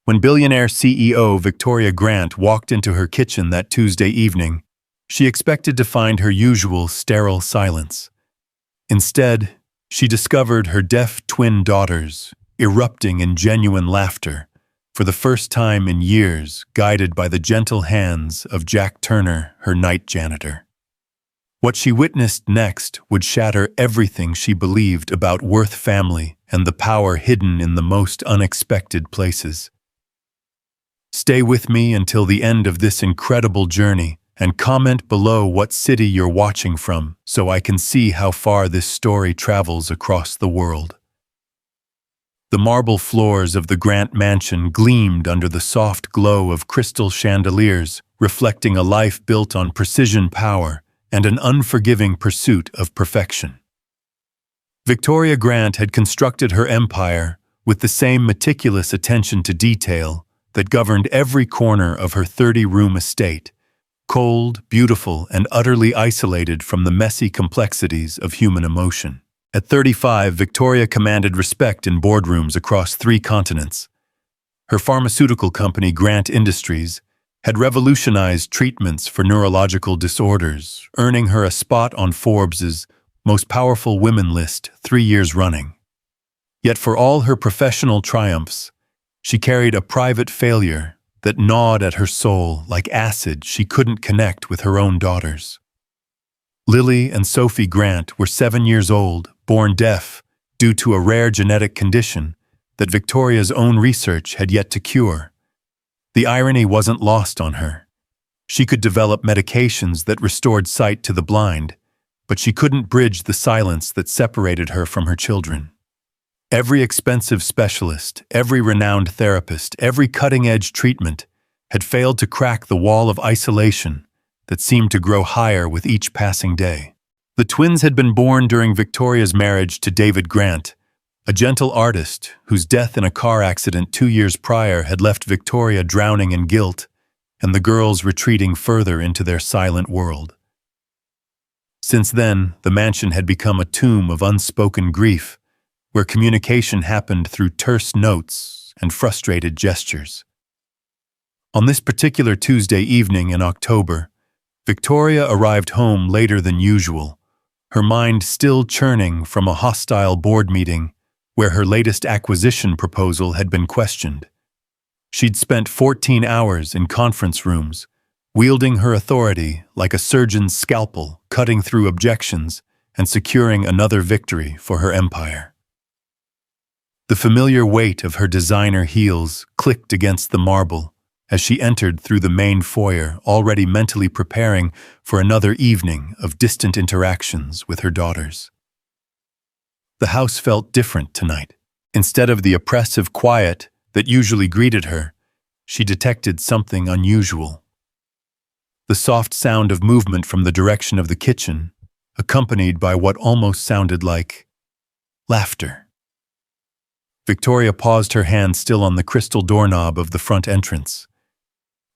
When billionaire CEO Victoria Grant walked into her kitchen that Tuesday evening, she expected to find her usual sterile silence. Instead, she discovered her deaf twin daughters erupting in genuine laughter, for the first time in years guided by the gentle hands of Jack Turner, her night janitor. What she witnessed next would shatter everything she believed about Worth family and the power hidden in the most unexpected places. Stay with me until the end of this incredible journey and comment below what city you're watching from so I can see how far this story travels across the world. The marble floors of the Grant mansion gleamed under the soft glow of crystal chandeliers, reflecting a life built on precision power and an unforgiving pursuit of perfection. Victoria Grant had constructed her empire with the same meticulous attention to detail that governed every corner of her 30-room estate, cold, beautiful, and utterly isolated from the messy complexities of human emotion. At 35, Victoria commanded respect in boardrooms across 3 continents. Her pharmaceutical company, Grant Industries, had revolutionized treatments for neurological disorders, earning her a spot on Forbes's Most Powerful Women list 3 years running. Yet for all her professional triumphs, she carried a private failure that gnawed at her soul like acid she couldn't connect with her own daughters. Lily and Sophie Grant were 7 years old, born deaf, due to a rare genetic condition that Victoria's own research had yet to cure. The irony wasn't lost on her. She could develop medications that restored sight to the blind, but she couldn't bridge the silence that separated her from her children. Every expensive specialist, every renowned therapist, every cutting-edge treatment had failed to crack the wall of isolation that seemed to grow higher with each passing day. The twins had been born during Victoria's marriage to David Grant, a gentle artist whose death in a car accident 2 years prior had left Victoria drowning in guilt and the girls retreating further into their silent world. Since then, the mansion had become a tomb of unspoken grief, where communication happened through terse notes and frustrated gestures. On this particular Tuesday evening in October, Victoria arrived home later than usual, her mind still churning from a hostile board meeting where her latest acquisition proposal had been questioned. She'd spent 14 hours in conference rooms, wielding her authority like a surgeon's scalpel, cutting through objections and securing another victory for her empire. The familiar weight of her designer heels clicked against the marble as she entered through the main foyer, already mentally preparing for another evening of distant interactions with her daughters. The house felt different tonight. Instead of the oppressive quiet that usually greeted her, she detected something unusual. The soft sound of movement from the direction of the kitchen, accompanied by what almost sounded like laughter. Victoria paused, her hand still on the crystal doorknob of the front entrance.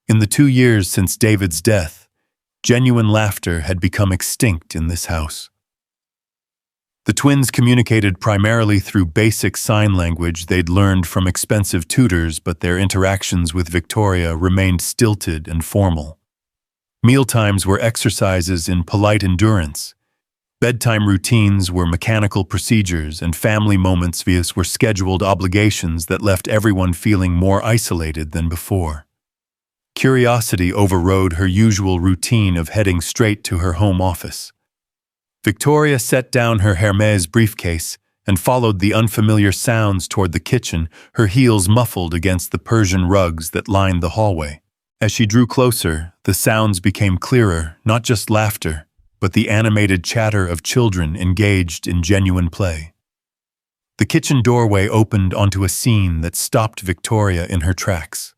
In the 2 years since David's death, genuine laughter had become extinct in this house. The twins communicated primarily through basic sign language they'd learned from expensive tutors, but their interactions with Victoria remained stilted and formal. Mealtimes were exercises in polite endurance. Bedtime routines were mechanical procedures, and family moments were scheduled obligations that left everyone feeling more isolated than before. Curiosity overrode her usual routine of heading straight to her home office. Victoria set down her Hermès briefcase and followed the unfamiliar sounds toward the kitchen, her heels muffled against the Persian rugs that lined the hallway. As she drew closer, the sounds became clearer, not just laughter, but the animated chatter of children engaged in genuine play. The kitchen doorway opened onto a scene that stopped Victoria in her tracks.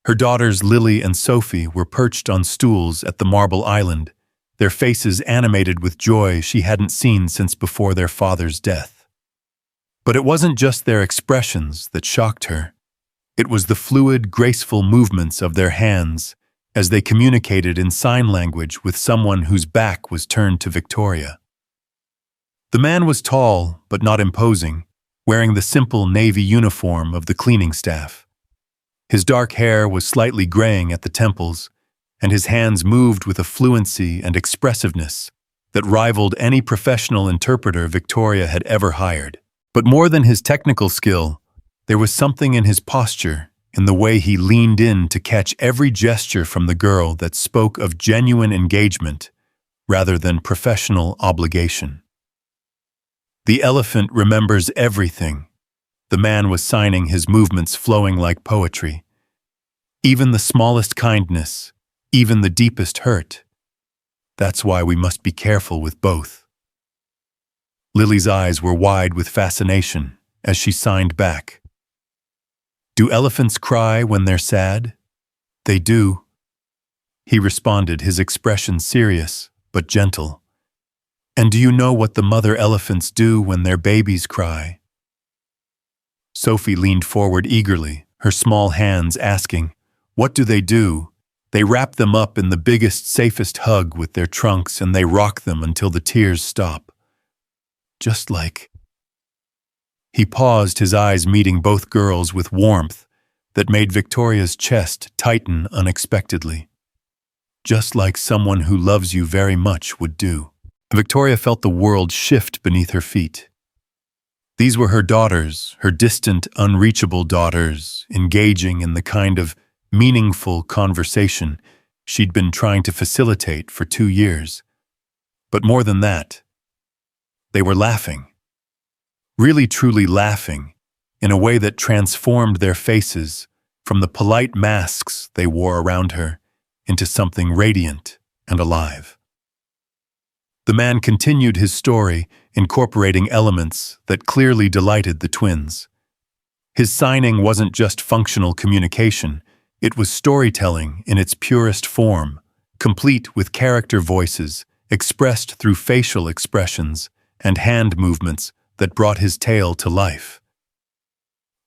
Her daughters Lily and Sophie were perched on stools at the marble island, their faces animated with joy she hadn't seen since before their father's death. But it wasn't just their expressions that shocked her. It was the fluid, graceful movements of their hands as they communicated in sign language with someone whose back was turned to Victoria. The man was tall but not imposing, wearing the simple navy uniform of the cleaning staff. His dark hair was slightly graying at the temples, and his hands moved with a fluency and expressiveness that rivaled any professional interpreter Victoria had ever hired. But more than his technical skill, there was something in his posture, in the way he leaned in to catch every gesture from the girl that spoke of genuine engagement rather than professional obligation. The elephant remembers everything. The man was signing, his movements flowing like poetry. Even the smallest kindness, even the deepest hurt. That's why we must be careful with both. Lily's eyes were wide with fascination as she signed back. Do elephants cry when they're sad? They do. He responded, his expression serious but gentle. And do you know what the mother elephants do when their babies cry? Sophie leaned forward eagerly, her small hands asking, what do they do? They wrap them up in the biggest, safest hug with their trunks and they rock them until the tears stop. Just like... He paused, his eyes meeting both girls with warmth that made Victoria's chest tighten unexpectedly. Just like someone who loves you very much would do. Victoria felt the world shift beneath her feet. These were her daughters, her distant, unreachable daughters, engaging in the kind of meaningful conversation she'd been trying to facilitate for 2 years. But more than that, they were laughing. Really truly laughing, in a way that transformed their faces from the polite masks they wore around her into something radiant and alive. The man continued his story, incorporating elements that clearly delighted the twins. His signing wasn't just functional communication, it was storytelling in its purest form, complete with character voices, expressed through facial expressions and hand movements that brought his tale to life.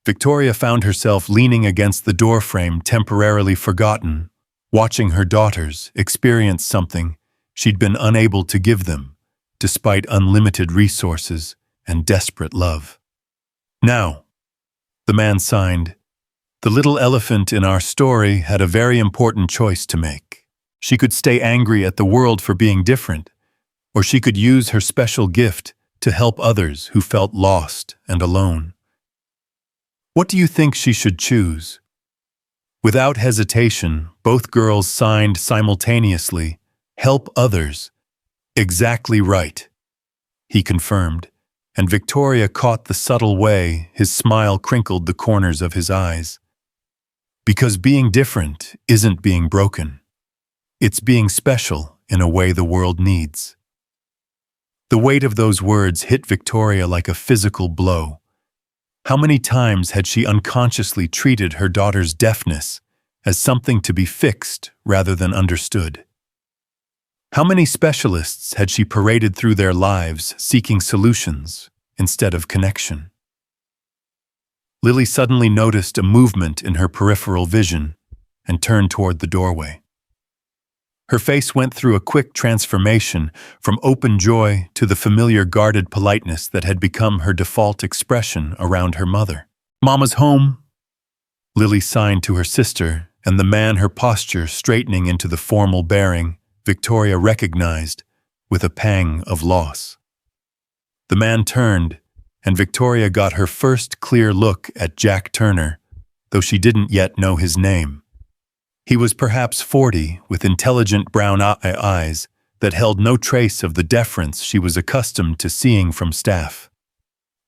Victoria found herself leaning against the doorframe, temporarily forgotten, watching her daughters experience something she'd been unable to give them, despite unlimited resources and desperate love. Now, the man signed, the little elephant in our story had a very important choice to make. She could stay angry at the world for being different, or she could use her special gift to help others who felt lost and alone. What do you think she should choose? Without hesitation, both girls signed simultaneously, help others. Exactly right, he confirmed, and Victoria caught the subtle way his smile crinkled the corners of his eyes. Because being different isn't being broken. It's being special in a way the world needs. The weight of those words hit Victoria like a physical blow. How many times had she unconsciously treated her daughter's deafness as something to be fixed rather than understood? How many specialists had she paraded through their lives seeking solutions instead of connection? Lily suddenly noticed a movement in her peripheral vision and turned toward the doorway. Her face went through a quick transformation from open joy to the familiar guarded politeness that had become her default expression around her mother. Mama's home, Lily signed to her sister, and the man, her posture straightening into the formal bearing Victoria recognized with a pang of loss. The man turned, and Victoria got her first clear look at Jack Turner, though she didn't yet know his name. He was perhaps 40, with intelligent brown eyes that held no trace of the deference she was accustomed to seeing from staff.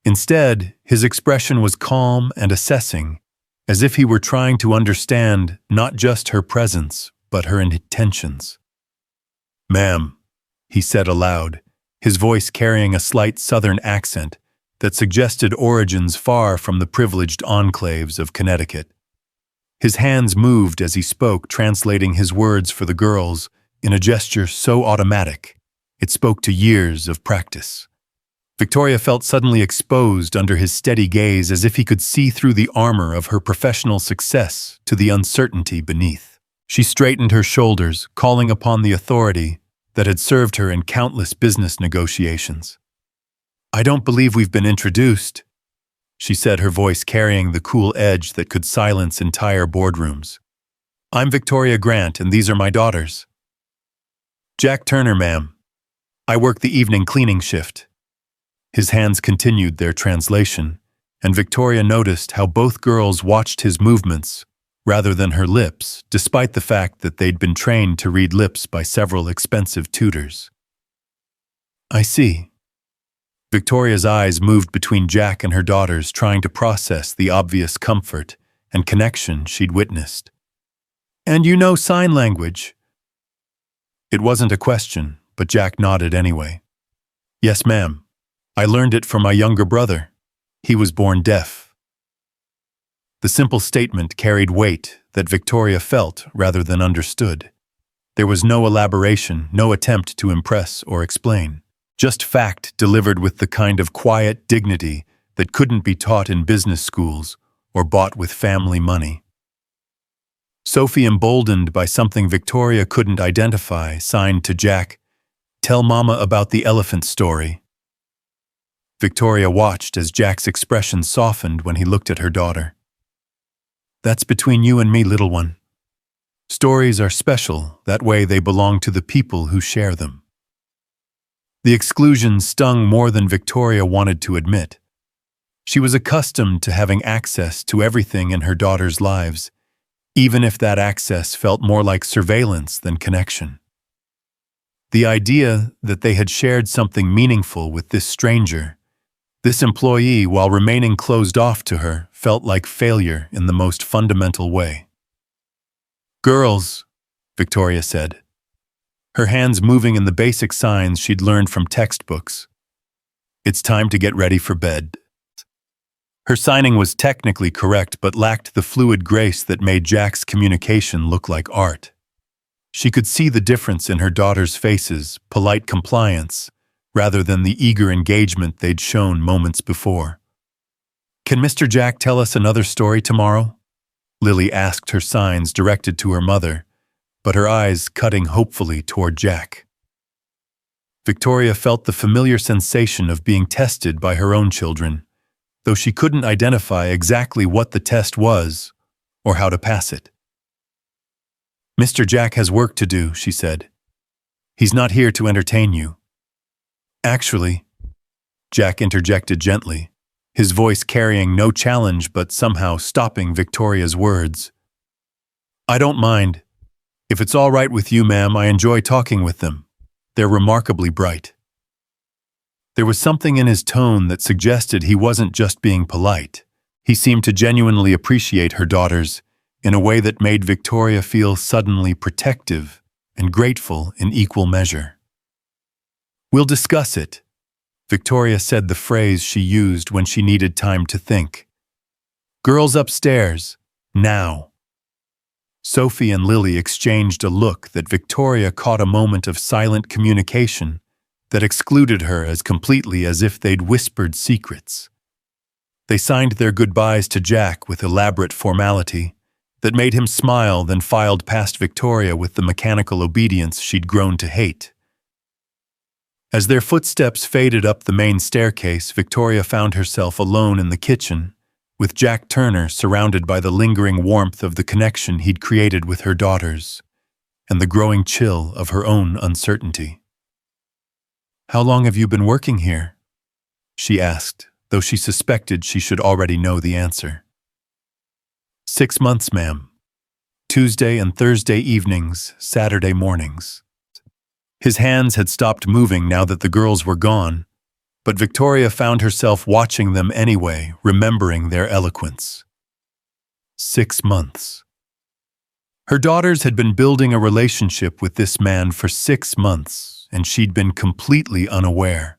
Instead, his expression was calm and assessing, as if he were trying to understand not just her presence, but her intentions. "Ma'am," he said aloud, his voice carrying a slight southern accent that suggested origins far from the privileged enclaves of Connecticut. His hands moved as he spoke, translating his words for the girls in a gesture so automatic, it spoke to years of practice. Victoria felt suddenly exposed under his steady gaze, as if he could see through the armor of her professional success to the uncertainty beneath. She straightened her shoulders, calling upon the authority that had served her in countless business negotiations. "I don't believe we've been introduced," she said, her voice carrying the cool edge that could silence entire boardrooms. I'm Victoria Grant, and these are my daughters. Jack Turner, ma'am. I work the evening cleaning shift. His hands continued their translation, and Victoria noticed how both girls watched his movements rather than her lips, despite the fact that they'd been trained to read lips by several expensive tutors. I see. Victoria's eyes moved between Jack and her daughters, trying to process the obvious comfort and connection she'd witnessed. And you know sign language? It wasn't a question, but Jack nodded anyway. Yes, ma'am. I learned it from my younger brother. He was born deaf. The simple statement carried weight that Victoria felt rather than understood. There was no elaboration, no attempt to impress or explain. Just fact delivered with the kind of quiet dignity that couldn't be taught in business schools or bought with family money. Sophie, emboldened by something Victoria couldn't identify, signed to Jack, "Tell Mama about the elephant story." Victoria watched as Jack's expression softened when he looked at her daughter. That's between you and me, little one. Stories are special, that way they belong to the people who share them. The exclusion stung more than Victoria wanted to admit. She was accustomed to having access to everything in her daughters' lives, even if that access felt more like surveillance than connection. The idea that they had shared something meaningful with this stranger, this employee, while remaining closed off to her, felt like failure in the most fundamental way. Girls, Victoria said, her hands moving in the basic signs she'd learned from textbooks. It's time to get ready for bed. Her signing was technically correct but lacked the fluid grace that made Jack's communication look like art. She could see the difference in her daughters' faces, polite compliance, rather than the eager engagement they'd shown moments before. Can Mr. Jack tell us another story tomorrow? Lily asked, her signs directed to her mother, but her eyes cutting hopefully toward Jack. Victoria felt the familiar sensation of being tested by her own children, though she couldn't identify exactly what the test was or how to pass it. Mr. Jack has work to do, she said. He's not here to entertain you. Actually, Jack interjected gently, his voice carrying no challenge but somehow stopping Victoria's words. I don't mind. If it's all right with you, ma'am, I enjoy talking with them. They're remarkably bright. There was something in his tone that suggested he wasn't just being polite. He seemed to genuinely appreciate her daughters in a way that made Victoria feel suddenly protective and grateful in equal measure. We'll discuss it, Victoria said, the phrase she used when she needed time to think. Girls upstairs, now. Sophie and Lily exchanged a look that Victoria caught a moment of silent communication that excluded her as completely as if they'd whispered secrets. They signed their goodbyes to Jack with elaborate formality that made him smile, then filed past Victoria with the mechanical obedience she'd grown to hate. As their footsteps faded up the main staircase, Victoria found herself alone in the kitchen, with Jack Turner surrounded by the lingering warmth of the connection he'd created with her daughters, and the growing chill of her own uncertainty. How long have you been working here? She asked, though she suspected she should already know the answer. 6 months, ma'am. Tuesday and Thursday evenings, Saturday mornings. His hands had stopped moving now that the girls were gone, but Victoria found herself watching them anyway, remembering their eloquence. 6 months. Her daughters had been building a relationship with this man for 6 months, and she'd been completely unaware.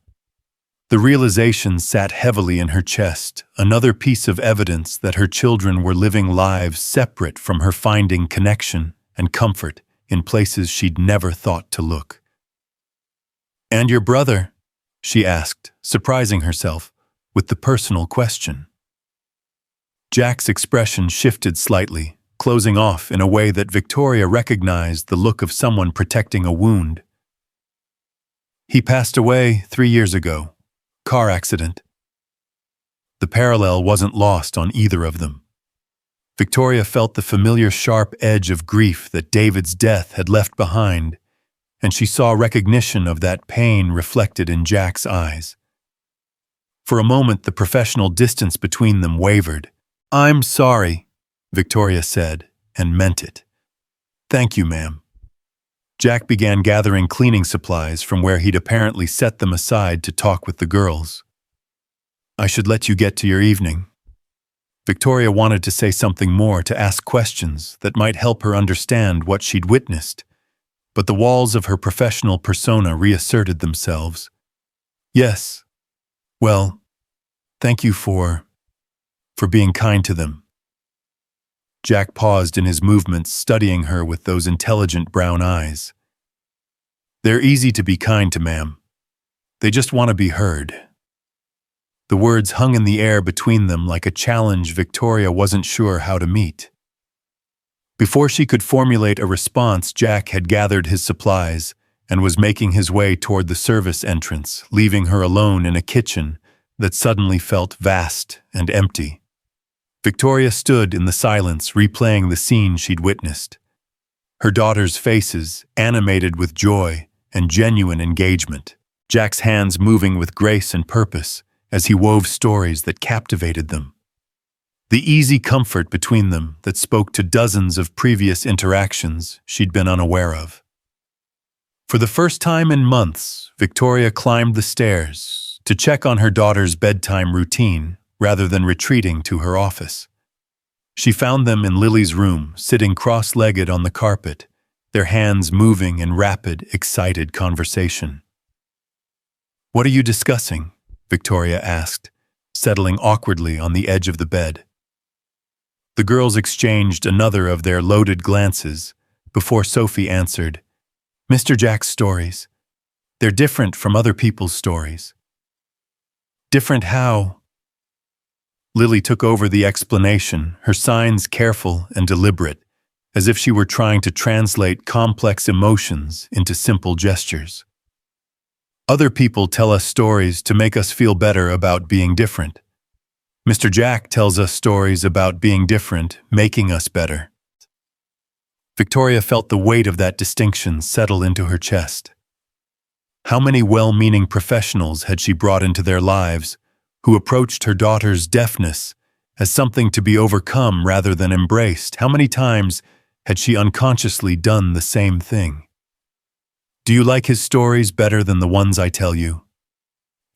The realization sat heavily in her chest, another piece of evidence that her children were living lives separate from her, finding connection and comfort in places she'd never thought to look. And your brother? She asked, surprising herself with the personal question. Jack's expression shifted slightly, closing off in a way that Victoria recognized the look of someone protecting a wound. He passed away 3 years ago. Car accident. The parallel wasn't lost on either of them. Victoria felt the familiar sharp edge of grief that David's death had left behind, and she saw recognition of that pain reflected in Jack's eyes. For a moment, the professional distance between them wavered. "I'm sorry," Victoria said, and meant it. "Thank you, ma'am." Jack began gathering cleaning supplies from where he'd apparently set them aside to talk with the girls. "I should let you get to your evening." Victoria wanted to say something more, to ask questions that might help her understand what she'd witnessed, but the walls of her professional persona reasserted themselves. "Yes. Well, thank you for being kind to them." Jack paused in his movements, studying her with those intelligent brown eyes. "They're easy to be kind to, ma'am. They just want to be heard." The words hung in the air between them like a challenge Victoria wasn't sure how to meet. Before she could formulate a response, Jack had gathered his supplies and was making his way toward the service entrance, leaving her alone in a kitchen that suddenly felt vast and empty. Victoria stood in the silence, replaying the scene she'd witnessed. Her daughters' faces, animated with joy and genuine engagement. Jack's hands moving with grace and purpose as he wove stories that captivated them. The easy comfort between them that spoke to dozens of previous interactions she'd been unaware of. For the first time in months, Victoria climbed the stairs to check on her daughter's bedtime routine rather than retreating to her office. She found them in Lily's room, sitting cross-legged on the carpet, their hands moving in rapid, excited conversation. "What are you discussing?" Victoria asked, settling awkwardly on the edge of the bed. The girls exchanged another of their loaded glances before Sophie answered, "Mr. Jack's stories. They're different from other people's stories." "Different how?" Lily took over the explanation, her signs careful and deliberate, as if she were trying to translate complex emotions into simple gestures. "Other people tell us stories to make us feel better about being different. Mr. Jack tells us stories about being different, making us better." Victoria felt the weight of that distinction settle into her chest. How many well-meaning professionals had she brought into their lives who approached her daughter's deafness as something to be overcome rather than embraced? How many times had she unconsciously done the same thing? "Do you like his stories better than the ones I tell you?"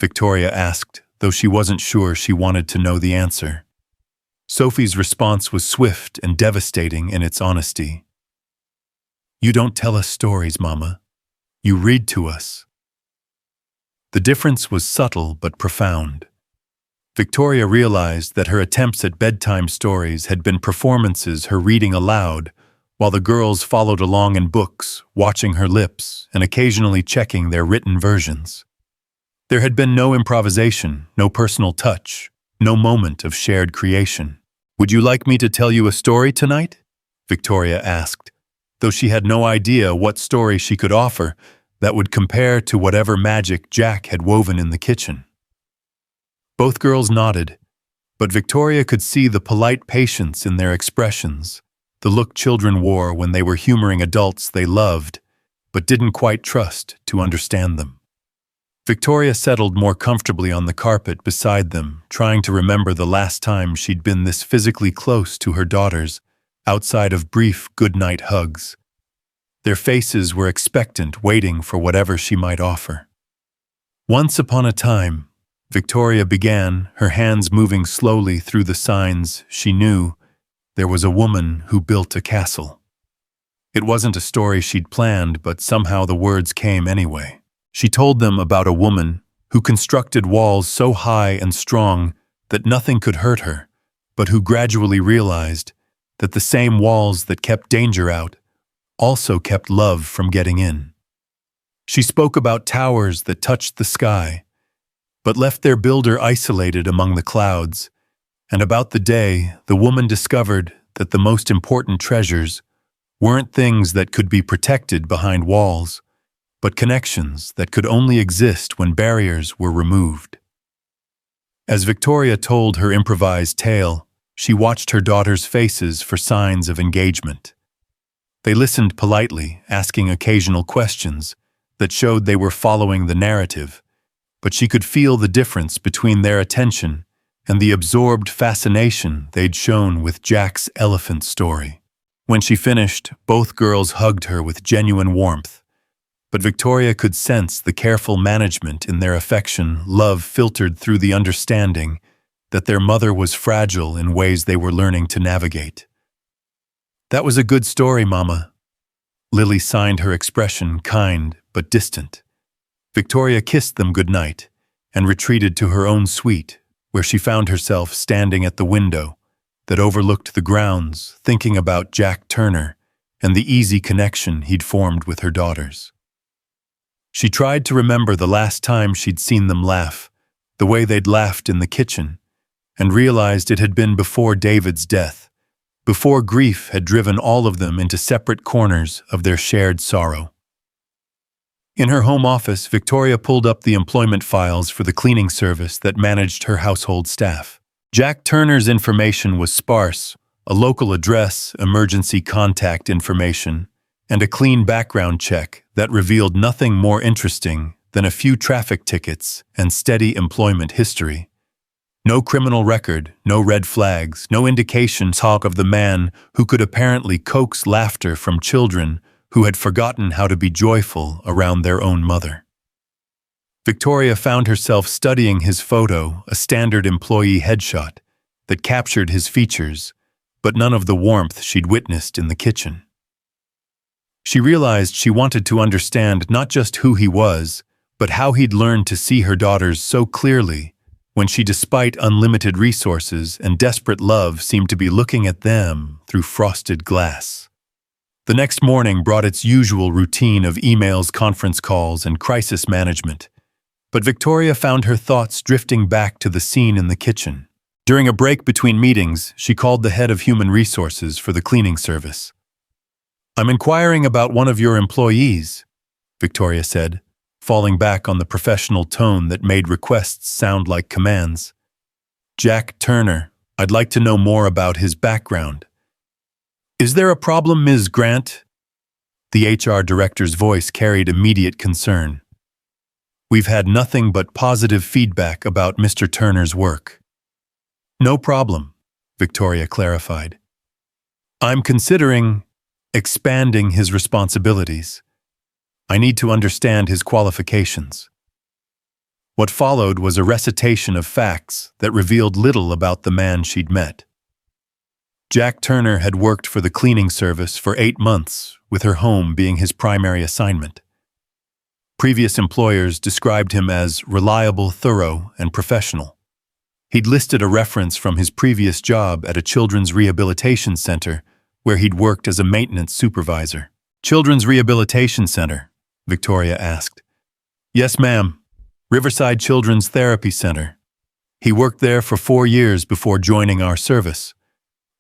Victoria asked, though she wasn't sure she wanted to know the answer. Sophie's response was swift and devastating in its honesty. "You don't tell us stories, Mama. You read to us." The difference was subtle but profound. Victoria realized that her attempts at bedtime stories had been performances, her reading aloud, while the girls followed along in books, watching her lips and occasionally checking their written versions. There had been no improvisation, no personal touch, no moment of shared creation. "Would you like me to tell you a story tonight?" Victoria asked, though she had no idea what story she could offer that would compare to whatever magic Jack had woven in the kitchen. Both girls nodded, but Victoria could see the polite patience in their expressions, the look children wore when they were humoring adults they loved, but didn't quite trust to understand them. Victoria settled more comfortably on the carpet beside them, trying to remember the last time she'd been this physically close to her daughters, outside of brief goodnight hugs. Their faces were expectant, waiting for whatever she might offer. "Once upon a time," Victoria began, her hands moving slowly through the signs she knew, "there was a woman who built a castle." It wasn't a story she'd planned, but somehow the words came anyway. She told them about a woman who constructed walls so high and strong that nothing could hurt her, but who gradually realized that the same walls that kept danger out also kept love from getting in. She spoke about towers that touched the sky, but left their builder isolated among the clouds, and about the day the woman discovered that the most important treasures weren't things that could be protected behind walls, but connections that could only exist when barriers were removed. As Victoria told her improvised tale, she watched her daughters' faces for signs of engagement. They listened politely, asking occasional questions that showed they were following the narrative, but she could feel the difference between their attention and the absorbed fascination they'd shown with Jack's elephant story. When she finished, both girls hugged her with genuine warmth, but Victoria could sense the careful management in their affection. Love filtered through the understanding that their mother was fragile in ways they were learning to navigate. "That was a good story, Mama." Lily signed her expression, kind but distant. Victoria kissed them goodnight and retreated to her own suite, where she found herself standing at the window that overlooked the grounds, thinking about Jack Turner and the easy connection he'd formed with her daughters. She tried to remember the last time she'd seen them laugh, the way they'd laughed in the kitchen, and realized it had been before David's death, before grief had driven all of them into separate corners of their shared sorrow. In her home office, Victoria pulled up the employment files for the cleaning service that managed her household staff. Jack Turner's information was sparse: a local address, emergency contact information, and a clean background check that revealed nothing more interesting than a few traffic tickets and steady employment history. No criminal record, no red flags, no indication talk of the man who could apparently coax laughter from children who had forgotten how to be joyful around their own mother. Victoria found herself studying his photo, a standard employee headshot that captured his features, but none of the warmth she'd witnessed in the kitchen. She realized she wanted to understand not just who he was, but how he'd learned to see her daughters so clearly when she, despite unlimited resources and desperate love, seemed to be looking at them through frosted glass. The next morning brought its usual routine of emails, conference calls, and crisis management, but Victoria found her thoughts drifting back to the scene in the kitchen. During a break between meetings, she called the head of human resources for the cleaning service. "I'm inquiring about one of your employees," Victoria said, falling back on the professional tone that made requests sound like commands. "Jack Turner. I'd like to know more about his background." "Is there a problem, Ms. Grant?" The HR director's voice carried immediate concern. "We've had nothing but positive feedback about Mr. Turner's work." "No problem," Victoria clarified. "I'm considering expanding his responsibilities. I need to understand his qualifications." What followed was a recitation of facts that revealed little about the man she'd met. Jack Turner had worked for the cleaning service for 8 months, with her home being his primary assignment. Previous employers described him as reliable, thorough, and professional. He'd listed a reference from his previous job at a children's rehabilitation center where he'd worked as a maintenance supervisor. "Children's Rehabilitation Center?" Victoria asked. "Yes, ma'am. Riverside Children's Therapy Center. He worked there for 4 years before joining our service.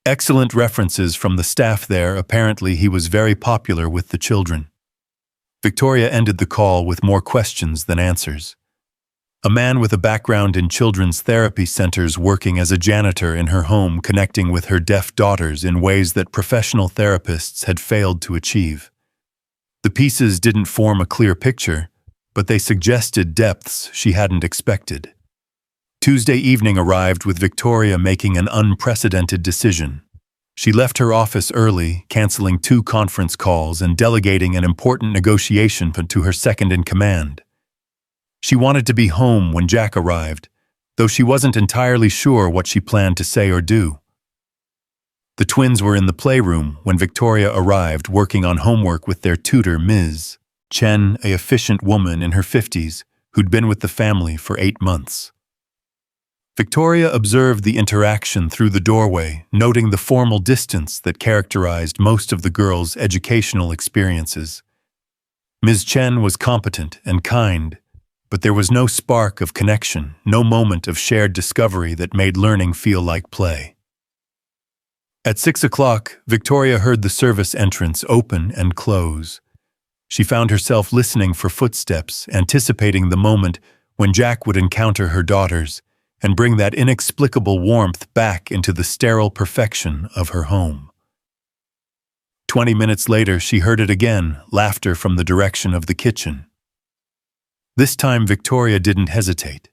Excellent references from the staff there. Apparently he was very popular with the children." Victoria ended the call with more questions than answers. A man with a background in children's therapy centers working as a janitor in her home, connecting with her deaf daughters in ways that professional therapists had failed to achieve. The pieces didn't form a clear picture, but they suggested depths she hadn't expected. Tuesday evening arrived with Victoria making an unprecedented decision. She left her office early, canceling 2 conference calls and delegating an important negotiation to her second-in-command. She wanted to be home when Jack arrived, though she wasn't entirely sure what she planned to say or do. The twins were in the playroom when Victoria arrived, working on homework with their tutor, Ms. Chen, an efficient woman in her 50s who'd been with the family for 8 months. Victoria observed the interaction through the doorway, noting the formal distance that characterized most of the girls' educational experiences. Ms. Chen was competent and kind, but there was no spark of connection, no moment of shared discovery that made learning feel like play. At 6 o'clock, Victoria heard the service entrance open and close. She found herself listening for footsteps, anticipating the moment when Jack would encounter her daughters, and bring that inexplicable warmth back into the sterile perfection of her home. 20 minutes later, she heard it again, laughter from the direction of the kitchen. This time, Victoria didn't hesitate.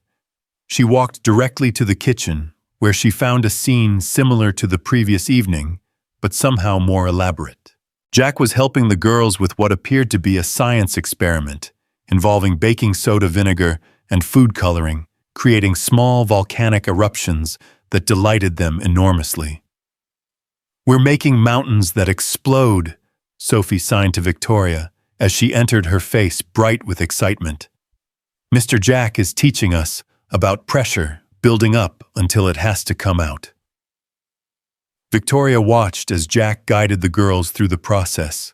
She walked directly to the kitchen, where she found a scene similar to the previous evening, but somehow more elaborate. Jack was helping the girls with what appeared to be a science experiment, involving baking soda vinegar and food coloring, creating small volcanic eruptions that delighted them enormously. "We're making mountains that explode," Sophie signed to Victoria as she entered, her face bright with excitement. "Mr. Jack is teaching us about pressure building up until it has to come out." Victoria watched as Jack guided the girls through the process,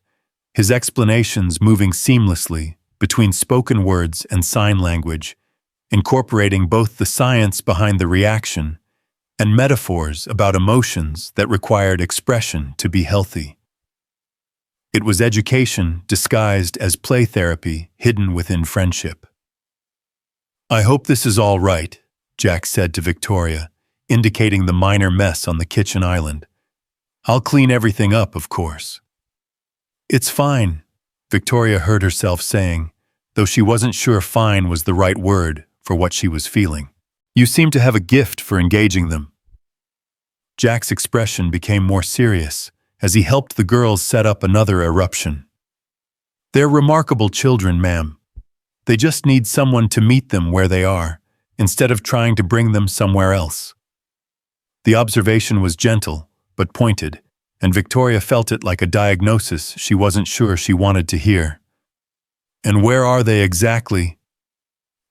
his explanations moving seamlessly between spoken words and sign language, incorporating both the science behind the reaction and metaphors about emotions that required expression to be healthy. It was education disguised as play therapy hidden within friendship. "I hope this is all right," Jack said to Victoria, indicating the minor mess on the kitchen island. "I'll clean everything up, of course." "It's fine," Victoria heard herself saying, though she wasn't sure fine was the right word for what she was feeling. "You seem to have a gift for engaging them." Jack's expression became more serious as he helped the girls set up another eruption. "They're remarkable children, ma'am. They just need someone to meet them where they are, instead of trying to bring them somewhere else." The observation was gentle, but pointed, and Victoria felt it like a diagnosis she wasn't sure she wanted to hear. "And where are they exactly?"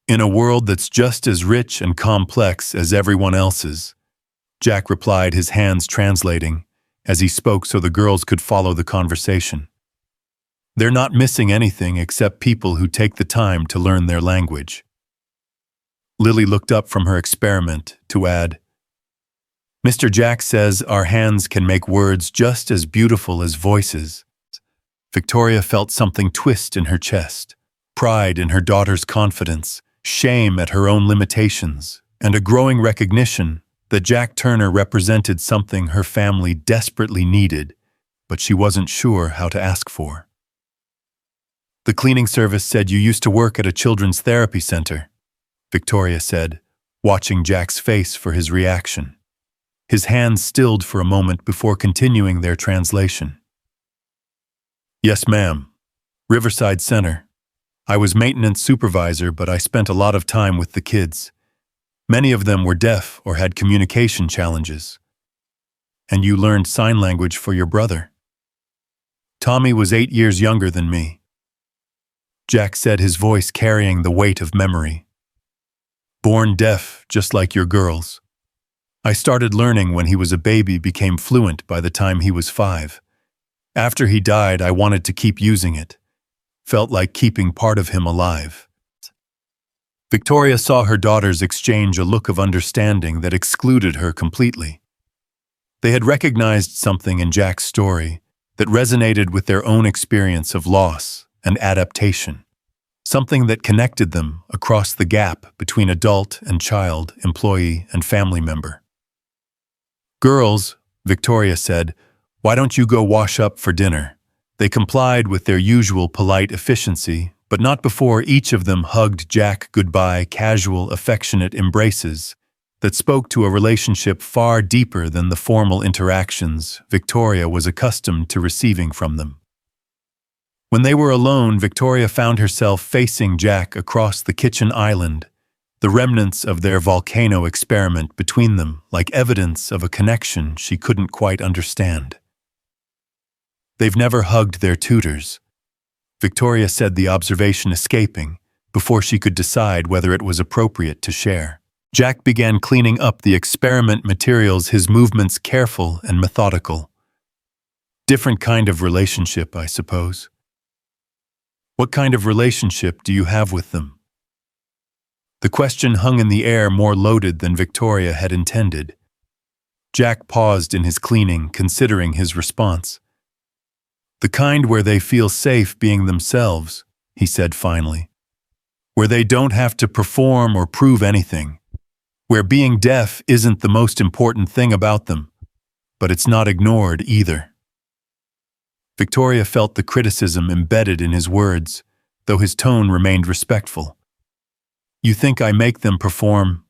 "In a world that's just as rich and complex as everyone else's," Jack replied, his hands translating, as he spoke so the girls could follow the conversation. "They're not missing anything except people who take the time to learn their language." Lily looked up from her experiment to add, "Mr. Jack says our hands can make words just as beautiful as voices." Victoria felt something twist in her chest, pride in her daughter's confidence, shame at her own limitations, and a growing recognition that Jack Turner represented something her family desperately needed, but she wasn't sure how to ask for. "The cleaning service said you used to work at a children's therapy center," Victoria said, watching Jack's face for his reaction. His hands stilled for a moment before continuing their translation. "Yes, ma'am. Riverside Center. I was maintenance supervisor, but I spent a lot of time with the kids. Many of them were deaf or had communication challenges." "And you learned sign language for your brother?" "Tommy was 8 years younger than me," Jack said, his voice carrying the weight of memory. "Born deaf, just like your girls. I started learning when he was a baby, became fluent by the time he was 5. After he died, I wanted to keep using it. Felt like keeping part of him alive." Victoria saw her daughters exchange a look of understanding that excluded her completely. They had recognized something in Jack's story that resonated with their own experience of loss and adaptation, something that connected them across the gap between adult and child, employee and family member. "Girls," Victoria said, "why don't you go wash up for dinner?" They complied with their usual polite efficiency, but not before each of them hugged Jack goodbye, casual, affectionate embraces that spoke to a relationship far deeper than the formal interactions Victoria was accustomed to receiving from them. When they were alone, Victoria found herself facing Jack across the kitchen island, the remnants of their volcano experiment between them, like evidence of a connection she couldn't quite understand. "They've never hugged their tutors," Victoria said, the observation escaping before she could decide whether it was appropriate to share. Jack began cleaning up the experiment materials, his movements careful and methodical. "Different kind of relationship, I suppose." "What kind of relationship do you have with them?" The question hung in the air, more loaded than Victoria had intended. Jack paused in his cleaning, considering his response. "The kind where they feel safe being themselves," he said finally. "Where they don't have to perform or prove anything. where being deaf isn't the most important thing about them, but it's not ignored either. Victoria felt the criticism embedded in his words, though his tone remained respectful. "You think I make them perform?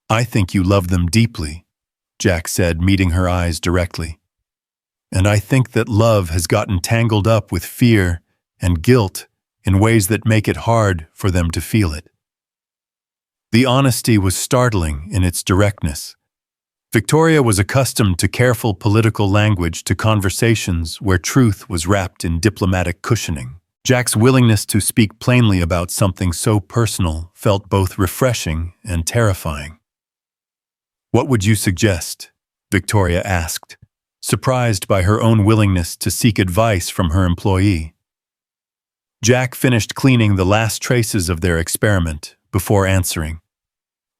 I think you love them deeply," Jack said, meeting her eyes directly. "And I think that love has gotten tangled up with fear and guilt in ways that make it hard for them to feel it." The honesty was startling in its directness. Victoria was accustomed to careful political language, to conversations where truth was wrapped in diplomatic cushioning. Jack's willingness to speak plainly about something so personal felt both refreshing and terrifying. "What would you suggest?" Victoria asked, surprised by her own willingness to seek advice from her employee. Jack finished cleaning the last traces of their experiment before answering.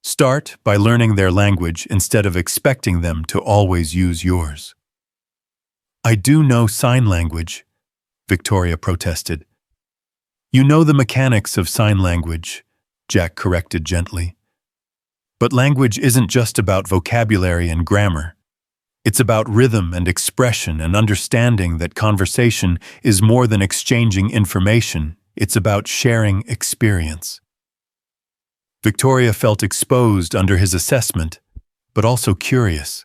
"Start by learning their language instead of expecting them to always use yours." "I do know sign language," Victoria protested. "You know the mechanics of sign language," Jack corrected gently. "But language isn't just about vocabulary and grammar. It's about rhythm and expression and understanding that conversation is more than exchanging information. It's about sharing experience." Victoria felt exposed under his assessment, but also curious.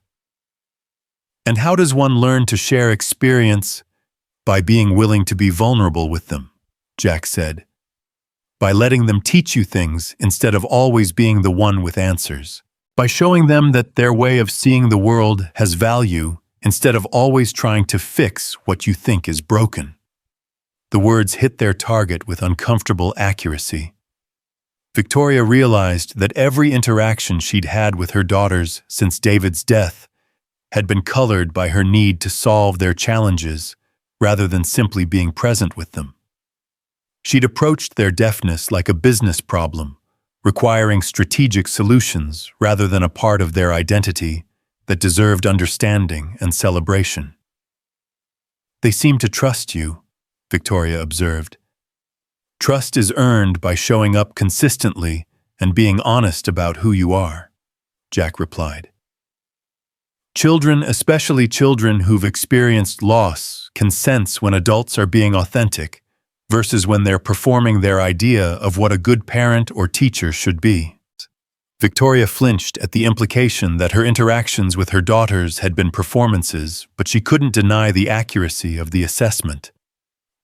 "And how does one learn to share experience?" "By being willing to be vulnerable with them," Jack said. "By letting them teach you things instead of always being the one with answers. By showing them that their way of seeing the world has value instead of always trying to fix what you think is broken." The words hit their target with uncomfortable accuracy. Victoria realized that every interaction she'd had with her daughters since David's death had been colored by her need to solve their challenges rather than simply being present with them. She'd approached their deafness like a business problem, requiring strategic solutions rather than a part of their identity that deserved understanding and celebration. "They seem to trust you," Victoria observed. "Trust is earned by showing up consistently and being honest about who you are," Jack replied. "Children, especially children who've experienced loss, can sense when adults are being authentic versus when they're performing their idea of what a good parent or teacher should be." Victoria flinched at the implication that her interactions with her daughters had been performances, but she couldn't deny the accuracy of the assessment.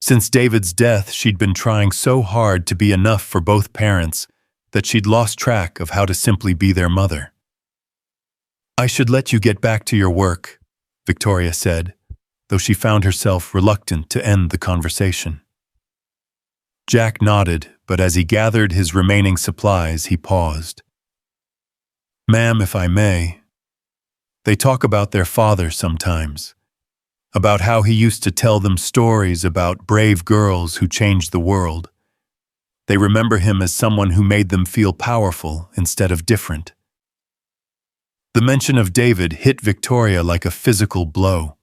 Since David's death, she'd been trying so hard to be enough for both parents that she'd lost track of how to simply be their mother. "I should let you get back to your work," Victoria said, though she found herself reluctant to end the conversation. Jack nodded, but as he gathered his remaining supplies, he paused. "Ma'am, if I may, they talk about their father sometimes, about how he used to tell them stories about brave girls who changed the world. They remember him as someone who made them feel powerful instead of different." The mention of David hit Victoria like a physical blow.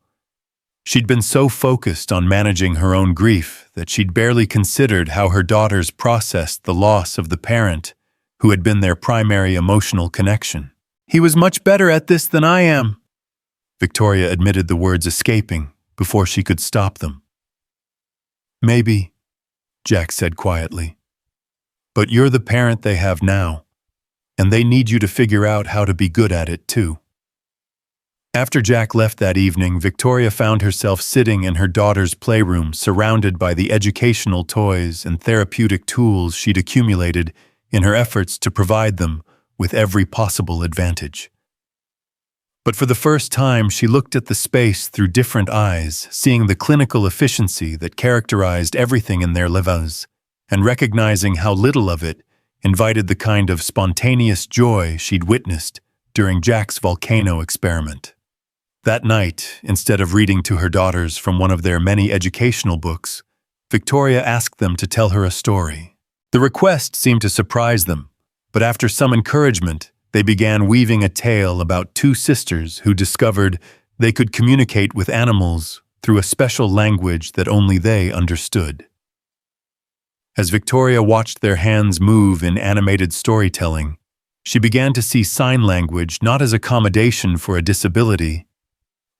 She'd been so focused on managing her own grief that she'd barely considered how her daughters processed the loss of the parent who had been their primary emotional connection. "He was much better at this than I am," Victoria admitted, the words escaping before she could stop them. "Maybe," Jack said quietly. "But you're the parent they have now, and they need you to figure out how to be good at it too." After Jack left that evening, Victoria found herself sitting in her daughter's playroom, surrounded by the educational toys and therapeutic tools she'd accumulated in her efforts to provide them with every possible advantage. But for the first time, she looked at the space through different eyes, seeing the clinical efficiency that characterized everything in their lives, and recognizing how little of it invited the kind of spontaneous joy she'd witnessed during Jack's volcano experiment. That night, instead of reading to her daughters from one of their many educational books, Victoria asked them to tell her a story. The request seemed to surprise them, but after some encouragement, they began weaving a tale about two sisters who discovered they could communicate with animals through a special language that only they understood. As Victoria watched their hands move in animated storytelling, She began to see sign language not as accommodation for a disability,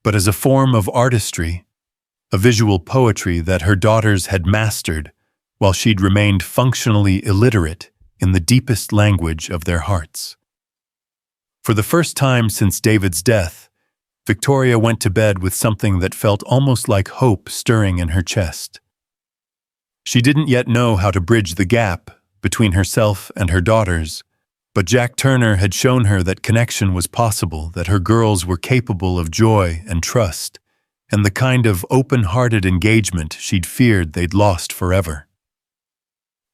but as a form of artistry, a visual poetry that her daughters had mastered while she'd remained functionally illiterate in the deepest language of their hearts. For the first time since David's death, Victoria went to bed with something that felt almost like hope stirring in her chest. She didn't yet know how to bridge the gap between herself and her daughters, but Jack Turner had shown her that connection was possible, that her girls were capable of joy and trust, and the kind of open-hearted engagement she'd feared they'd lost forever.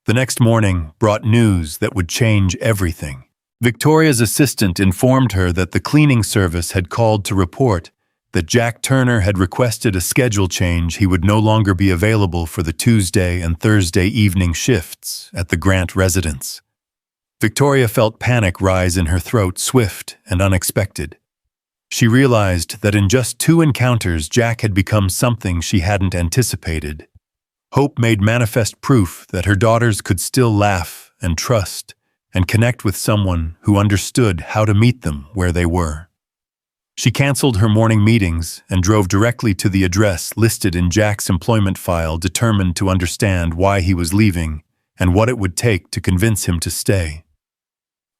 The next morning brought news that would change everything. Victoria's assistant informed her that the cleaning service had called to report that Jack Turner had requested a schedule change. He would no longer be available for the Tuesday and Thursday evening shifts at the Grant residence. Victoria felt panic rise in her throat, swift and unexpected. She realized that in just 2 encounters, Jack had become something she hadn't anticipated. Hope made manifest proof that her daughters could still laugh and trust and connect with someone who understood how to meet them where they were. She canceled her morning meetings and drove directly to the address listed in Jack's employment file, determined to understand why he was leaving and what it would take to convince him to stay.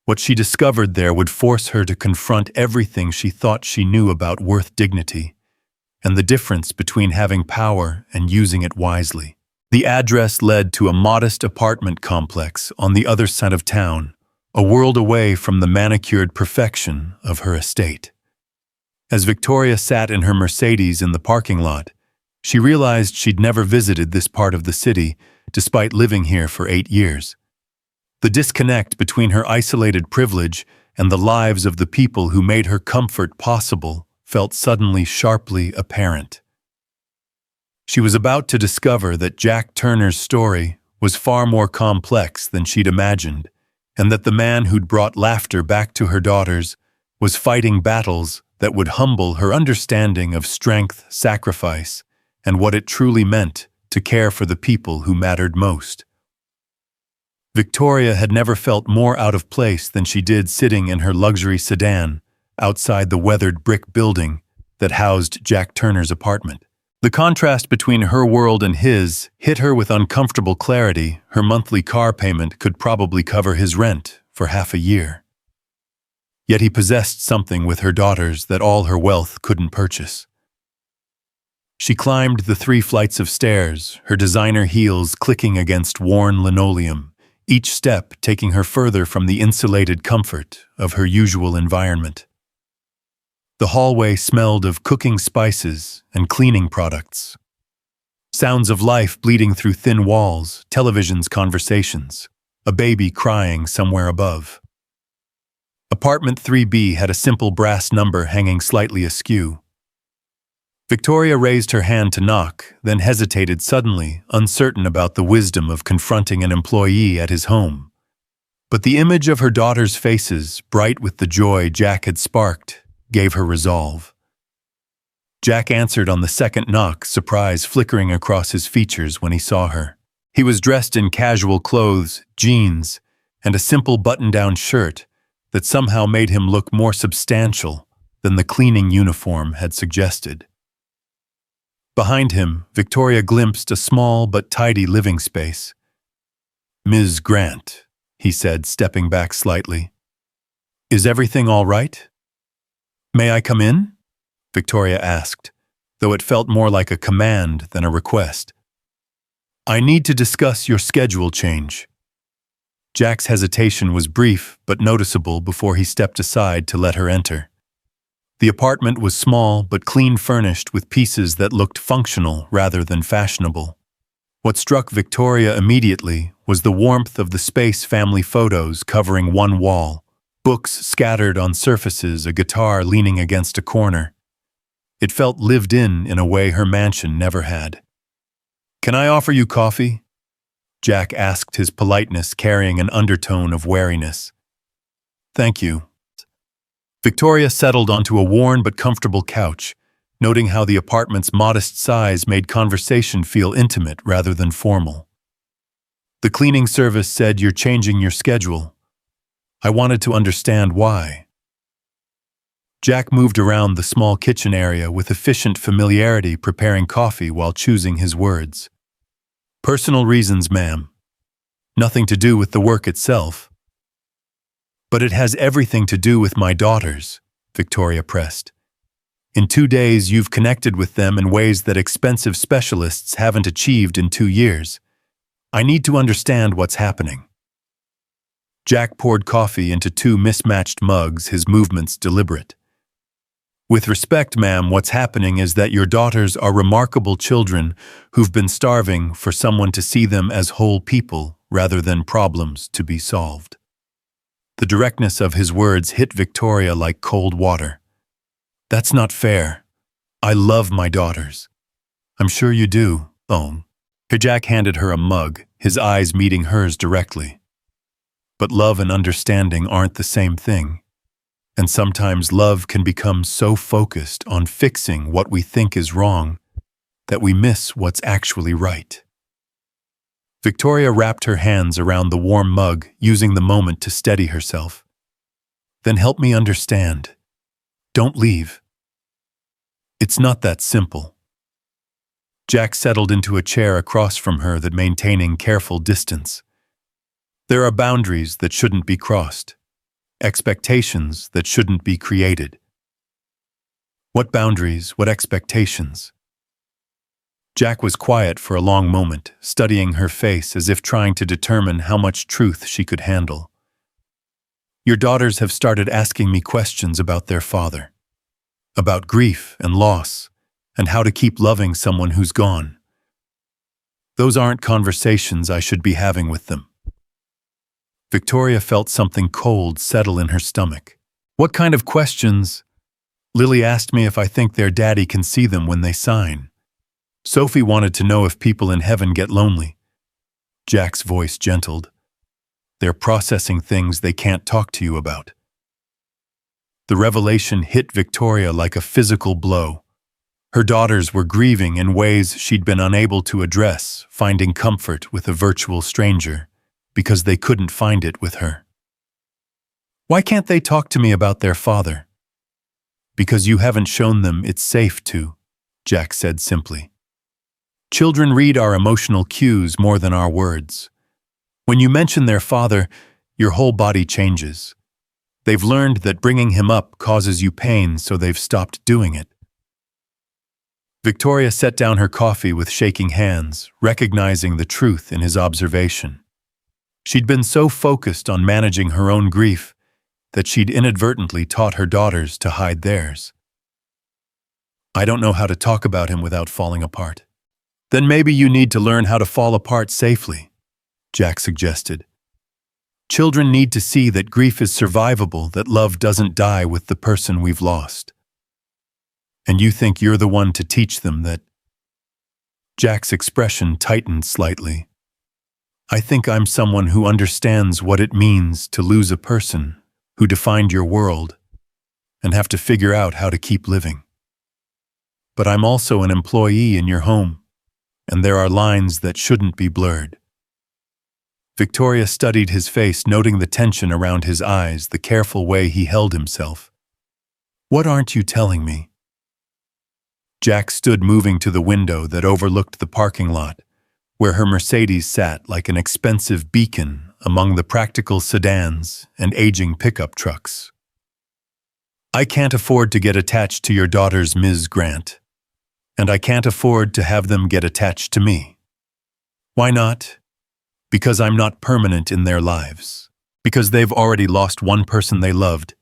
What she discovered there would force her to confront everything she thought she knew about worth dignity, and the difference between having power and using it wisely. The address led to a modest apartment complex on the other side of town, a world away from the manicured perfection of her estate. As Victoria sat in her Mercedes in the parking lot, she realized she'd never visited this part of the city, despite living here for 8 years. The disconnect between her isolated privilege and the lives of the people who made her comfort possible felt suddenly sharply apparent. She was about to discover that Jack Turner's story was far more complex than she'd imagined, and that the man who'd brought laughter back to her daughters was fighting battles that would humble her understanding of strength, sacrifice, and what it truly meant to care for the people who mattered most. Victoria had never felt more out of place than she did sitting in her luxury sedan outside the weathered brick building that housed Jack Turner's apartment. The contrast between her world and his hit her with uncomfortable clarity. Her monthly car payment could probably cover his rent for half a year. Yet he possessed something with her daughters that all her wealth couldn't purchase. She climbed the 3 flights of stairs, her designer heels clicking against worn linoleum, each step taking her further from the insulated comfort of her usual environment. The hallway smelled of cooking spices and cleaning products. Sounds of life bleeding through thin walls, television's conversations, a baby crying somewhere above. Apartment 3B had a simple brass number hanging slightly askew. Victoria raised her hand to knock, then hesitated suddenly, uncertain about the wisdom of confronting an employee at his home. But the image of her daughters' faces, bright with the joy Jack had sparked, gave her resolve. Jack answered on the second knock, surprise flickering across his features when he saw her. He was dressed in casual clothes, jeans, and a simple button-down shirt that somehow made him look more substantial than the cleaning uniform had suggested. Behind him, Victoria glimpsed a small but tidy living space. "Ms. Grant," he said, stepping back slightly. "Is everything all right?" "May I come in?" Victoria asked, though it felt more like a command than a request. "I need to discuss your schedule change." Jack's hesitation was brief but noticeable before he stepped aside to let her enter. The apartment was small but clean furnished with pieces that looked functional rather than fashionable. What struck Victoria immediately was the warmth of the space, family photos covering one wall, books scattered on surfaces, a guitar leaning against a corner. It felt lived in a way her mansion never had. "Can I offer you coffee?" Jack asked, his politeness carrying an undertone of wariness. "Thank you." Victoria settled onto a worn but comfortable couch, noting how the apartment's modest size made conversation feel intimate rather than formal. "The cleaning service said you're changing your schedule." I wanted to understand why. Jack moved around the small kitchen area with efficient familiarity, preparing coffee while choosing his words. Personal reasons, ma'am. Nothing to do with the work itself. But it has everything to do with my daughters, Victoria pressed. In 2 days, you've connected with them in ways that expensive specialists haven't achieved in 2 years. I need to understand what's happening. Jack poured coffee into 2 mismatched mugs, his movements deliberate. With respect, ma'am, what's happening is that your daughters are remarkable children who've been starving for someone to see them as whole people rather than problems to be solved. The directness of his words hit Victoria like cold water. That's not fair. I love my daughters. I'm sure you do, Owen. Jack handed her a mug, his eyes meeting hers directly. But love and understanding aren't the same thing. And sometimes love can become so focused on fixing what we think is wrong that we miss what's actually right. Victoria wrapped her hands around the warm mug, using the moment to steady herself. Then help me understand. Don't leave. It's not that simple. Jack settled into a chair across from her that maintaining careful distance. There are boundaries that shouldn't be crossed. Expectations that shouldn't be created. What boundaries, what expectations? Jack was quiet for a long moment, studying her face as if trying to determine how much truth she could handle. Your daughters have started asking me questions about their father, about grief and loss, and how to keep loving someone who's gone. Those aren't conversations I should be having with them. Victoria felt something cold settle in her stomach. What kind of questions? Lily asked me if I think their daddy can see them when they sign. Sophie wanted to know if people in heaven get lonely. Jack's voice gentled. They're processing things they can't talk to you about. The revelation hit Victoria like a physical blow. Her daughters were grieving in ways she'd been unable to address, finding comfort with a virtual stranger, because they couldn't find it with her. Why can't they talk to me about their father? Because you haven't shown them it's safe to, Jack said simply. Children read our emotional cues more than our words. When you mention their father, your whole body changes. They've learned that bringing him up causes you pain, so they've stopped doing it. Victoria set down her coffee with shaking hands, recognizing the truth in his observation. She'd been so focused on managing her own grief that she'd inadvertently taught her daughters to hide theirs. I don't know how to talk about him without falling apart. Then maybe you need to learn how to fall apart safely, Jack suggested. Children need to see that grief is survivable, that love doesn't die with the person we've lost. And you think you're the one to teach them that? Jack's expression tightened slightly. I think I'm someone who understands what it means to lose a person who defined your world and have to figure out how to keep living. But I'm also an employee in your home, and there are lines that shouldn't be blurred. Victoria studied his face, noting the tension around his eyes, the careful way he held himself. What aren't you telling me? Jack stood, moving to the window that overlooked the parking lot, where her Mercedes sat like an expensive beacon among the practical sedans and aging pickup trucks. I can't afford to get attached to your daughters, Ms. Grant, and I can't afford to have them get attached to me. Why not? Because I'm not permanent in their lives. Because they've already lost one person they loved,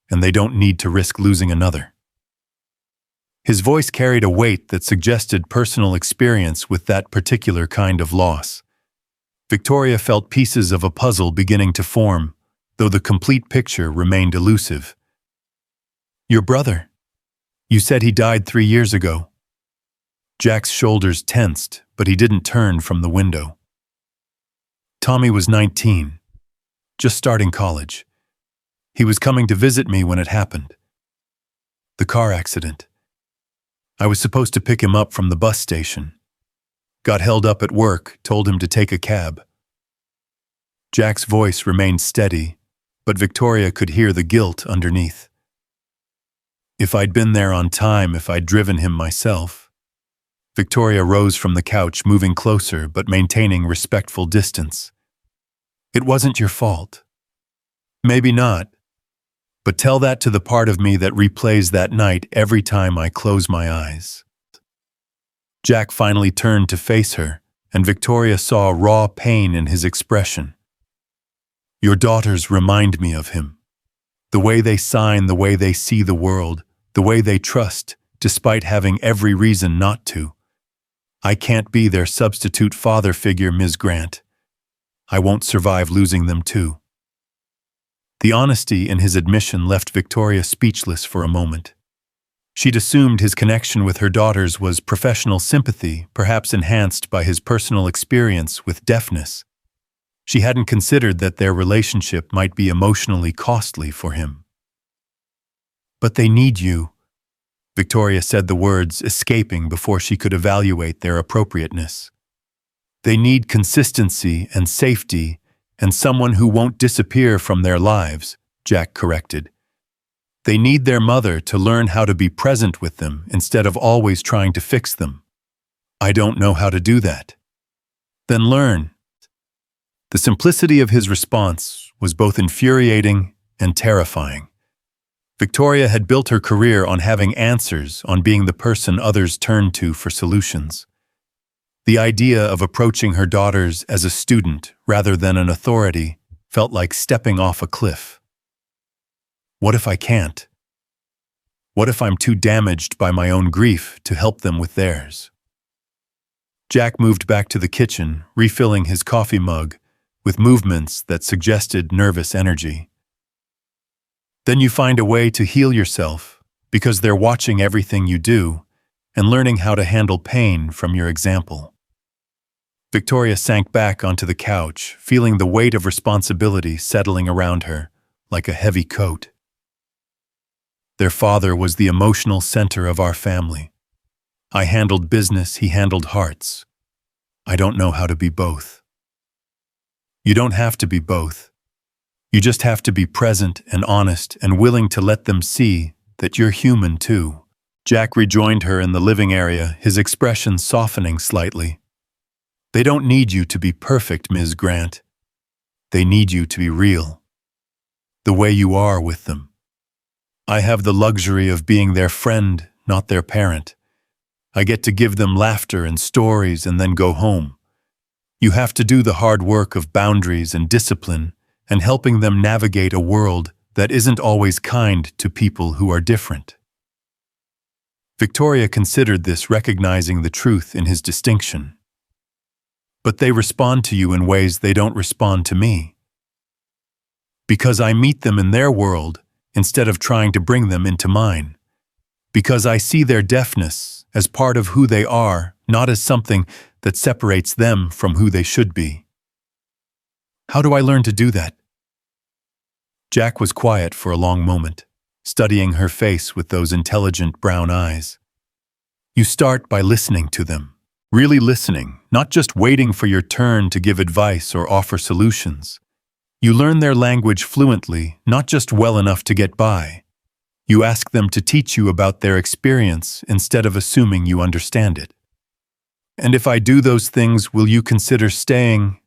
and they don't need to risk losing another. His voice carried a weight that suggested personal experience with that particular kind of loss. Victoria felt pieces of a puzzle beginning to form, though the complete picture remained elusive. Your brother? You said he died 3 years ago. Jack's shoulders tensed, but he didn't turn from the window. Tommy was 19, just starting college. He was coming to visit me when it happened. The car accident. I was supposed to pick him up from the bus station. Got held up at work, told him to take a cab. Jack's voice remained steady, but Victoria could hear the guilt underneath. If I'd been there on time, if I'd driven him myself. Victoria rose from the couch, moving closer but maintaining respectful distance. It wasn't your fault. Maybe not. But tell that to the part of me that replays that night every time I close my eyes. Jack finally turned to face her, and Victoria saw raw pain in his expression. Your daughters remind me of him. The way they sign, the way they see the world, the way they trust, despite having every reason not to. I can't be their substitute father figure, Ms. Grant. I won't survive losing them too. The honesty in his admission left Victoria speechless for a moment. She'd assumed his connection with her daughters was professional sympathy, perhaps enhanced by his personal experience with deafness. She hadn't considered that their relationship might be emotionally costly for him. But they need you. Victoria said the words escaping before she could evaluate their appropriateness. They need consistency and safety, and someone who won't disappear from their lives, Jack corrected. They need their mother to learn how to be present with them instead of always trying to fix them. I don't know how to do that. Then learn. The simplicity of his response was both infuriating and terrifying. Victoria had built her career on having answers, on being the person others turned to for solutions. The idea of approaching her daughters as a student rather than an authority felt like stepping off a cliff. What if I can't? What if I'm too damaged by my own grief to help them with theirs? Jack moved back to the kitchen, refilling his coffee mug with movements that suggested nervous energy. Then you find a way to heal yourself because they're watching everything you do and learning how to handle pain from your example. Victoria sank back onto the couch, feeling the weight of responsibility settling around her like a heavy coat. Their father was the emotional center of our family. I handled business, he handled hearts. I don't know how to be both. You don't have to be both. You just have to be present and honest and willing to let them see that you're human too. Jack rejoined her in the living area, his expression softening slightly. They don't need you to be perfect, Ms. Grant. They need you to be real. The way you are with them. I have the luxury of being their friend, not their parent. I get to give them laughter and stories and then go home. You have to do the hard work of boundaries and discipline and helping them navigate a world that isn't always kind to people who are different. Victoria considered this, recognizing the truth in his distinction. But they respond to you in ways they don't respond to me. Because I meet them in their world instead of trying to bring them into mine. Because I see their deafness as part of who they are, not as something that separates them from who they should be. How do I learn to do that? Jack was quiet for a long moment, studying her face with those intelligent brown eyes. You start by listening to them. Really listening, not just waiting for your turn to give advice or offer solutions. You learn their language fluently, not just well enough to get by. You ask them to teach you about their experience instead of assuming you understand it. And if I do those things, will you consider staying?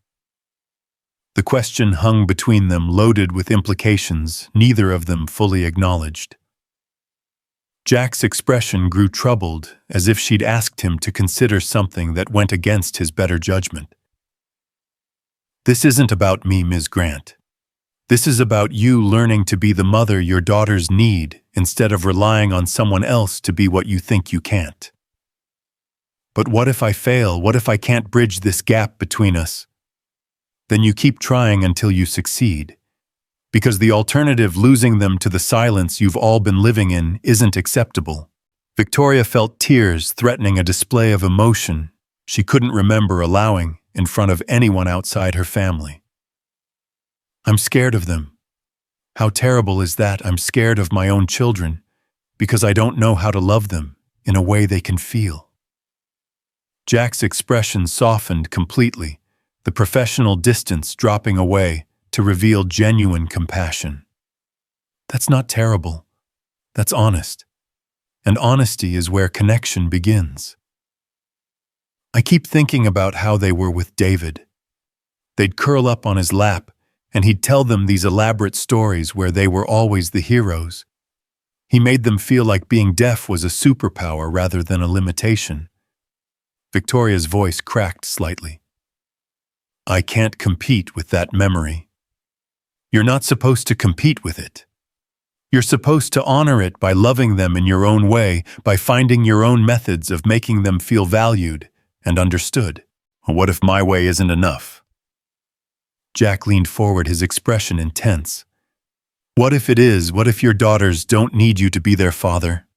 The question hung between them, loaded with implications neither of them fully acknowledged. Jack's expression grew troubled, as if she'd asked him to consider something that went against his better judgment. This isn't about me, Ms. Grant. This is about you learning to be the mother your daughters need instead of relying on someone else to be what you think you can't. But what if I fail? What if I can't bridge this gap between us? Then you keep trying until you succeed. Because the alternative, losing them to the silence you've all been living in, isn't acceptable. Victoria felt tears threatening a display of emotion she couldn't remember allowing in front of anyone outside her family. I'm scared of them. How terrible is that? I'm scared of my own children because I don't know how to love them in a way they can feel. Jack's expression softened completely, the professional distance dropping away to reveal genuine compassion. That's not terrible. That's honest. And honesty is where connection begins. I keep thinking about how they were with David. They'd curl up on his lap, and he'd tell them these elaborate stories where they were always the heroes. He made them feel like being deaf was a superpower rather than a limitation. Victoria's voice cracked slightly. I can't compete with that memory. You're not supposed to compete with it. You're supposed to honor it by loving them in your own way, by finding your own methods of making them feel valued and understood. What if my way isn't enough? Jack leaned forward, his expression intense. What if it is? What if your daughters don't need you to be their father?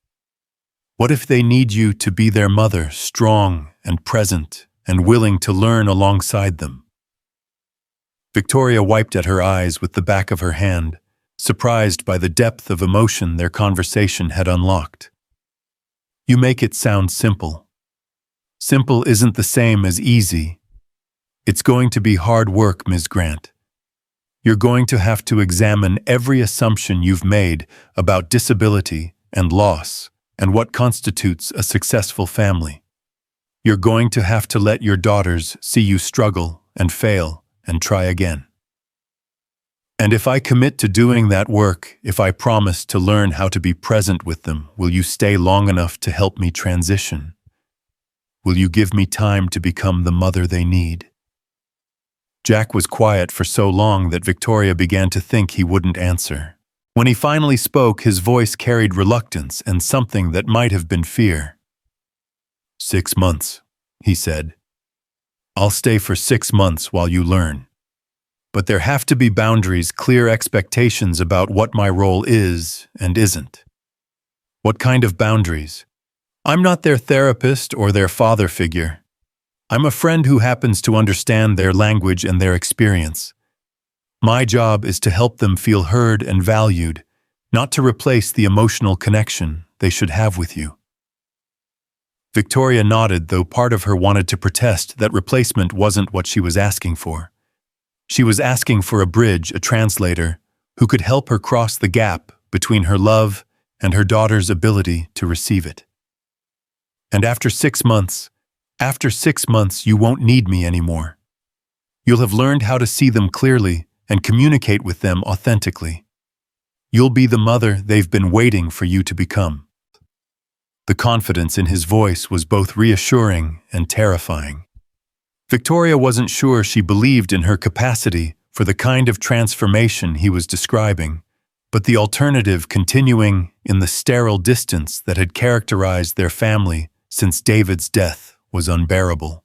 What if they need you to be their mother, strong and present and willing to learn alongside them? Victoria wiped at her eyes with the back of her hand, surprised by the depth of emotion their conversation had unlocked. You make it sound simple. Simple isn't the same as easy. It's going to be hard work, Ms. Grant. You're going to have to examine every assumption you've made about disability and loss and what constitutes a successful family. You're going to have to let your daughters see you struggle and fail and try again. And if I commit to doing that work, if I promise to learn how to be present with them, will you stay long enough to help me transition? Will you give me time to become the mother they need? Jack was quiet for so long that Victoria began to think he wouldn't answer. When he finally spoke, his voice carried reluctance and something that might have been fear. 6 months, he said. I'll stay for 6 months while you learn. But there have to be boundaries, clear expectations about what my role is and isn't. What kind of boundaries? I'm not their therapist or their father figure. I'm a friend who happens to understand their language and their experience. My job is to help them feel heard and valued, not to replace the emotional connection they should have with you. Victoria nodded, though part of her wanted to protest that replacement wasn't what she was asking for. She was asking for a bridge, a translator, who could help her cross the gap between her love and her daughter's ability to receive it. And after 6 months, you won't need me anymore. You'll have learned how to see them clearly and communicate with them authentically. You'll be the mother they've been waiting for you to become. The confidence in his voice was both reassuring and terrifying. Victoria wasn't sure she believed in her capacity for the kind of transformation he was describing, but the alternative, continuing in the sterile distance that had characterized their family since David's death, was unbearable.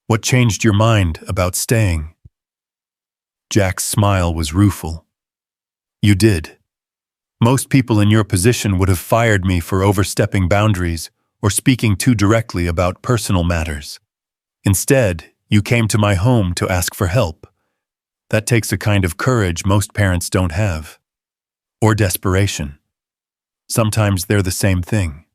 What changed your mind about staying? Jack's smile was rueful. You did. Most people in your position would have fired me for overstepping boundaries or speaking too directly about personal matters. Instead, you came to my home to ask for help. That takes a kind of courage most parents don't have. Or desperation. Sometimes they're the same thing.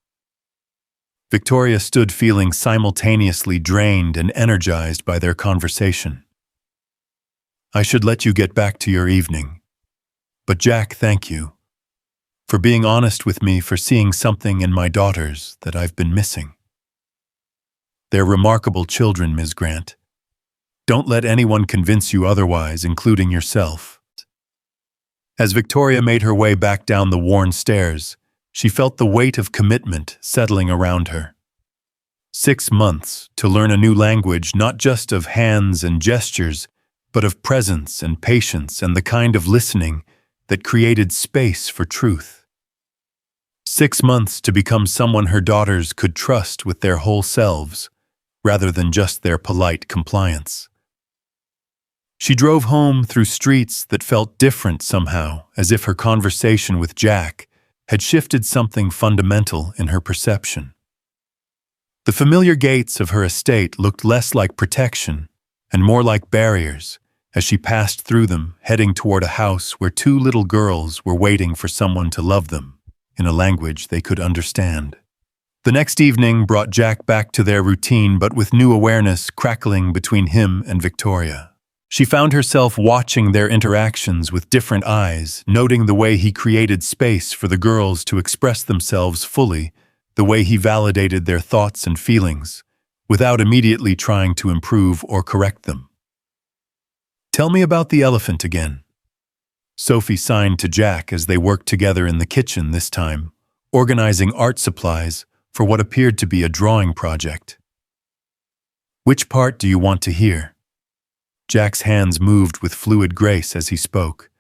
Victoria stood feeling simultaneously drained and energized by their conversation. I should let you get back to your evening. But Jack, thank you. For being honest with me, for seeing something in my daughters that I've been missing. They're remarkable children, Ms. Grant. Don't let anyone convince you otherwise, including yourself. As Victoria made her way back down the worn stairs, she felt the weight of commitment settling around her. 6 months to learn a new language, not just of hands and gestures, but of presence and patience and the kind of listening that created space for truth. 6 months to become someone her daughters could trust with their whole selves, rather than just their polite compliance. She drove home through streets that felt different somehow, as if her conversation with Jack had shifted something fundamental in her perception. The familiar gates of her estate looked less like protection and more like barriers as she passed through them, heading toward a house where 2 little girls were waiting for someone to love them in a language they could understand. The next evening brought Jack back to their routine, but with new awareness crackling between him and Victoria. She found herself watching their interactions with different eyes, noting the way he created space for the girls to express themselves fully, the way he validated their thoughts and feelings, without immediately trying to improve or correct them. "Tell me about the elephant again." Sophie signed to Jack as they worked together in the kitchen this time, organizing art supplies for what appeared to be a drawing project. "Which part do you want to hear?" Jack's hands moved with fluid grace as he spoke.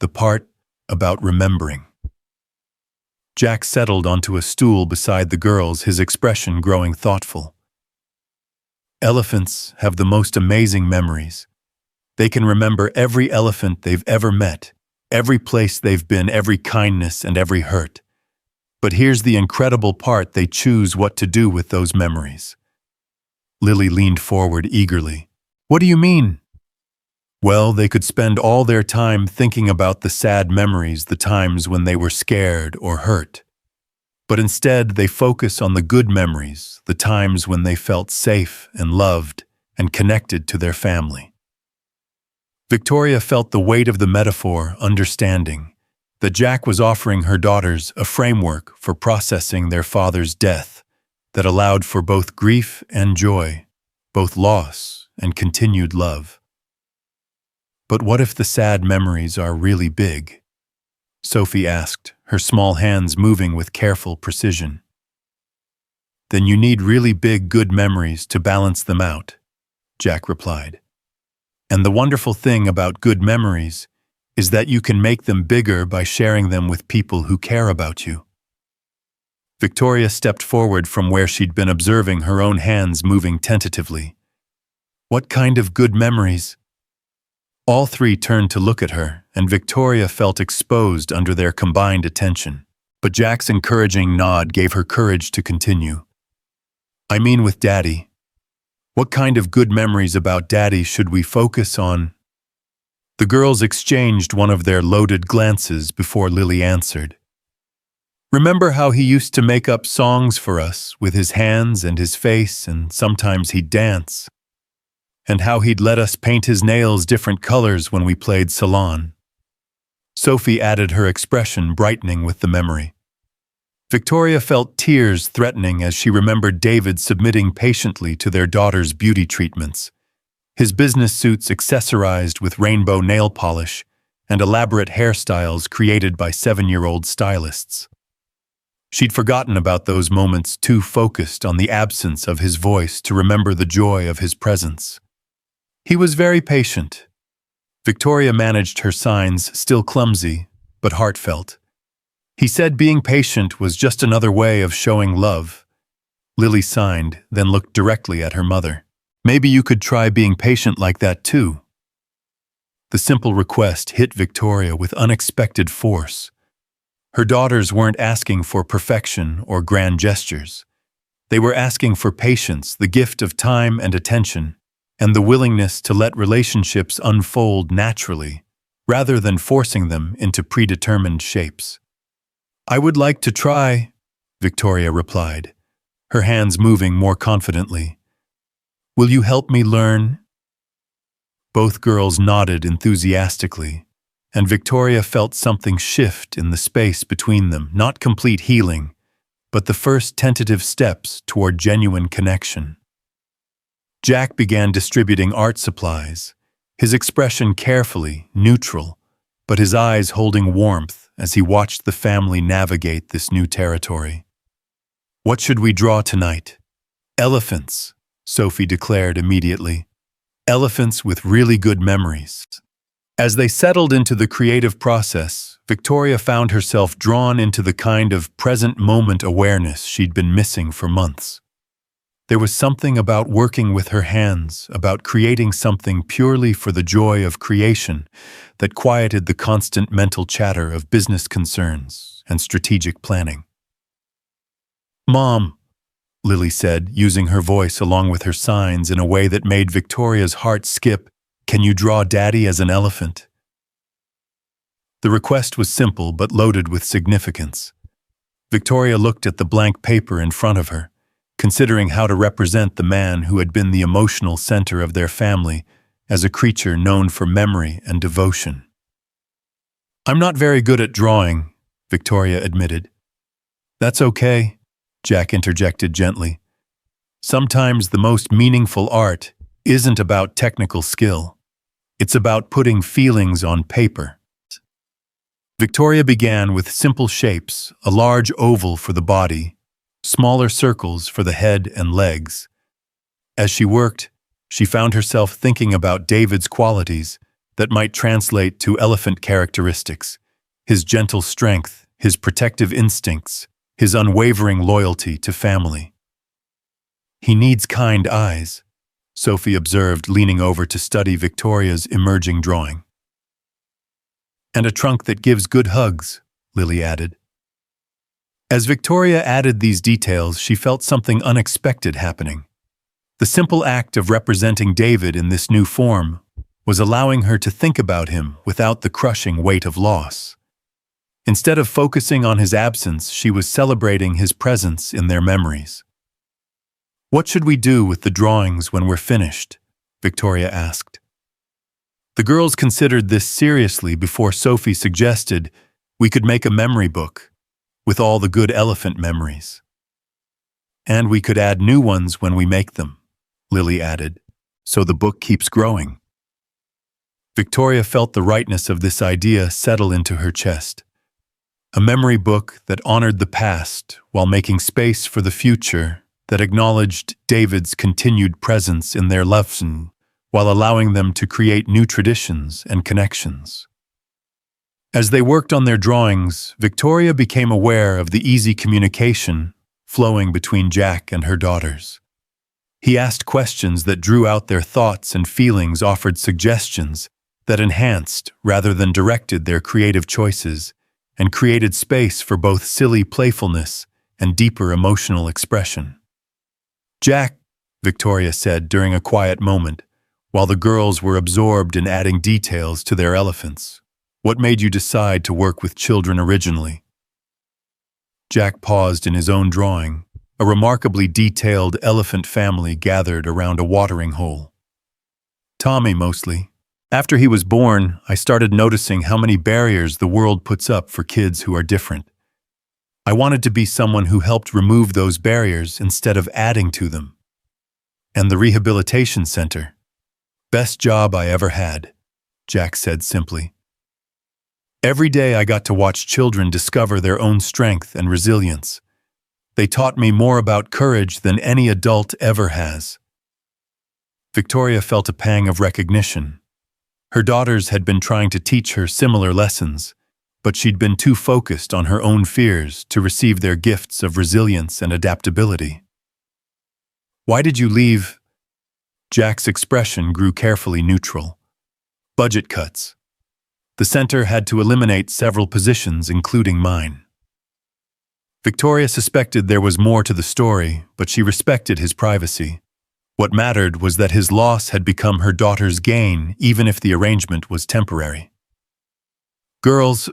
"The part about remembering." Jack settled onto a stool beside the girls, his expression growing thoughtful. "Elephants have the most amazing memories. They can remember every elephant they've ever met, every place they've been, every kindness and every hurt. But here's the incredible part: they choose what to do with those memories." Lily leaned forward eagerly. "What do you mean?" "Well, they could spend all their time thinking about the sad memories, the times when they were scared or hurt. But instead, they focus on the good memories, the times when they felt safe and loved and connected to their family." Victoria felt the weight of the metaphor, understanding that Jack was offering her daughters a framework for processing their father's death that allowed for both grief and joy, both loss and continued love. "But what if the sad memories are really big?" Sophie asked, her small hands moving with careful precision. "Then you need really big, good memories to balance them out," Jack replied. "And the wonderful thing about good memories is that you can make them bigger by sharing them with people who care about you." Victoria stepped forward from where she'd been observing, her own hands moving tentatively. "What kind of good memories?" All three turned to look at her, and Victoria felt exposed under their combined attention. But Jack's encouraging nod gave her courage to continue. "I mean with Daddy. What kind of good memories about Daddy should we focus on?" The girls exchanged one of their loaded glances before Lily answered. "Remember how he used to make up songs for us with his hands and his face, and sometimes he'd dance? And how he'd let us paint his nails different colors when we played salon?" Sophie added, her expression brightening with the memory. Victoria felt tears threatening as she remembered David submitting patiently to their daughter's beauty treatments, his business suits accessorized with rainbow nail polish and elaborate hairstyles created by 7-year-old stylists. She'd forgotten about those moments, too focused on the absence of his voice to remember the joy of his presence. He was very patient. Victoria managed her signs, still clumsy, but heartfelt. He said being patient was just another way of showing love. Lily signed, then looked directly at her mother. "Maybe you could try being patient like that too." The simple request hit Victoria with unexpected force. Her daughters weren't asking for perfection or grand gestures. They were asking for patience, the gift of time and attention, and the willingness to let relationships unfold naturally, rather than forcing them into predetermined shapes. "I would like to try," Victoria replied, her hands moving more confidently. "Will you help me learn?" Both girls nodded enthusiastically, and Victoria felt something shift in the space between them, not complete healing, but the first tentative steps toward genuine connection. Jack began distributing art supplies, his expression carefully, neutral, but his eyes holding warmth as he watched the family navigate this new territory. "What should we draw tonight?" "Elephants," Sophie declared immediately. "Elephants with really good memories." As they settled into the creative process, Victoria found herself drawn into the kind of present-moment awareness she'd been missing for months. There was something about working with her hands, about creating something purely for the joy of creation, that quieted the constant mental chatter of business concerns and strategic planning. "Mom," Lily said, using her voice along with her signs in a way that made Victoria's heart skip, "can you draw Daddy as an elephant?" The request was simple but loaded with significance. Victoria looked at the blank paper in front of her, considering how to represent the man who had been the emotional center of their family as a creature known for memory and devotion. "I'm not very good at drawing," Victoria admitted. "That's okay," Jack interjected gently. "Sometimes the most meaningful art isn't about technical skill. It's about putting feelings on paper." Victoria began with simple shapes, a large oval for the body, smaller circles for the head and legs. As she worked, she found herself thinking about David's qualities that might translate to elephant characteristics: his gentle strength, his protective instincts, his unwavering loyalty to family. "He needs kind eyes," Sophie observed, leaning over to study Victoria's emerging drawing. "And a trunk that gives good hugs," Lily added. As Victoria added these details, she felt something unexpected happening. The simple act of representing David in this new form was allowing her to think about him without the crushing weight of loss. Instead of focusing on his absence, she was celebrating his presence in their memories. "What should we do with the drawings when we're finished?" Victoria asked. The girls considered this seriously before Sophie suggested we could make a memory book with all the good elephant memories. "And we could add new ones when we make them," Lily added, "so the book keeps growing." Victoria felt the rightness of this idea settle into her chest. A memory book that honored the past while making space for the future, that acknowledged David's continued presence in their lives while allowing them to create new traditions and connections. As they worked on their drawings, Victoria became aware of the easy communication flowing between Jack and her daughters. He asked questions that drew out their thoughts and feelings, offered suggestions that enhanced rather than directed their creative choices, and created space for both silly playfulness and deeper emotional expression. "Jack," Victoria said during a quiet moment, while the girls were absorbed in adding details to their elephants, "what made you decide to work with children originally?" Jack paused in his own drawing, a remarkably detailed elephant family gathered around a watering hole. "Tommy, mostly. After he was born, I started noticing how many barriers the world puts up for kids who are different. I wanted to be someone who helped remove those barriers instead of adding to them. And the rehabilitation center. Best job I ever had," Jack said simply. "Every day I got to watch children discover their own strength and resilience. They taught me more about courage than any adult ever has." Victoria felt a pang of recognition. Her daughters had been trying to teach her similar lessons, but she'd been too focused on her own fears to receive their gifts of resilience and adaptability. "Why did you leave?" Jack's expression grew carefully neutral. "Budget cuts. The center had to eliminate several positions, including mine." Victoria suspected there was more to the story, but she respected his privacy. What mattered was that his loss had become her daughter's gain, even if the arrangement was temporary. "Girls,"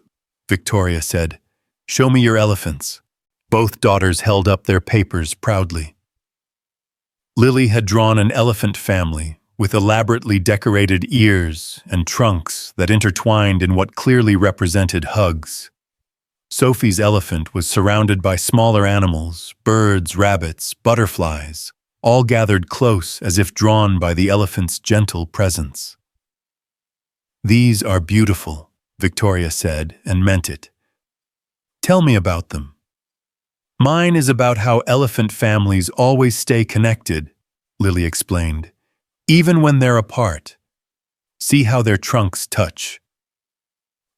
Victoria said, "show me your elephants." Both daughters held up their papers proudly. Lily had drawn an elephant family with elaborately decorated ears and trunks that intertwined in what clearly represented hugs. Sophie's elephant was surrounded by smaller animals, birds, rabbits, butterflies, all gathered close as if drawn by the elephant's gentle presence. "These are beautiful," Victoria said, and meant it. "Tell me about them." "Mine is about how elephant families always stay connected," Lily explained, "even when they're apart. See how their trunks touch.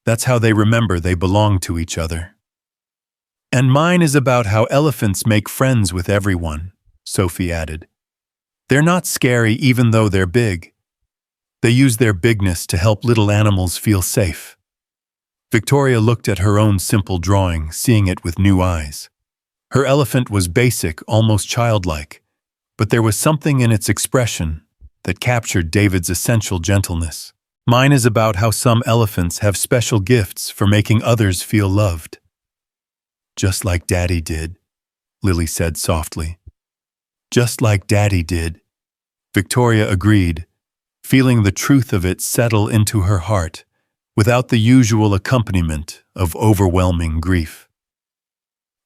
That's how they remember they belong to each other." "And mine is about how elephants make friends with everyone," Sophie added. "They're not scary even though they're big. They use their bigness to help little animals feel safe." Victoria looked at her own simple drawing, seeing it with new eyes. Her elephant was basic, almost childlike, but there was something in its expression that captured David's essential gentleness. "Mine is about how some elephants have special gifts for making others feel loved." "Just like Daddy did," Lily said softly. "Just like Daddy did," Victoria agreed, feeling the truth of it settle into her heart, without the usual accompaniment of overwhelming grief.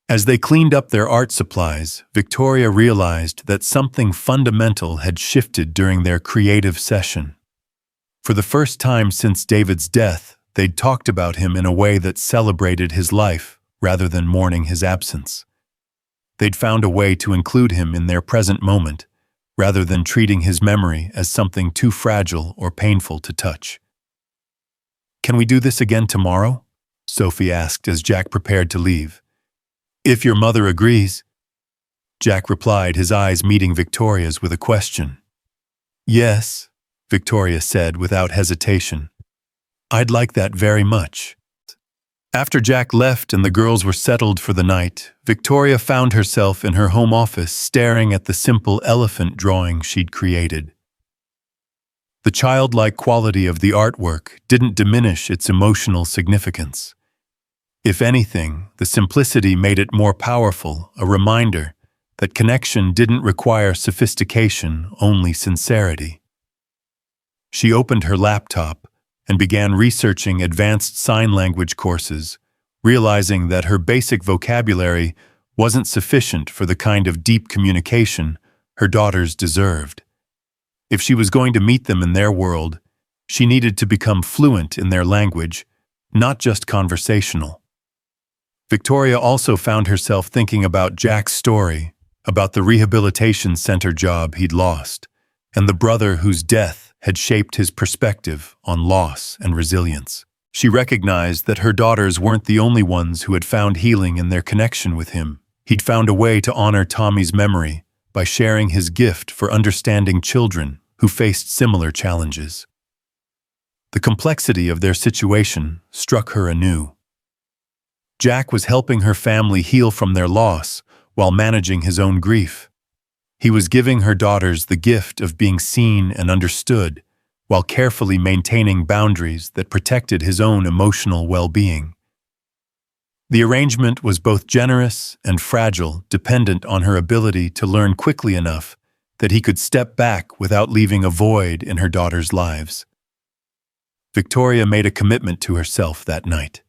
As they cleaned up their art supplies, Victoria realized that something fundamental had shifted during their creative session. For the first time since David's death, they'd talked about him in a way that celebrated his life rather than mourning his absence. They'd found a way to include him in their present moment, rather than treating his memory as something too fragile or painful to touch. "Can we do this again tomorrow?" Sophie asked as Jack prepared to leave. "If your mother agrees." Jack replied, his eyes meeting Victoria's with a question. "Yes," Victoria said without hesitation. "I'd like that very much." After Jack left and the girls were settled for the night, Victoria found herself in her home office staring at the simple elephant drawing she'd created. The childlike quality of the artwork didn't diminish its emotional significance. If anything, the simplicity made it more powerful, a reminder that connection didn't require sophistication, only sincerity. She opened her laptop and began researching advanced sign language courses, realizing that her basic vocabulary wasn't sufficient for the kind of deep communication her daughters deserved. If she was going to meet them in their world, she needed to become fluent in their language, not just conversational. Victoria also found herself thinking about Jack's story, about the rehabilitation center job he'd lost, and the brother whose death had shaped his perspective on loss and resilience. She recognized that her daughters weren't the only ones who had found healing in their connection with him. He'd found a way to honor Tommy's memory by sharing his gift for understanding children who faced similar challenges. The complexity of their situation struck her anew. Jack was helping her family heal from their loss while managing his own grief. He was giving her daughters the gift of being seen and understood, while carefully maintaining boundaries that protected his own emotional well-being. The arrangement was both generous and fragile, dependent on her ability to learn quickly enough that he could step back without leaving a void in her daughters' lives. Victoria made a commitment to herself that night.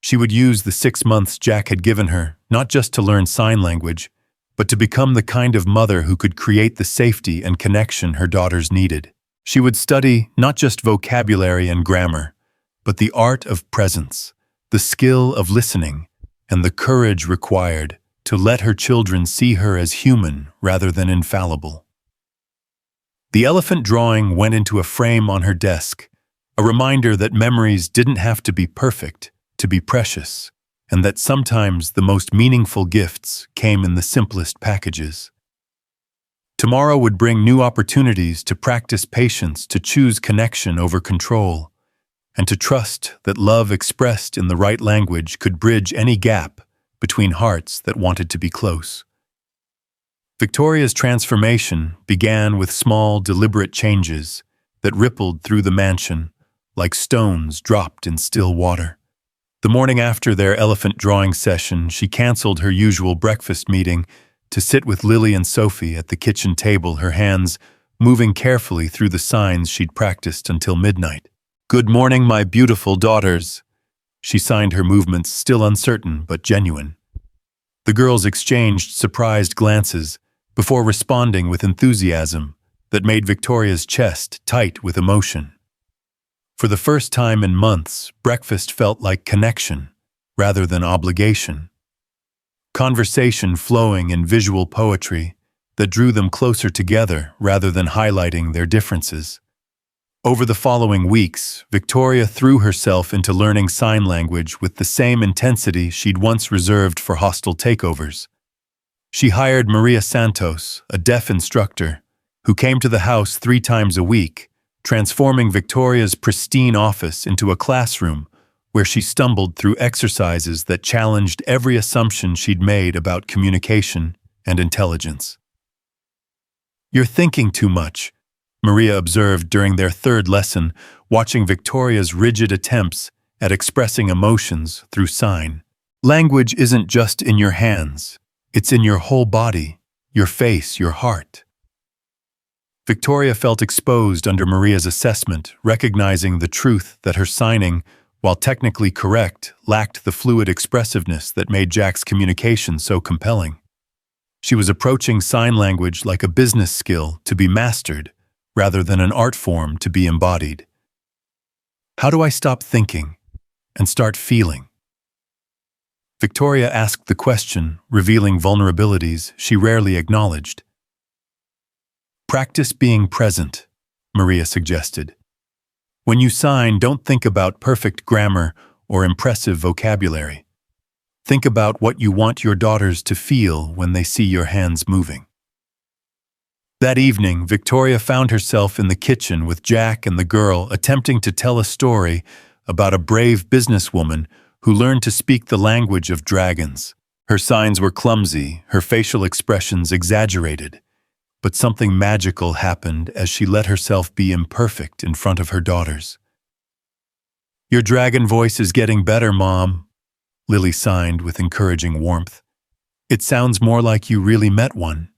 She would use the 6 months Jack had given her, not just to learn sign language, but to become the kind of mother who could create the safety and connection her daughters needed. She would study not just vocabulary and grammar, but the art of presence, the skill of listening, and the courage required to let her children see her as human rather than infallible. The elephant drawing went into a frame on her desk, a reminder that memories didn't have to be perfect to be precious, and that sometimes the most meaningful gifts came in the simplest packages. Tomorrow would bring new opportunities to practice patience, to choose connection over control, and to trust that love expressed in the right language could bridge any gap between hearts that wanted to be close. Victoria's transformation began with small, deliberate changes that rippled through the mansion like stones dropped in still water. The morning after their elephant drawing session, she canceled her usual breakfast meeting to sit with Lily and Sophie at the kitchen table, her hands moving carefully through the signs she'd practiced until midnight. "Good morning, my beautiful daughters." She signed her movements, still uncertain but genuine. The girls exchanged surprised glances before responding with enthusiasm that made Victoria's chest tight with emotion. For the first time in months, breakfast felt like connection rather than obligation. Conversation flowing in visual poetry that drew them closer together rather than highlighting their differences. Over the following weeks, Victoria threw herself into learning sign language with the same intensity she'd once reserved for hostile takeovers. She hired Maria Santos, a deaf instructor, who came to the house 3 times a week, transforming Victoria's pristine office into a classroom where she stumbled through exercises that challenged every assumption she'd made about communication and intelligence. "You're thinking too much," Maria observed during their 3rd lesson, watching Victoria's rigid attempts at expressing emotions through sign. "Language isn't just in your hands, it's in your whole body, your face, your heart." Victoria felt exposed under Maria's assessment, recognizing the truth that her signing, while technically correct, lacked the fluid expressiveness that made Jack's communication so compelling. She was approaching sign language like a business skill to be mastered, rather than an art form to be embodied. How do I stop thinking and start feeling? Victoria asked the question, revealing vulnerabilities she rarely acknowledged. Practice being present, Maria suggested. When you sign, don't think about perfect grammar or impressive vocabulary. Think about what you want your daughters to feel when they see your hands moving. That evening, Victoria found herself in the kitchen with Jack and the girl attempting to tell a story about a brave businesswoman who learned to speak the language of dragons. Her signs were clumsy, her facial expressions exaggerated, but something magical happened as she let herself be imperfect in front of her daughters. "Your dragon voice is getting better, Mom," Lily signed with encouraging warmth. "It sounds more like you really met one."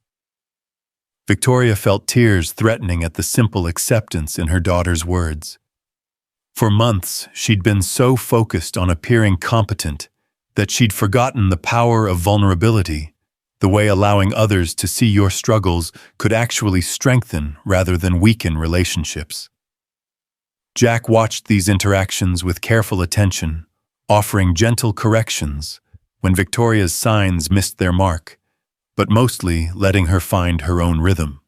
Victoria felt tears threatening at the simple acceptance in her daughter's words. For months, she'd been so focused on appearing competent that she'd forgotten the power of vulnerability, the way allowing others to see your struggles could actually strengthen rather than weaken relationships. Jack watched these interactions with careful attention, offering gentle corrections when Victoria's signs missed their mark, but mostly letting her find her own rhythm.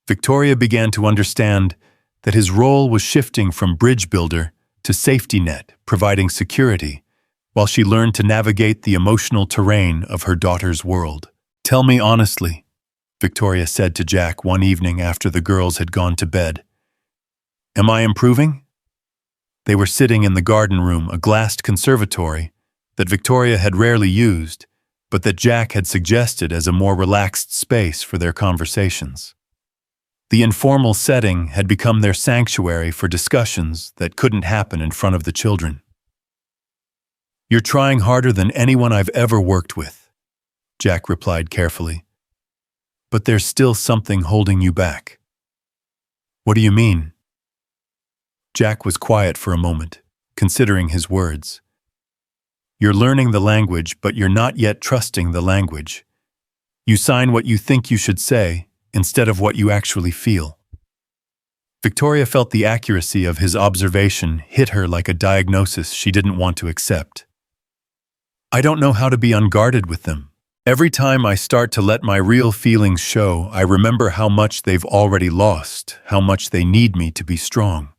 Victoria began to understand that his role was shifting from bridge builder to safety net, providing security, while she learned to navigate the emotional terrain of her daughter's world. "Tell me honestly," Victoria said to Jack one evening after the girls had gone to bed. "Am I improving?" They were sitting in the garden room, a glassed conservatory that Victoria had rarely used, but that Jack had suggested as a more relaxed space for their conversations. The informal setting had become their sanctuary for discussions that couldn't happen in front of the children. "You're trying harder than anyone I've ever worked with," Jack replied carefully. "But there's still something holding you back." "What do you mean?" Jack was quiet for a moment, considering his words. "You're learning the language, but you're not yet trusting the language. You sign what you think you should say, instead of what you actually feel." Victoria felt the accuracy of his observation hit her like a diagnosis she didn't want to accept. "I don't know how to be unguarded with them. Every time I start to let my real feelings show, I remember how much they've already lost, how much they need me to be strong."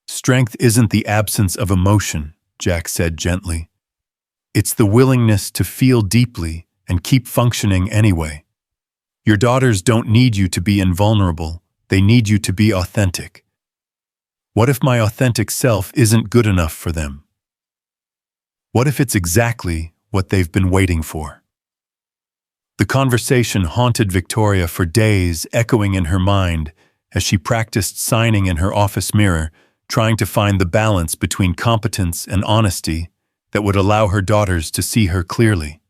"Strength isn't the absence of emotion," Jack said gently. "It's the willingness to feel deeply and keep functioning anyway. Your daughters don't need you to be invulnerable, they need you to be authentic. What if my authentic self isn't good enough for them? What if it's exactly what they've been waiting for?" The conversation haunted Victoria for days, echoing in her mind as she practiced signing in her office mirror, trying to find the balance between competence and honesty that would allow her daughters to see her clearly.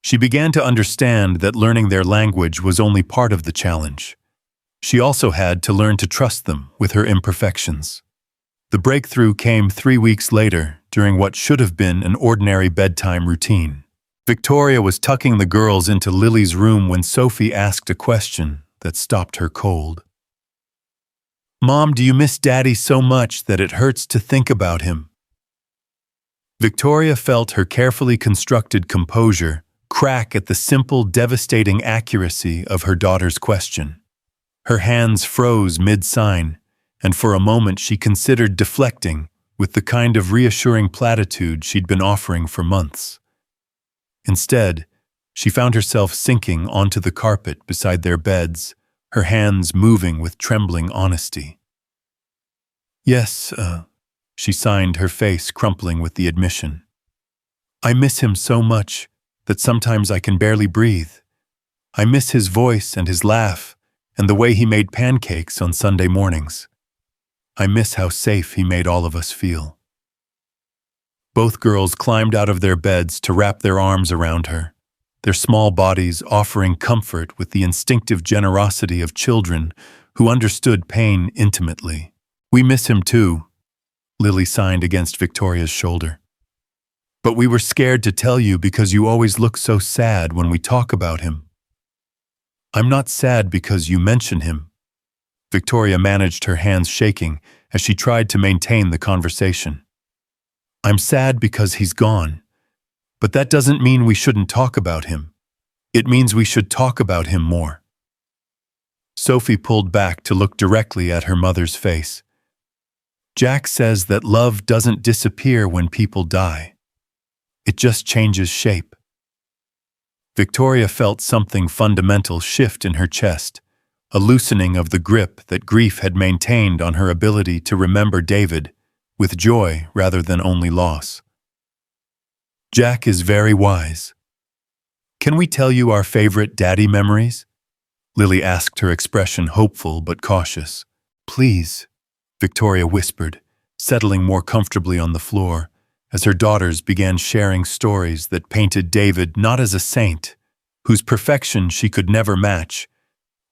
She began to understand that learning their language was only part of the challenge. She also had to learn to trust them with her imperfections. The breakthrough came 3 weeks later, during what should have been an ordinary bedtime routine. Victoria was tucking the girls into Lily's room when Sophie asked a question that stopped her cold. "Mom, do you miss Daddy so much that it hurts to think about him?" Victoria felt her carefully constructed composure crack at the simple, devastating accuracy of her daughter's question. Her hands froze mid-sign, and for a moment she considered deflecting with the kind of reassuring platitude she'd been offering for months. Instead, she found herself sinking onto the carpet beside their beds, her hands moving with trembling honesty. "Yes, she signed, her face crumpling with the admission. "I miss him so much that sometimes I can barely breathe. I miss his voice and his laugh and the way he made pancakes on Sunday mornings. I miss how safe he made all of us feel." Both girls climbed out of their beds to wrap their arms around her, their small bodies offering comfort with the instinctive generosity of children who understood pain intimately. "We miss him too," Lily signed against Victoria's shoulder. "But we were scared to tell you because you always look so sad when we talk about him." "I'm not sad because you mention him." Victoria managed her hands shaking as she tried to maintain the conversation. "I'm sad because he's gone. But that doesn't mean we shouldn't talk about him. It means we should talk about him more." Sophie pulled back to look directly at her mother's face. "Jack says that love doesn't disappear when people die. It just changes shape." Victoria felt something fundamental shift in her chest, a loosening of the grip that grief had maintained on her ability to remember David, with joy rather than only loss. "Jack is very wise. Can we tell you our favorite daddy memories?" Lily asked, her expression hopeful but cautious. "Please," Victoria whispered, settling more comfortably on the floor, as her daughters began sharing stories that painted David not as a saint, whose perfection she could never match,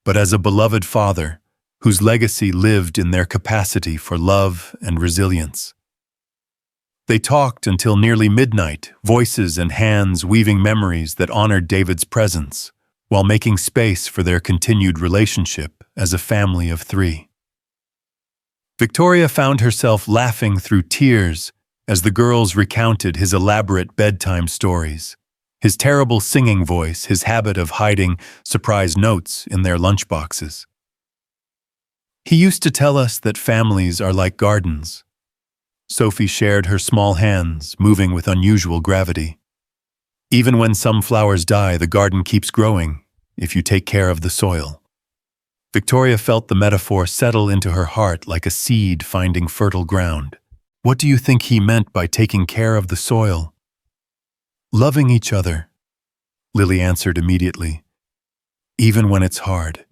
but as a beloved father, whose legacy lived in their capacity for love and resilience. They talked until nearly midnight, voices and hands weaving memories that honored David's presence, while making space for their continued relationship as a family of three. Victoria found herself laughing through tears as the girls recounted his elaborate bedtime stories, his terrible singing voice, his habit of hiding surprise notes in their lunchboxes. "He used to tell us that families are like gardens." Sophie shared her small hands, moving with unusual gravity. "Even when some flowers die, the garden keeps growing, if you take care of the soil." Victoria felt the metaphor settle into her heart like a seed finding fertile ground. "What do you think he meant by taking care of the soil?" "Loving each other," Lily answered immediately. "Even when it's hard.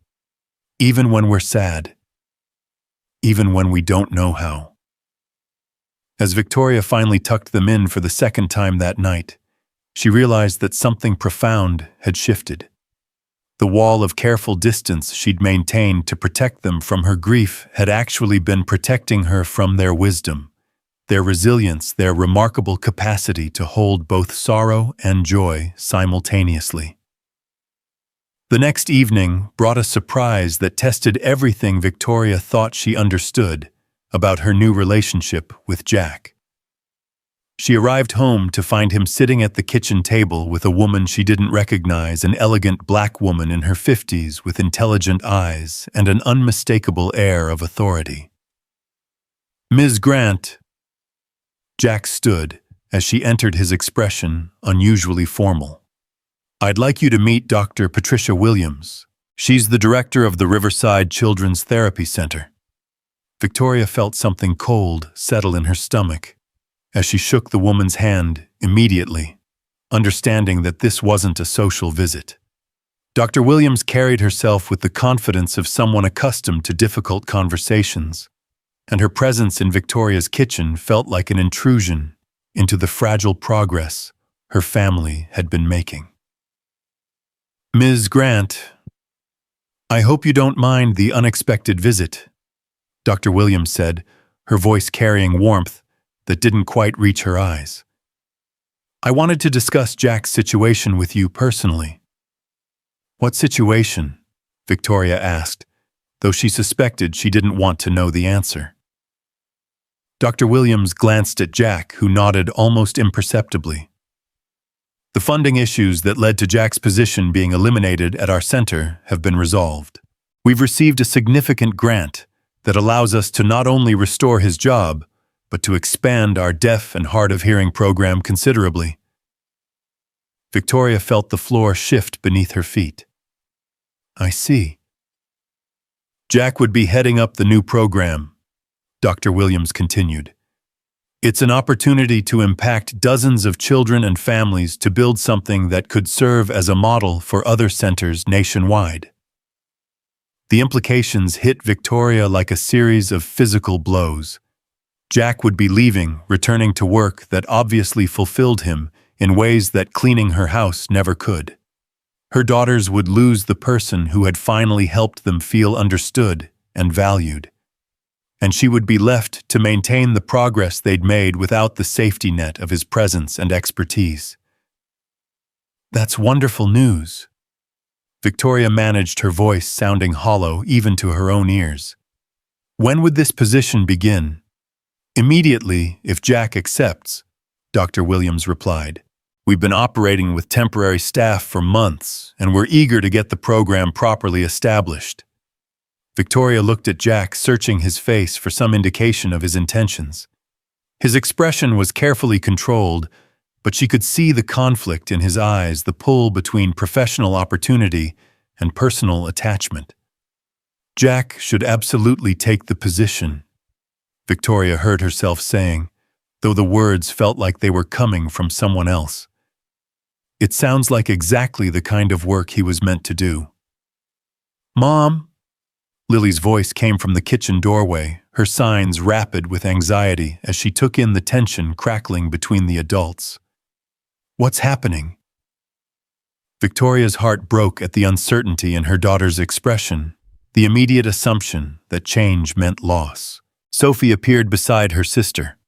Even when we're sad. Even when we don't know how." As Victoria finally tucked them in for the second time that night, she realized that something profound had shifted. The wall of careful distance she'd maintained to protect them from her grief had actually been protecting her from their wisdom, their resilience, their remarkable capacity to hold both sorrow and joy simultaneously. The next evening brought a surprise that tested everything Victoria thought she understood about her new relationship with Jack. She arrived home to find him sitting at the kitchen table with a woman she didn't recognize, an elegant black woman in her 50s with intelligent eyes and an unmistakable air of authority. "Ms. Grant," Jack stood as she entered, his expression unusually formal. "I'd like you to meet Dr. Patricia Williams. She's the director of the Riverside Children's Therapy Center." Victoria felt something cold settle in her stomach as she shook the woman's hand immediately, understanding that this wasn't a social visit. Dr. Williams carried herself with the confidence of someone accustomed to difficult conversations, and her presence in Victoria's kitchen felt like an intrusion into the fragile progress her family had been making. "Ms. Grant, I hope you don't mind the unexpected visit," Dr. Williams said, her voice carrying warmth that didn't quite reach her eyes. "I wanted to discuss Jack's situation with you personally." "What situation?" Victoria asked, though she suspected she didn't want to know the answer. Dr. Williams glanced at Jack, who nodded almost imperceptibly. "The funding issues that led to Jack's position being eliminated at our center have been resolved. We've received a significant grant that allows us to not only restore his job, but to expand our deaf and hard of hearing program considerably." Victoria felt the floor shift beneath her feet. "I see." "Jack would be heading up the new program," Dr. Williams continued. "It's an opportunity to impact dozens of children and families to build something that could serve as a model for other centers nationwide." The implications hit Victoria like a series of physical blows. Jack would be leaving, returning to work that obviously fulfilled him in ways that cleaning her house never could. Her daughters would lose the person who had finally helped them feel understood and valued. And she would be left to maintain the progress they'd made without the safety net of his presence and expertise. That's wonderful news. Victoria managed her voice sounding hollow even to her own ears. When would this position begin? Immediately, if Jack accepts, Dr. Williams replied. We've been operating with temporary staff for months, and we're eager to get the program properly established. Victoria looked at Jack, searching his face for some indication of his intentions. His expression was carefully controlled, but she could see the conflict in his eyes, the pull between professional opportunity and personal attachment. Jack should absolutely take the position, Victoria heard herself saying, though the words felt like they were coming from someone else. It sounds like exactly the kind of work he was meant to do. Mom! Lily's voice came from the kitchen doorway, her signs rapid with anxiety as she took in the tension crackling between the adults. What's happening? Victoria's heart broke at the uncertainty in her daughter's expression, the immediate assumption that change meant loss. Sophie appeared beside her sister.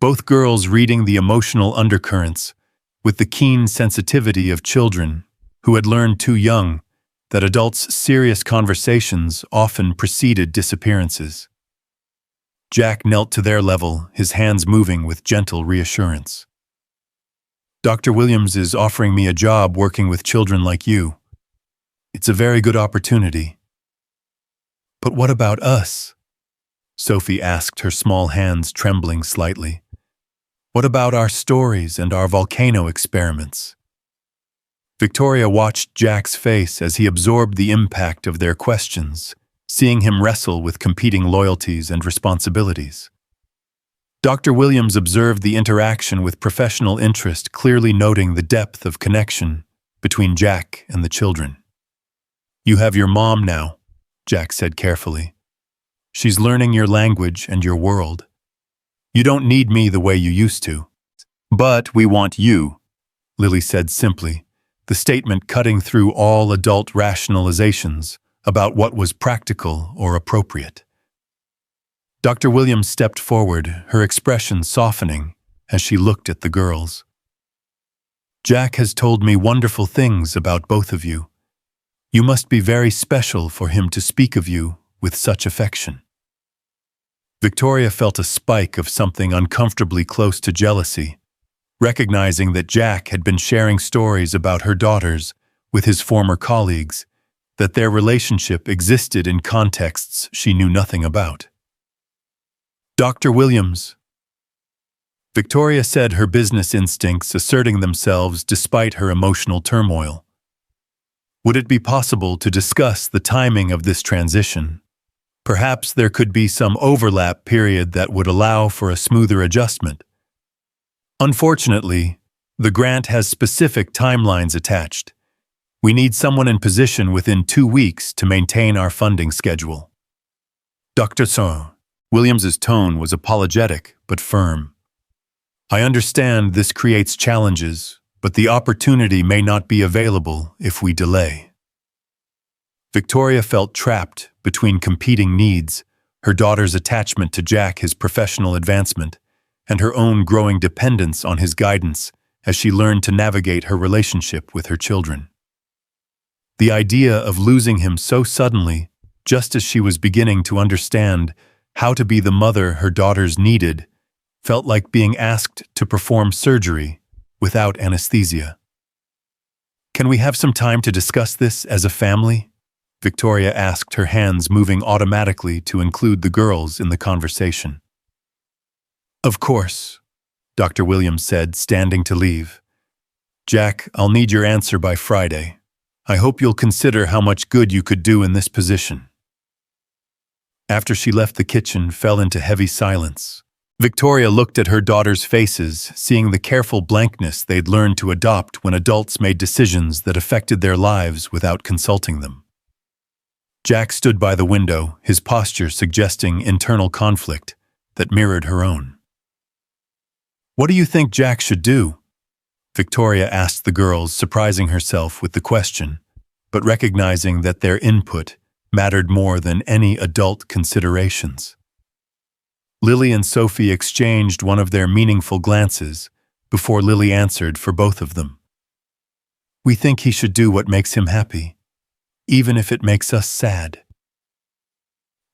Both girls reading the emotional undercurrents with the keen sensitivity of children who had learned too young that adults' serious conversations often preceded disappearances. Jack knelt to their level, his hands moving with gentle reassurance. Dr. Williams is offering me a job working with children like you. It's a very good opportunity. But what about us? Sophie asked, her small hands trembling slightly. What about our stories and our volcano experiments? Victoria watched Jack's face as he absorbed the impact of their questions, seeing him wrestle with competing loyalties and responsibilities. Dr. Williams observed the interaction with professional interest, clearly noting the depth of connection between Jack and the children. You have your mom now, Jack said carefully. She's learning your language and your world. You don't need me the way you used to. But we want you, Lily said simply, the statement cutting through all adult rationalizations about what was practical or appropriate. Dr. Williams stepped forward, her expression softening as she looked at the girls. Jack has told me wonderful things about both of you. You must be very special for him to speak of you with such affection. Victoria felt a spike of something uncomfortably close to jealousy, recognizing that Jack had been sharing stories about her daughters with his former colleagues, that their relationship existed in contexts she knew nothing about. Dr. Williams. Victoria said, her business instincts asserting themselves despite her emotional turmoil. Would it be possible to discuss the timing of this transition? Perhaps there could be some overlap period that would allow for a smoother adjustment. Unfortunately, the grant has specific timelines attached. We need someone in position within 2 weeks to maintain our funding schedule. Dr. Son. Williams's tone was apologetic but firm. I understand this creates challenges, but the opportunity may not be available if we delay. Victoria felt trapped between competing needs, her daughter's attachment to Jack, his professional advancement, and her own growing dependence on his guidance as she learned to navigate her relationship with her children. The idea of losing him so suddenly, just as she was beginning to understand how to be the mother her daughters needed, felt like being asked to perform surgery without anesthesia. Can we have some time to discuss this as a family? Victoria asked, her hands moving automatically to include the girls in the conversation. Of course, Dr. Williams said, standing to leave. Jack, I'll need your answer by Friday. I hope you'll consider how much good you could do in this position. After she left the kitchen, fell into heavy silence. Victoria looked at her daughters' faces, seeing the careful blankness they'd learned to adopt when adults made decisions that affected their lives without consulting them. Jack stood by the window, his posture suggesting internal conflict that mirrored her own. What do you think Jack should do? Victoria asked the girls, surprising herself with the question, but recognizing that their input mattered more than any adult considerations. Lily and Sophie exchanged one of their meaningful glances before Lily answered for both of them. We think he should do what makes him happy, even if it makes us sad.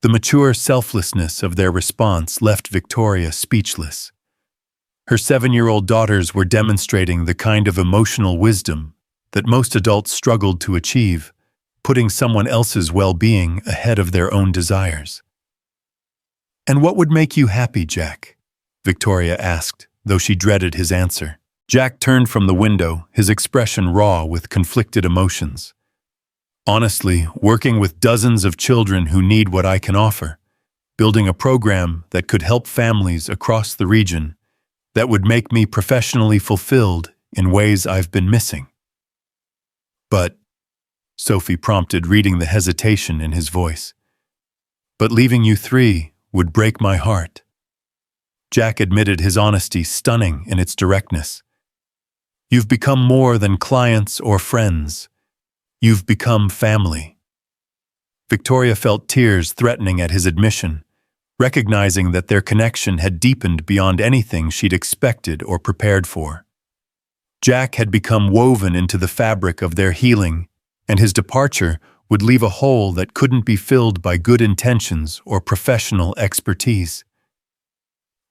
The mature selflessness of their response left Victoria speechless. Her 7-year-old daughters were demonstrating the kind of emotional wisdom that most adults struggled to achieve, putting someone else's well-being ahead of their own desires. "And what would make you happy, Jack?" Victoria asked, though she dreaded his answer. Jack turned from the window, his expression raw with conflicted emotions. "Honestly, working with dozens of children who need what I can offer, building a program that could help families across the region, that would make me professionally fulfilled in ways I've been missing." "But," Sophie prompted, reading the hesitation in his voice, "but leaving you three would break my heart." Jack admitted his honesty, stunning in its directness. "You've become more than clients or friends. You've become family." Victoria felt tears threatening at his admission, recognizing that their connection had deepened beyond anything she'd expected or prepared for. Jack had become woven into the fabric of their healing, and his departure would leave a hole that couldn't be filled by good intentions or professional expertise.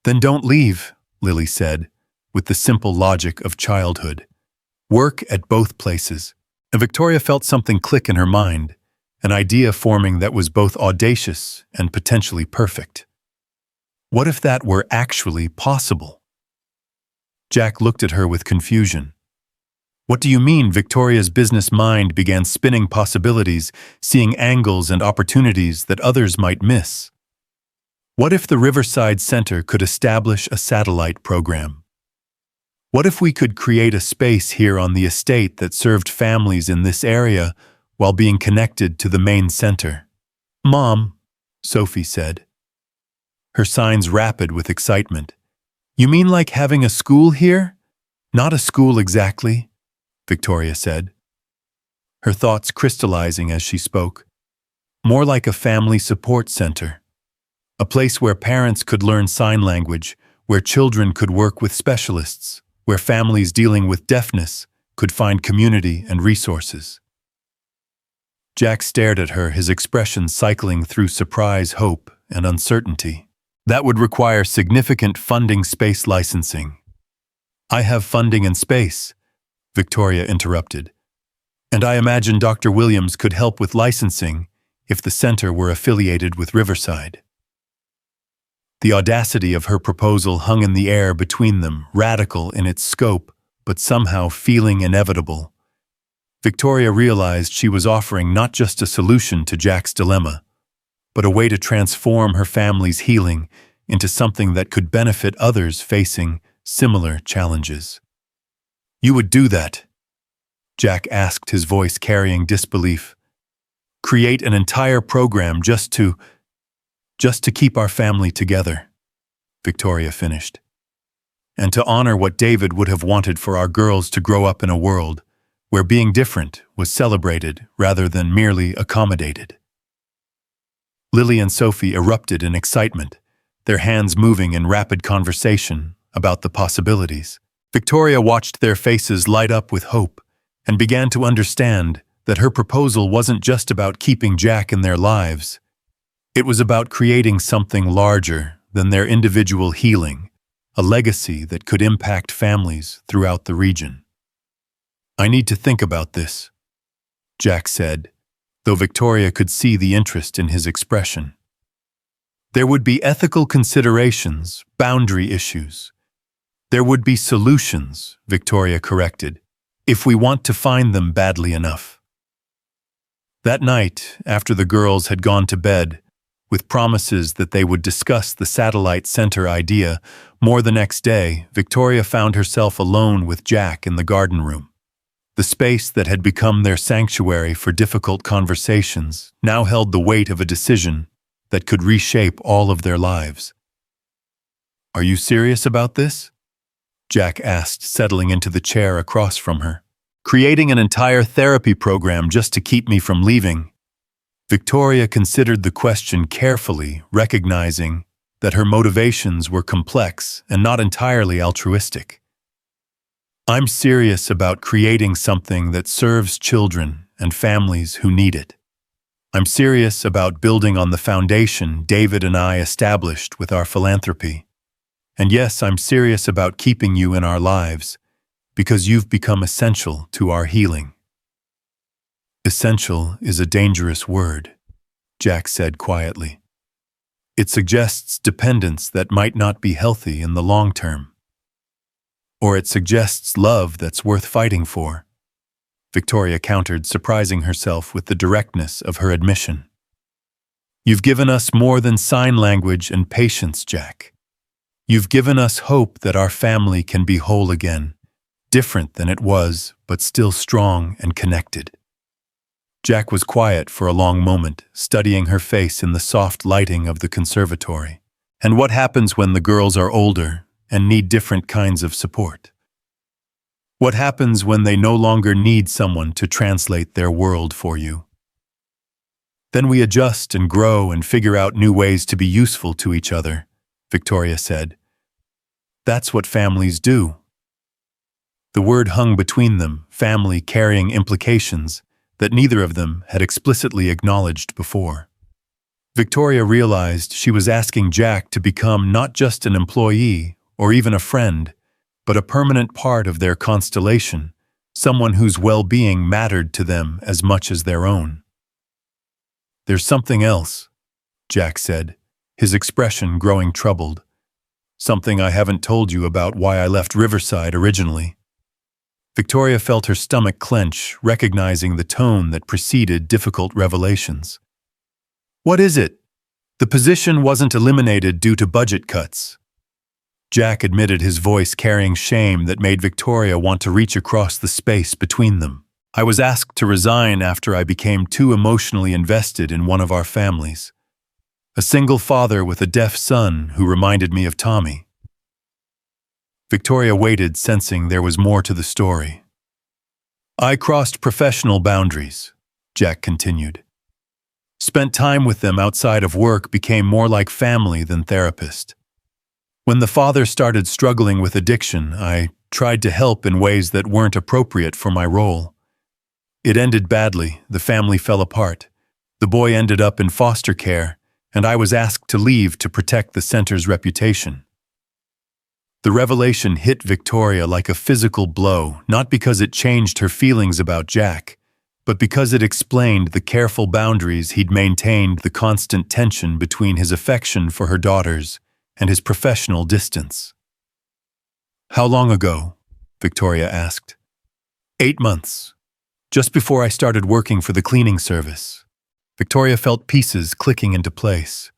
"Then don't leave," Lily said, with the simple logic of childhood. "Work at both places." And Victoria felt something click in her mind, an idea forming that was both audacious and potentially perfect. What if that were actually possible? Jack looked at her with confusion. "What do you mean?" Victoria's business mind began spinning possibilities, seeing angles and opportunities that others might miss. What if the Riverside Center could establish a satellite program? What if we could create a space here on the estate that served families in this area while being connected to the main center? "Mom," Sophie said, her signs rapid with excitement. "You mean like having a school here?" "Not a school exactly," Victoria said, her thoughts crystallizing as she spoke. "More like a family support center. A place where parents could learn sign language, where children could work with specialists, where families dealing with deafness could find community and resources." Jack stared at her, his expression cycling through surprise, hope, and uncertainty. "That would require significant funding, space licensing." "I have funding and space," Victoria interrupted. "And I imagine Dr. Williams could help with licensing if the center were affiliated with Riverside." The audacity of her proposal hung in the air between them, radical in its scope, but somehow feeling inevitable. Victoria realized she was offering not just a solution to Jack's dilemma, but a way to transform her family's healing into something that could benefit others facing similar challenges. "You would do that?" Jack asked, his voice carrying disbelief. "Create an entire program just to keep our family together," Victoria finished. "And to honor what David would have wanted for our girls to grow up in a world where being different was celebrated rather than merely accommodated." Lily and Sophie erupted in excitement, their hands moving in rapid conversation about the possibilities. Victoria watched their faces light up with hope and began to understand that her proposal wasn't just about keeping Jack in their lives. It was about creating something larger than their individual healing, a legacy that could impact families throughout the region. "I need to think about this," Jack said, though Victoria could see the interest in his expression. "There would be ethical considerations, boundary issues. There would be solutions," Victoria corrected, "if we want to find them badly enough." That night, after the girls had gone to bed, with promises that they would discuss the satellite center idea more the next day, Victoria found herself alone with Jack in the garden room. The space that had become their sanctuary for difficult conversations now held the weight of a decision that could reshape all of their lives. "Are you serious about this?" Jack asked, settling into the chair across from her. Creating an entire therapy program just to keep me from leaving. Victoria considered the question carefully, recognizing that her motivations were complex and not entirely altruistic. I'm serious about creating something that serves children and families who need it. I'm serious about building on the foundation David and I established with our philanthropy. And yes, I'm serious about keeping you in our lives because you've become essential to our healing. Essential is a dangerous word, Jack said quietly. It suggests dependence that might not be healthy in the long term. Or it suggests love that's worth fighting for. Victoria countered, surprising herself with the directness of her admission. You've given us more than sign language and patience, Jack. You've given us hope that our family can be whole again, different than it was, but still strong and connected. Jack was quiet for a long moment, studying her face in the soft lighting of the conservatory. And what happens when the girls are older and need different kinds of support? What happens when they no longer need someone to translate their world for you? Then we adjust and grow and figure out new ways to be useful to each other, Victoria said. That's what families do. The word hung between them, family carrying implications that neither of them had explicitly acknowledged before. Victoria realized she was asking Jack to become not just an employee or even a friend, but a permanent part of their constellation, someone whose well-being mattered to them as much as their own. There's something else, Jack said, his expression growing troubled. Something I haven't told you about why I left Riverside originally. Victoria felt her stomach clench, recognizing the tone that preceded difficult revelations. What is it? The position wasn't eliminated due to budget cuts. Jack admitted, his voice carrying shame that made Victoria want to reach across the space between them. I was asked to resign after I became too emotionally invested in one of our families. A single father with a deaf son who reminded me of Tommy. Victoria waited, sensing there was more to the story. I crossed professional boundaries, Jack continued. Spent time with them outside of work, became more like family than therapist. When the father started struggling with addiction, I tried to help in ways that weren't appropriate for my role. It ended badly. The family fell apart. The boy ended up in foster care, and I was asked to leave to protect the center's reputation. The revelation hit Victoria like a physical blow, not because it changed her feelings about Jack, but because it explained the careful boundaries he'd maintained, the constant tension between his affection for her daughters and his professional distance. How long ago? Victoria asked. 8 months. Just before I started working for the cleaning service. Victoria felt pieces clicking into place.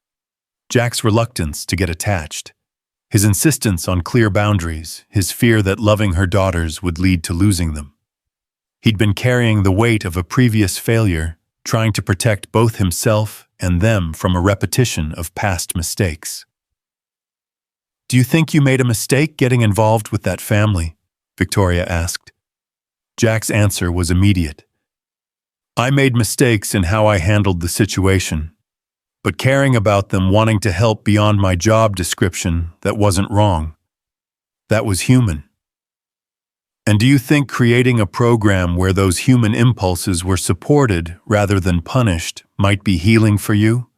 Jack's reluctance to get attached, his insistence on clear boundaries, his fear that loving her daughters would lead to losing them. He'd been carrying the weight of a previous failure, trying to protect both himself and them from a repetition of past mistakes. Do you think you made a mistake getting involved with that family? Victoria asked. Jack's answer was immediate. I made mistakes in how I handled the situation, but caring about them, wanting to help beyond my job description, that wasn't wrong. That was human. And do you think creating a program where those human impulses were supported rather than punished might be healing for you?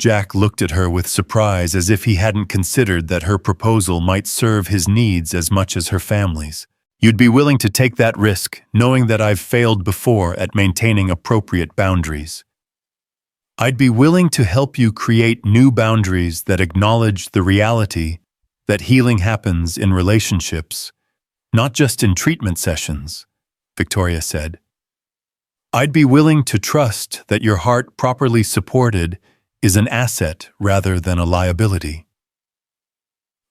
Jack looked at her with surprise, as if he hadn't considered that her proposal might serve his needs as much as her family's. You'd be willing to take that risk, knowing that I've failed before at maintaining appropriate boundaries. I'd be willing to help you create new boundaries that acknowledge the reality that healing happens in relationships, not just in treatment sessions, Victoria said. I'd be willing to trust that your heart, properly supported, is an asset rather than a liability.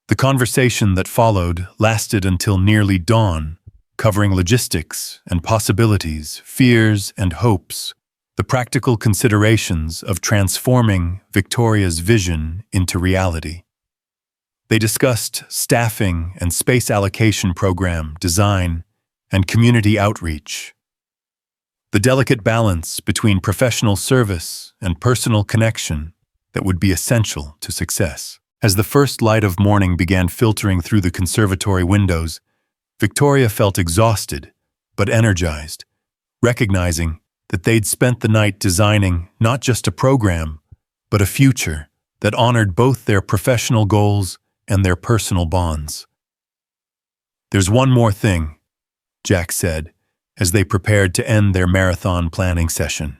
The conversation that followed lasted until nearly dawn, covering logistics and possibilities, fears and hopes, the practical considerations of transforming Victoria's vision into reality. They discussed staffing and space allocation program design and community outreach. The delicate balance between professional service and personal connection that would be essential to success. As the first light of morning began filtering through the conservatory windows, Victoria felt exhausted but energized, recognizing that they'd spent the night designing not just a program, but a future that honored both their professional goals and their personal bonds. "There's one more thing," Jack said, as they prepared to end their marathon planning session.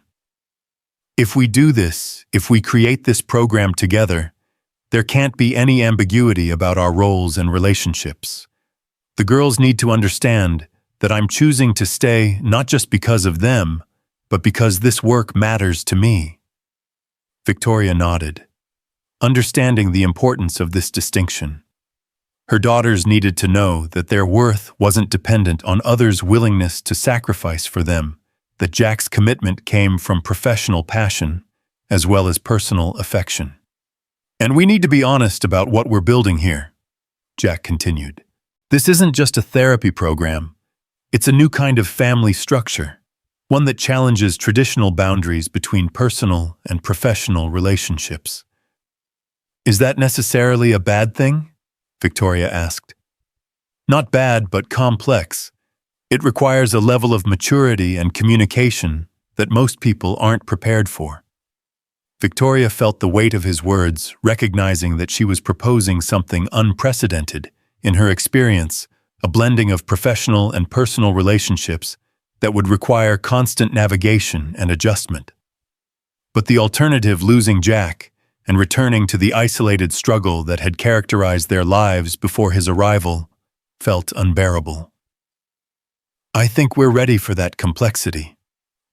"If we do this, if we create this program together, there can't be any ambiguity about our roles and relationships. The girls need to understand that I'm choosing to stay not just because of them, but because this work matters to me." Victoria nodded, understanding the importance of this distinction. Her daughters needed to know that their worth wasn't dependent on others' willingness to sacrifice for them, that Jack's commitment came from professional passion as well as personal affection. "And we need to be honest about what we're building here," Jack continued. "This isn't just a therapy program. It's a new kind of family structure, one that challenges traditional boundaries between personal and professional relationships." "Is that necessarily a bad thing?" Victoria asked. "Not bad, but complex. It requires a level of maturity and communication that most people aren't prepared for." Victoria felt the weight of his words, recognizing that she was proposing something unprecedented in her experience, a blending of professional and personal relationships that would require constant navigation and adjustment. But the alternative, losing Jack and returning to the isolated struggle that had characterized their lives before his arrival, felt unbearable. "I think we're ready for that complexity,"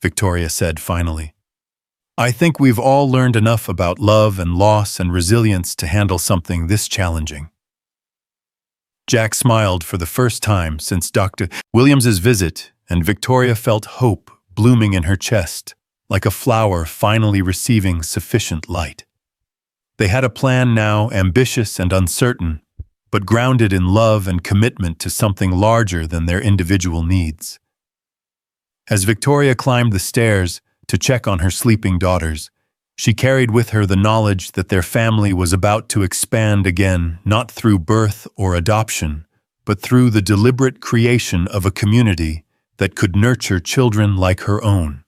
Victoria said finally. "I think we've all learned enough about love and loss and resilience to handle something this challenging." Jack smiled for the first time since Dr. Williams's visit, and Victoria felt hope blooming in her chest, like a flower finally receiving sufficient light. They had a plan now, ambitious and uncertain, but grounded in love and commitment to something larger than their individual needs. As Victoria climbed the stairs to check on her sleeping daughters, she carried with her the knowledge that their family was about to expand again, not through birth or adoption, but through the deliberate creation of a community that could nurture children like her own.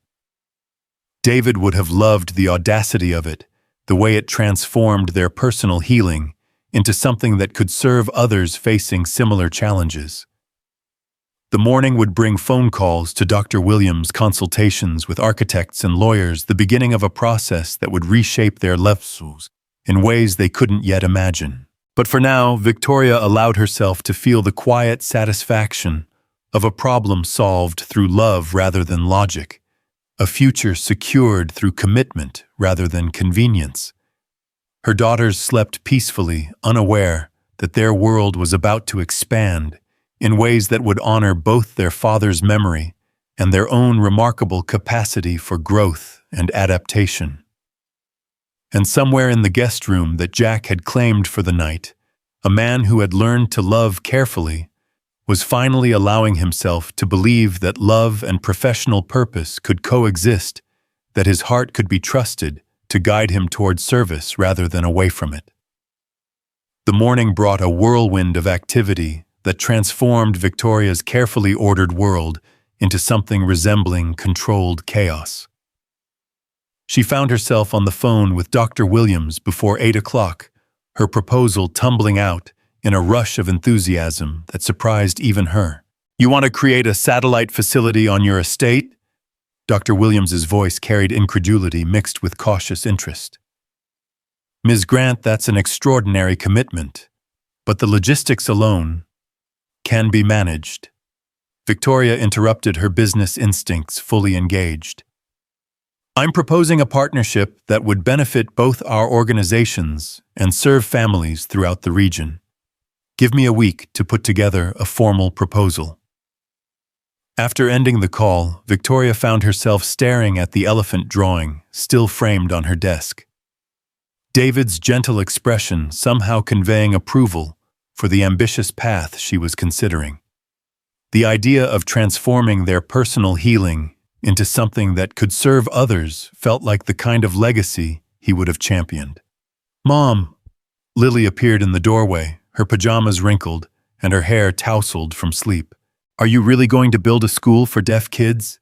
David would have loved the audacity of it, the way it transformed their personal healing into something that could serve others facing similar challenges. The morning would bring phone calls to Dr. Williams, consultations with architects and lawyers, the beginning of a process that would reshape their lives in ways they couldn't yet imagine. But for now, Victoria allowed herself to feel the quiet satisfaction of a problem solved through love rather than logic, a future secured through commitment rather than convenience. Her daughters slept peacefully, unaware that their world was about to expand in ways that would honor both their father's memory and their own remarkable capacity for growth and adaptation. And somewhere in the guest room that Jack had claimed for the night, a man who had learned to love carefully was finally allowing himself to believe that love and professional purpose could coexist, that his heart could be trusted to guide him toward service rather than away from it. The morning brought a whirlwind of activity that transformed Victoria's carefully ordered world into something resembling controlled chaos. She found herself on the phone with Dr. Williams before 8 o'clock, her proposal tumbling out in a rush of enthusiasm that surprised even her. "You want to create a satellite facility on your estate?" Dr. Williams's voice carried incredulity mixed with cautious interest. "Ms. Grant, that's an extraordinary commitment, but the logistics alone can be managed." Victoria interrupted, her business instincts fully engaged. "I'm proposing a partnership that would benefit both our organizations and serve families throughout the region. Give me a week to put together a formal proposal." After ending the call, Victoria found herself staring at the elephant drawing still framed on her desk. David's gentle expression somehow conveying approval for the ambitious path she was considering. The idea of transforming their personal healing into something that could serve others felt like the kind of legacy he would have championed. "Mom!" Lily appeared in the doorway, her pajamas wrinkled and her hair tousled from sleep. "Are you really going to build a school for deaf kids?"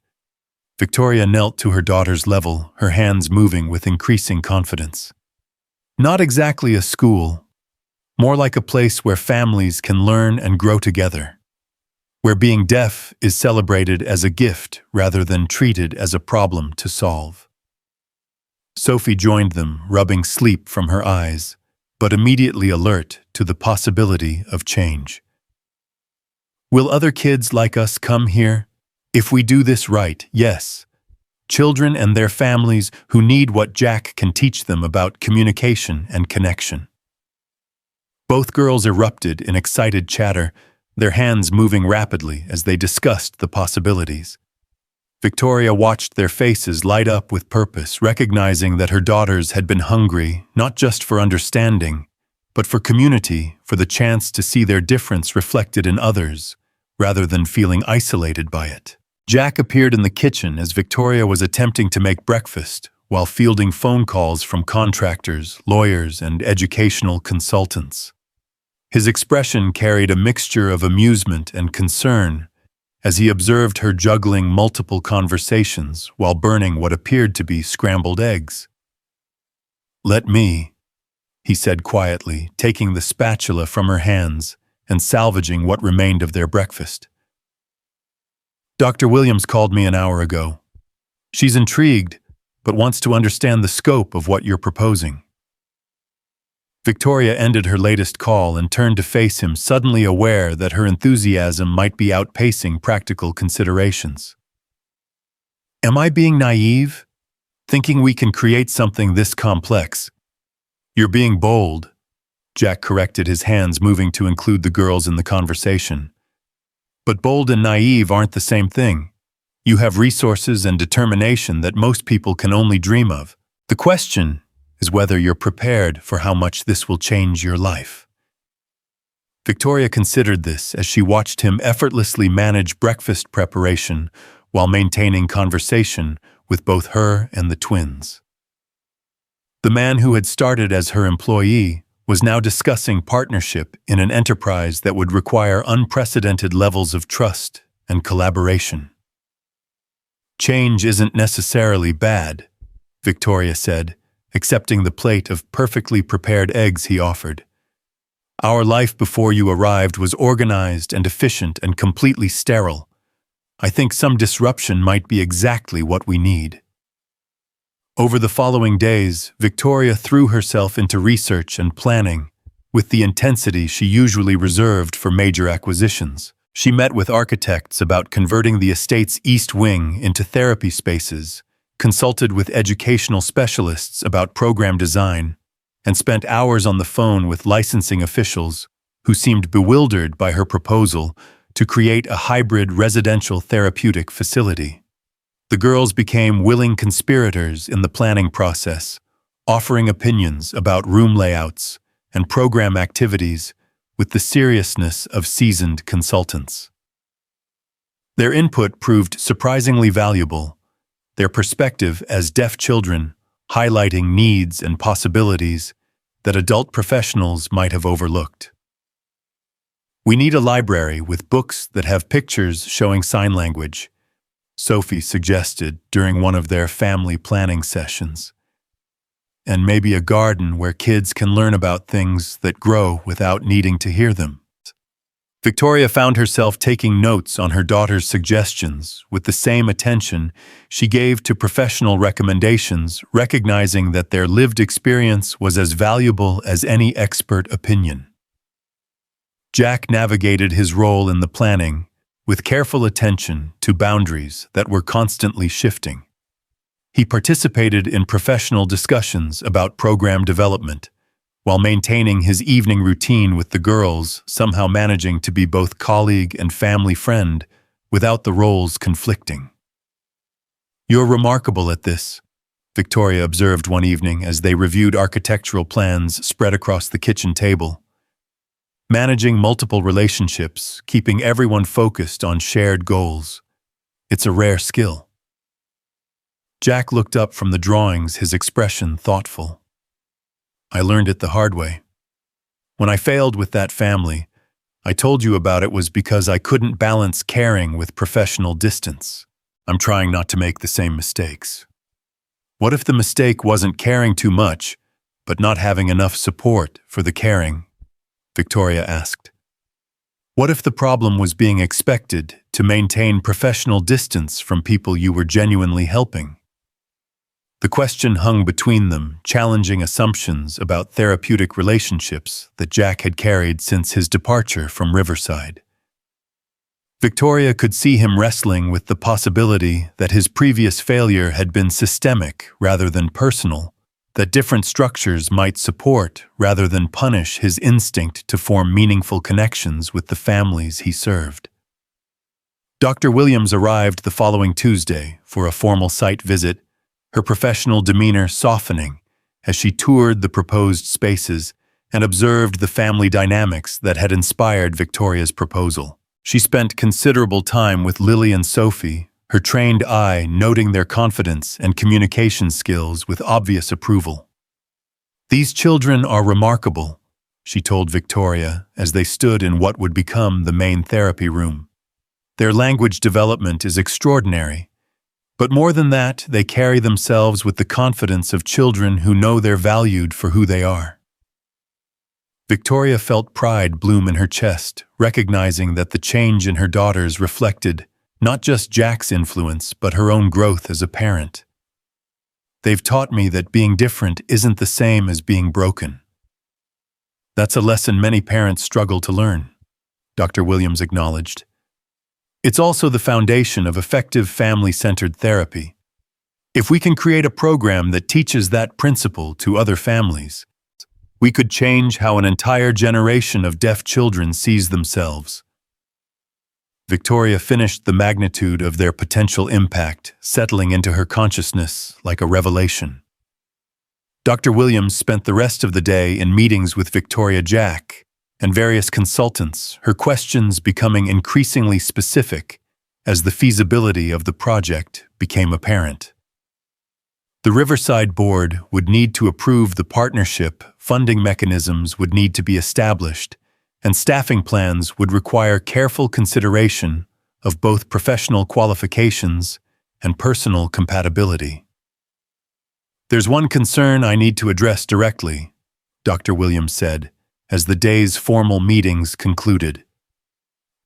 Victoria knelt to her daughter's level, her hands moving with increasing confidence. "Not exactly a school, more like a place where families can learn and grow together, where being deaf is celebrated as a gift rather than treated as a problem to solve." Sophie joined them, rubbing sleep from her eyes, but immediately alert to the possibility of change. "Will other kids like us come here? If we do this right, yes. Children and their families who need what Jack can teach them about communication and connection." Both girls erupted in excited chatter, their hands moving rapidly as they discussed the possibilities. Victoria watched their faces light up with purpose, recognizing that her daughters had been hungry not just for understanding, but for community, for the chance to see their difference reflected in others, rather than feeling isolated by it. Jack appeared in the kitchen as Victoria was attempting to make breakfast, while fielding phone calls from contractors, lawyers, and educational consultants. His expression carried a mixture of amusement and concern, as he observed her juggling multiple conversations while burning what appeared to be scrambled eggs. "Let me," he said quietly, taking the spatula from her hands and salvaging what remained of their breakfast. "Dr. Williams called me an hour ago. She's intrigued, but wants to understand the scope of what you're proposing." Victoria ended her latest call and turned to face him, suddenly aware that her enthusiasm might be outpacing practical considerations. "Am I being naive, thinking we can create something this complex?" "You're being bold," Jack corrected, his hands moving to include the girls in the conversation. "But bold and naive aren't the same thing. You have resources and determination that most people can only dream of. The question is whether you're prepared for how much this will change your life." Victoria considered this as she watched him effortlessly manage breakfast preparation while maintaining conversation with both her and the twins. The man who had started as her employee was now discussing partnership in an enterprise that would require unprecedented levels of trust and collaboration. "Change isn't necessarily bad," Victoria said, accepting the plate of perfectly prepared eggs he offered. "Our life before you arrived was organized and efficient and completely sterile. I think some disruption might be exactly what we need." Over the following days, Victoria threw herself into research and planning, with the intensity she usually reserved for major acquisitions. She met with architects about converting the estate's east wing into therapy spaces, consulted with educational specialists about program design, and spent hours on the phone with licensing officials who seemed bewildered by her proposal to create a hybrid residential therapeutic facility. The girls became willing conspirators in the planning process, offering opinions about room layouts and program activities with the seriousness of seasoned consultants. Their input proved surprisingly valuable, their perspective as deaf children highlighting needs and possibilities that adult professionals might have overlooked. "We need a library with books that have pictures showing sign language," Sophie suggested during one of their family planning sessions. "And maybe a garden where kids can learn about things that grow without needing to hear them." Victoria found herself taking notes on her daughter's suggestions with the same attention she gave to professional recommendations, recognizing that their lived experience was as valuable as any expert opinion. Jack navigated his role in the planning with careful attention to boundaries that were constantly shifting. He participated in professional discussions about program development, while maintaining his evening routine with the girls, somehow managing to be both colleague and family friend without the roles conflicting. "You're remarkable at this," Victoria observed one evening as they reviewed architectural plans spread across the kitchen table. Managing multiple relationships, keeping everyone focused on shared goals. It's a rare skill. Jack looked up from the drawings, his expression thoughtful. I learned it the hard way. When I failed with that family, I told you about it was because I couldn't balance caring with professional distance. I'm trying not to make the same mistakes. What if the mistake wasn't caring too much, but not having enough support for the caring? Victoria asked. What if the problem was being expected to maintain professional distance from people you were genuinely helping? The question hung between them, challenging assumptions about therapeutic relationships that Jack had carried since his departure from Riverside. Victoria could see him wrestling with the possibility that his previous failure had been systemic rather than personal, that different structures might support rather than punish his instinct to form meaningful connections with the families he served. Dr. Williams arrived the following Tuesday for a formal site visit, her professional demeanor softening as she toured the proposed spaces and observed the family dynamics that had inspired Victoria's proposal. She spent considerable time with Lily and Sophie, her trained eye noting their confidence and communication skills with obvious approval. These children are remarkable, she told Victoria as they stood in what would become the main therapy room. Their language development is extraordinary. But more than that, they carry themselves with the confidence of children who know they're valued for who they are. Victoria felt pride bloom in her chest, recognizing that the change in her daughters reflected not just Jack's influence, but her own growth as a parent. They've taught me that being different isn't the same as being broken. That's a lesson many parents struggle to learn, Dr. Williams acknowledged. It's also the foundation of effective family-centered therapy. If we can create a program that teaches that principle to other families, we could change how an entire generation of deaf children sees themselves. Victoria finished the magnitude of their potential impact, settling into her consciousness like a revelation. Dr. Williams spent the rest of the day in meetings with Victoria, Jack, and various consultants, her questions becoming increasingly specific as the feasibility of the project became apparent. The Riverside Board would need to approve the partnership, funding mechanisms would need to be established, and staffing plans would require careful consideration of both professional qualifications and personal compatibility. There's one concern I need to address directly, Dr. Williams said, as the day's formal meetings concluded.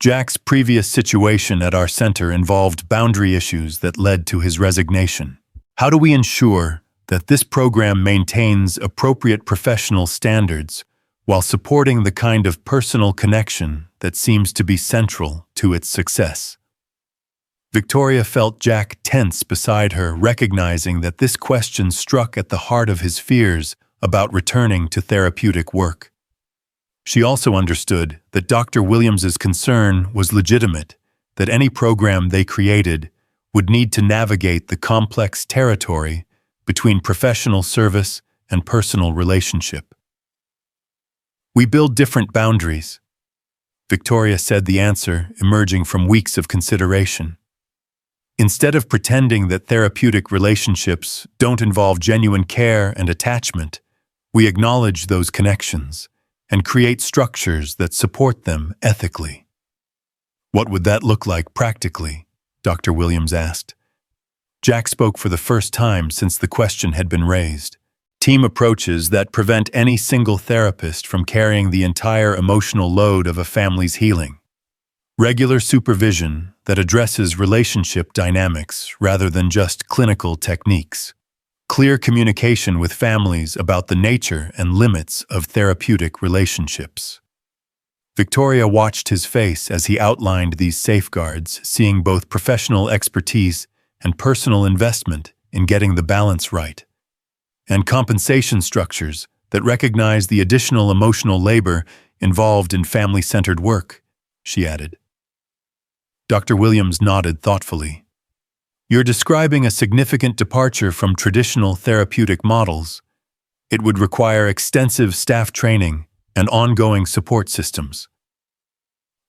Jack's previous situation at our center involved boundary issues that led to his resignation. How do we ensure that this program maintains appropriate professional standards while supporting the kind of personal connection that seems to be central to its success? Victoria felt Jack tense beside her, recognizing that this question struck at the heart of his fears about returning to therapeutic work. She also understood that Dr. Williams's concern was legitimate, that any program they created would need to navigate the complex territory between professional service and personal relationship. We build different boundaries, Victoria said, the answer emerging from weeks of consideration. Instead of pretending that therapeutic relationships don't involve genuine care and attachment, we acknowledge those connections and create structures that support them ethically. What would that look like practically? Dr. Williams asked. Jack spoke for the first time since the question had been raised. Team approaches that prevent any single therapist from carrying the entire emotional load of a family's healing. Regular supervision that addresses relationship dynamics rather than just clinical techniques. Clear communication with families about the nature and limits of therapeutic relationships. Victoria watched his face as he outlined these safeguards, seeing both professional expertise and personal investment in getting the balance right, and compensation structures that recognize the additional emotional labor involved in family-centered work, she added. Dr. Williams nodded thoughtfully. You're describing a significant departure from traditional therapeutic models. It would require extensive staff training and ongoing support systems.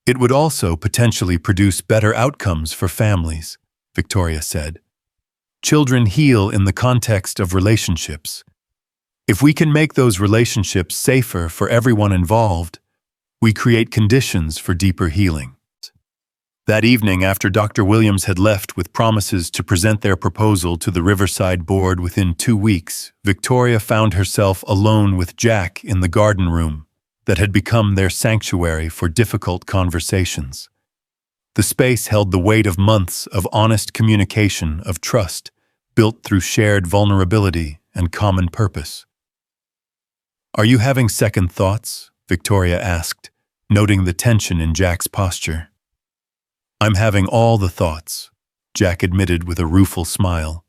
It would also potentially produce better outcomes for families, Victoria said. Children heal in the context of relationships. If we can make those relationships safer for everyone involved, we create conditions for deeper healing. That evening, after Dr. Williams had left with promises to present their proposal to the Riverside Board within 2 weeks, Victoria found herself alone with Jack in the garden room that had become their sanctuary for difficult conversations. The space held the weight of months of honest communication, of trust, built through shared vulnerability and common purpose. "Are you having second thoughts?" Victoria asked, noting the tension in Jack's posture. "I'm having all the thoughts," Jack admitted with a rueful smile.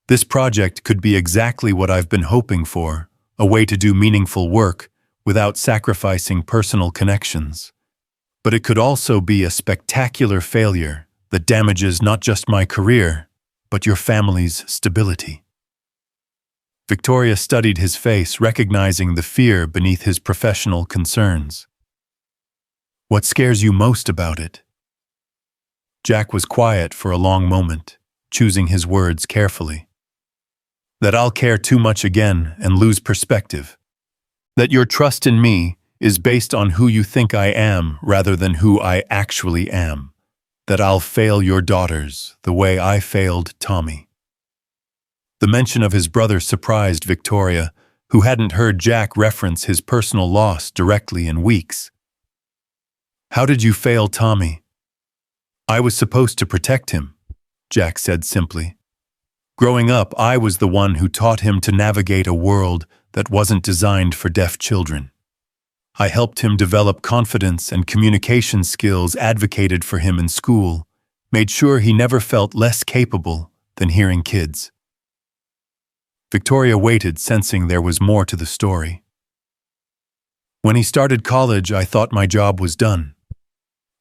"This project could be exactly what I've been hoping for, a way to do meaningful work without sacrificing personal connections. But it could also be a spectacular failure that damages not just my career, but your family's stability." Victoria studied his face, recognizing the fear beneath his professional concerns. "What scares you most about it?" Jack was quiet for a long moment, choosing his words carefully. "That I'll care too much again and lose perspective. That your trust in me is based on who you think I am rather than who I actually am. That I'll fail your daughters the way I failed Tommy." The mention of his brother surprised Victoria, who hadn't heard Jack reference his personal loss directly in weeks. "How did you fail Tommy?" "I was supposed to protect him," Jack said simply. "Growing up, I was the one who taught him to navigate a world that wasn't designed for deaf children. I helped him develop confidence and communication skills, advocated for him in school, made sure he never felt less capable than hearing kids." Victoria waited, sensing there was more to the story. "When he started college, I thought my job was done.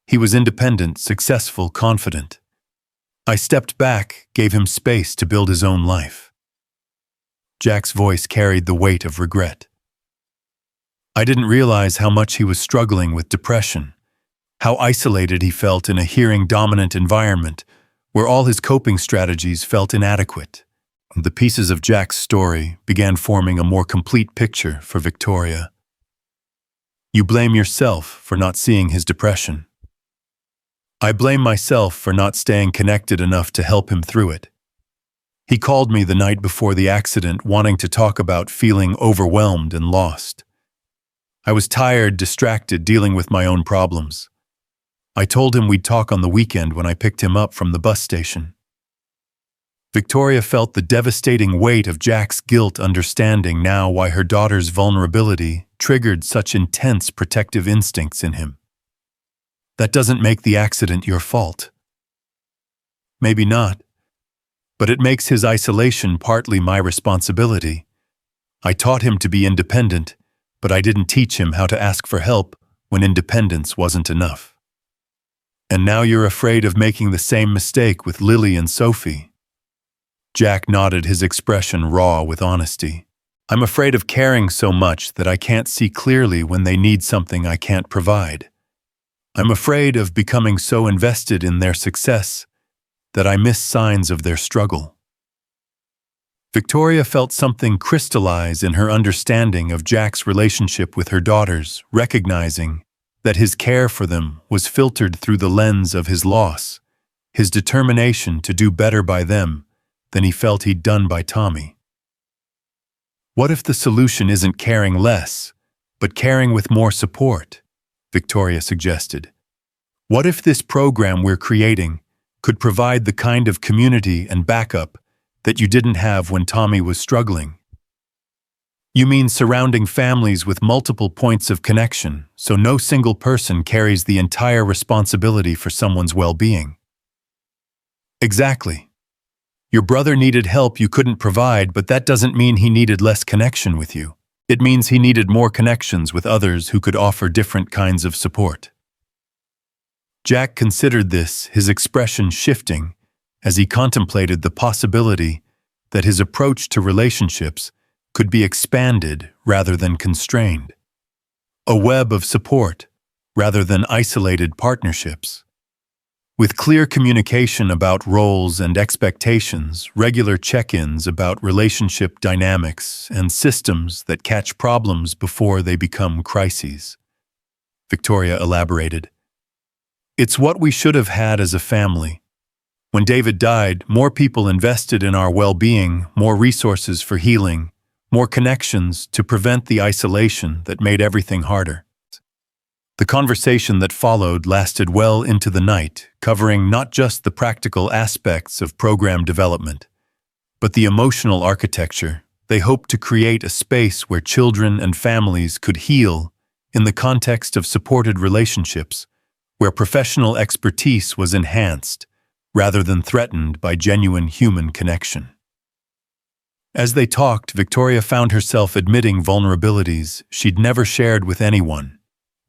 He was independent, successful, confident. I stepped back, gave him space to build his own life." Jack's voice carried the weight of regret. "I didn't realize how much he was struggling with depression, how isolated he felt in a hearing-dominant environment where all his coping strategies felt inadequate." The pieces of Jack's story began forming a more complete picture for Victoria. "You blame yourself for not seeing his depression." "I blame myself for not staying connected enough to help him through it. He called me the night before the accident, wanting to talk about feeling overwhelmed and lost. I was tired, distracted, dealing with my own problems. I told him we'd talk on the weekend when I picked him up from the bus station." Victoria felt the devastating weight of Jack's guilt, understanding now why her daughter's vulnerability triggered such intense protective instincts in him. "That doesn't make the accident your fault." "Maybe not, but it makes his isolation partly my responsibility. I taught him to be independent, but I didn't teach him how to ask for help when independence wasn't enough." "And now you're afraid of making the same mistake with Lily and Sophie." Jack nodded, his expression raw with honesty. "I'm afraid of caring so much that I can't see clearly when they need something I can't provide. I'm afraid of becoming so invested in their success that I miss signs of their struggle." Victoria felt something crystallize in her understanding of Jack's relationship with her daughters, recognizing that his care for them was filtered through the lens of his loss, his determination to do better by them than he felt he'd done by Tommy. "What if the solution isn't caring less, but caring with more support?" Victoria suggested. "What if this program we're creating could provide the kind of community and backup that you didn't have when Tommy was struggling?" "You mean surrounding families with multiple points of connection, so no single person carries the entire responsibility for someone's well-being?" "Exactly. Your brother needed help you couldn't provide, but that doesn't mean he needed less connection with you. It means he needed more connections with others who could offer different kinds of support." Jack considered this, his expression shifting as he contemplated the possibility that his approach to relationships could be expanded rather than constrained. A web of support rather than isolated partnerships. With clear communication about roles and expectations, regular check-ins about relationship dynamics, and systems that catch problems before they become crises. Victoria elaborated. It's what we should have had as a family. When David died, more people invested in our well-being, more resources for healing, more connections to prevent the isolation that made everything harder. The conversation that followed lasted well into the night, covering not just the practical aspects of program development, but the emotional architecture. They hoped to create a space where children and families could heal in the context of supported relationships, where professional expertise was enhanced rather than threatened by genuine human connection. As they talked, Victoria found herself admitting vulnerabilities she'd never shared with anyone,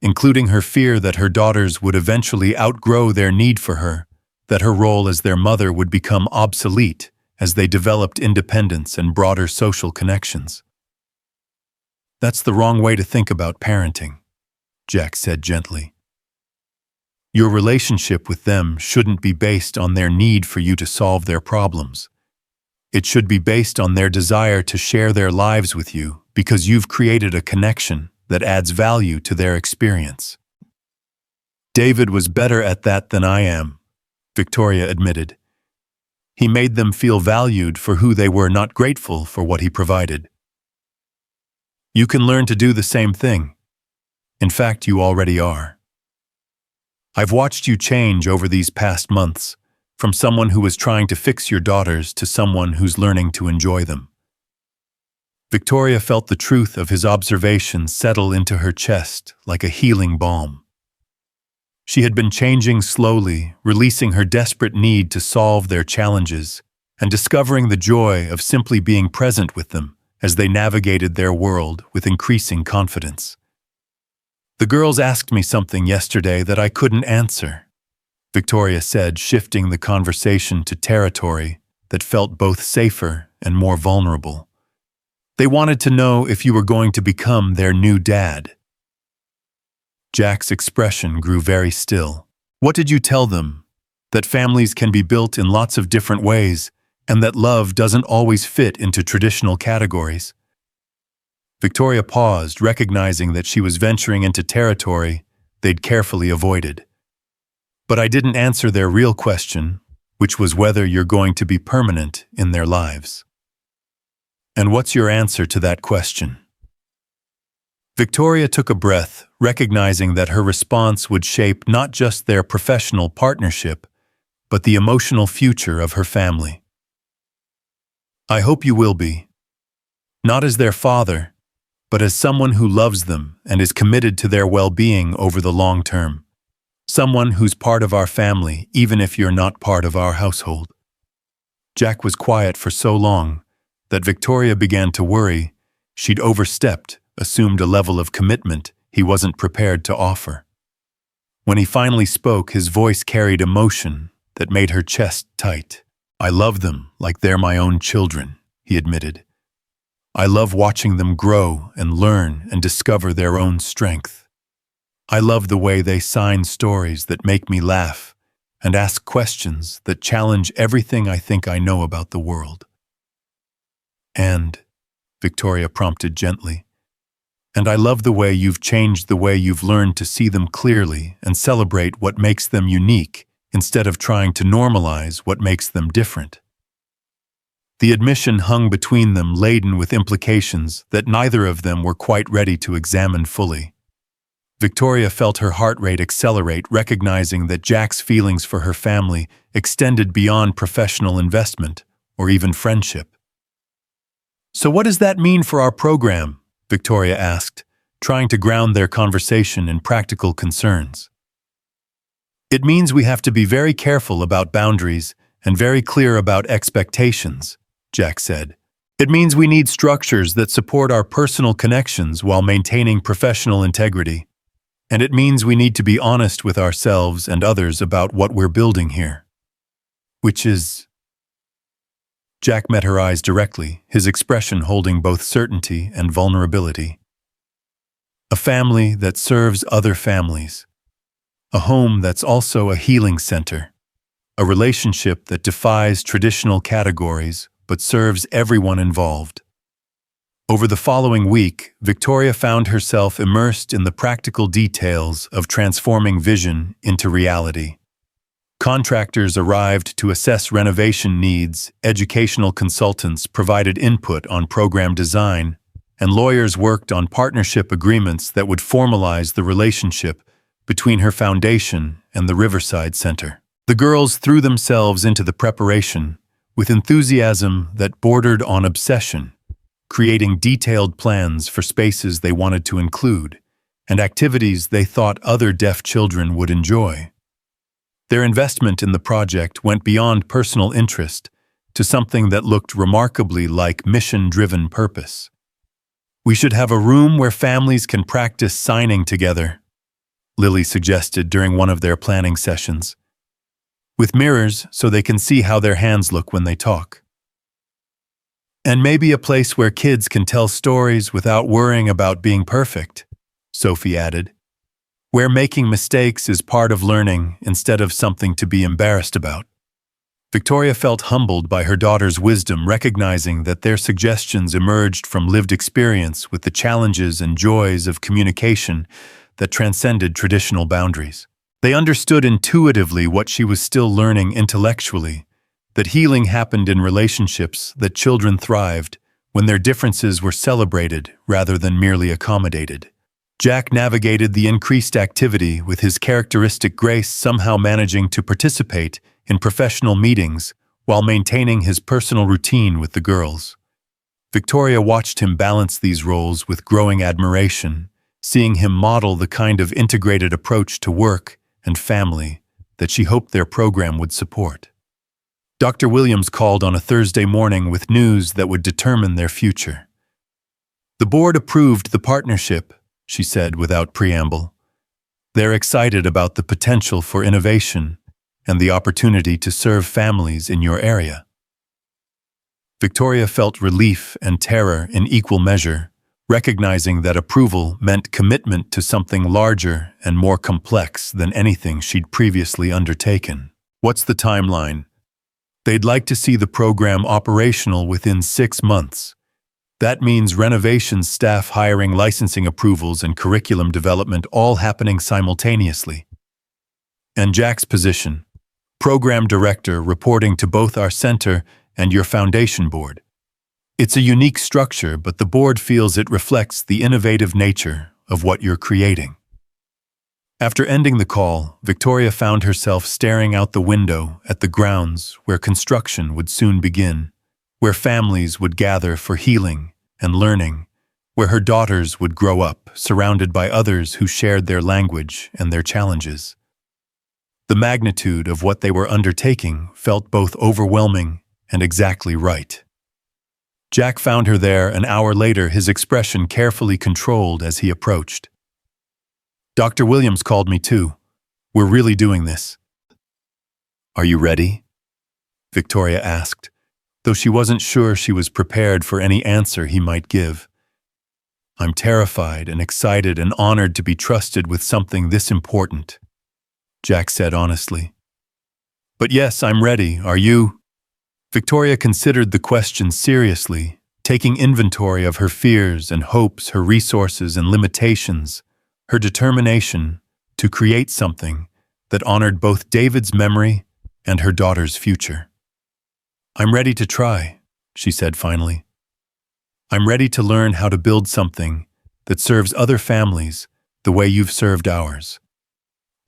including her fear that her daughters would eventually outgrow their need for her, that her role as their mother would become obsolete as they developed independence and broader social connections. That's the wrong way to think about parenting, Jack said gently. Your relationship with them shouldn't be based on their need for you to solve their problems. It should be based on their desire to share their lives with you because you've created a connection that adds value to their experience. David was better at that than I am, Victoria admitted. He made them feel valued for who they were, not grateful for what he provided. You can learn to do the same thing. In fact, you already are. I've watched you change over these past months, from someone who was trying to fix your daughters to someone who's learning to enjoy them. Victoria felt the truth of his observation settle into her chest like a healing balm. She had been changing slowly, releasing her desperate need to solve their challenges and discovering the joy of simply being present with them as they navigated their world with increasing confidence. The girls asked me something yesterday that I couldn't answer, Victoria said, shifting the conversation to territory that felt both safer and more vulnerable. They wanted to know if you were going to become their new dad. Jack's expression grew very still. What did you tell them? That families can be built in lots of different ways, and that love doesn't always fit into traditional categories. Victoria paused, recognizing that she was venturing into territory they'd carefully avoided. But I didn't answer their real question, which was whether you're going to be permanent in their lives. And what's your answer to that question? Victoria took a breath, recognizing that her response would shape not just their professional partnership, but the emotional future of her family. I hope you will be. Not as their father, but as someone who loves them and is committed to their well-being over the long term. Someone who's part of our family, even if you're not part of our household. Jack was quiet for so long that Victoria began to worry she'd overstepped, assumed a level of commitment he wasn't prepared to offer. When he finally spoke, his voice carried emotion that made her chest tight. I love them like they're my own children, he admitted. I love watching them grow and learn and discover their own strength. I love the way they sign stories that make me laugh and ask questions that challenge everything I think I know about the world. And, Victoria prompted gently, and I love the way you've changed the way you've learned to see them clearly and celebrate what makes them unique instead of trying to normalize what makes them different. The admission hung between them, laden with implications that neither of them were quite ready to examine fully. Victoria felt her heart rate accelerate, recognizing that Jack's feelings for her family extended beyond professional investment or even friendship. So what does that mean for our program? Victoria asked, trying to ground their conversation in practical concerns. It means we have to be very careful about boundaries and very clear about expectations, Jack said. It means we need structures that support our personal connections while maintaining professional integrity. And it means we need to be honest with ourselves and others about what we're building here. Which is... Jack met her eyes directly, his expression holding both certainty and vulnerability. A family that serves other families. A home that's also a healing center. A relationship that defies traditional categories but serves everyone involved. Over the following week, Victoria found herself immersed in the practical details of transforming vision into reality. Contractors arrived to assess renovation needs, educational consultants provided input on program design, and lawyers worked on partnership agreements that would formalize the relationship between her foundation and the Riverside Center. The girls threw themselves into the preparation with enthusiasm that bordered on obsession, creating detailed plans for spaces they wanted to include and activities they thought other deaf children would enjoy. Their investment in the project went beyond personal interest to something that looked remarkably like mission-driven purpose. "We should have a room where families can practice signing together," Lily suggested during one of their planning sessions, "with mirrors so they can see how their hands look when they talk. And maybe a place where kids can tell stories without worrying about being perfect," Sophie added, "where making mistakes is part of learning instead of something to be embarrassed about." Victoria felt humbled by her daughter's wisdom, recognizing that their suggestions emerged from lived experience with the challenges and joys of communication that transcended traditional boundaries. They understood intuitively what she was still learning intellectually, that healing happened in relationships, that children thrived when their differences were celebrated rather than merely accommodated. Jack navigated the increased activity with his characteristic grace, somehow managing to participate in professional meetings while maintaining his personal routine with the girls. Victoria watched him balance these roles with growing admiration, seeing him model the kind of integrated approach to work and family that she hoped their program would support. Dr. Williams called on a Thursday morning with news that would determine their future. "The board approved the partnership," she said without preamble. "They're excited about the potential for innovation and the opportunity to serve families in your area." Victoria felt relief and terror in equal measure, recognizing that approval meant commitment to something larger and more complex than anything she'd previously undertaken. "What's the timeline?" "They'd like to see the program operational within 6 months. That means renovations, staff hiring, licensing approvals, and curriculum development all happening simultaneously." "And Jack's position?" "Program director, reporting to both our center and your foundation board. It's a unique structure, but the board feels it reflects the innovative nature of what you're creating." After ending the call, Victoria found herself staring out the window at the grounds where construction would soon begin, where families would gather for healing and learning, where her daughters would grow up, surrounded by others who shared their language and their challenges. The magnitude of what they were undertaking felt both overwhelming and exactly right. Jack found her there an hour later, his expression carefully controlled as he approached. "Dr. Williams called me too. We're really doing this." "Are you ready?" Victoria asked, though she wasn't sure she was prepared for any answer he might give. "I'm terrified and excited and honored to be trusted with something this important," Jack said honestly. "But yes, I'm ready. Are you?" Victoria considered the question seriously, taking inventory of her fears and hopes, her resources and limitations, her determination to create something that honored both David's memory and her daughter's future. "I'm ready to try," she said finally. "I'm ready to learn how to build something that serves other families the way you've served ours.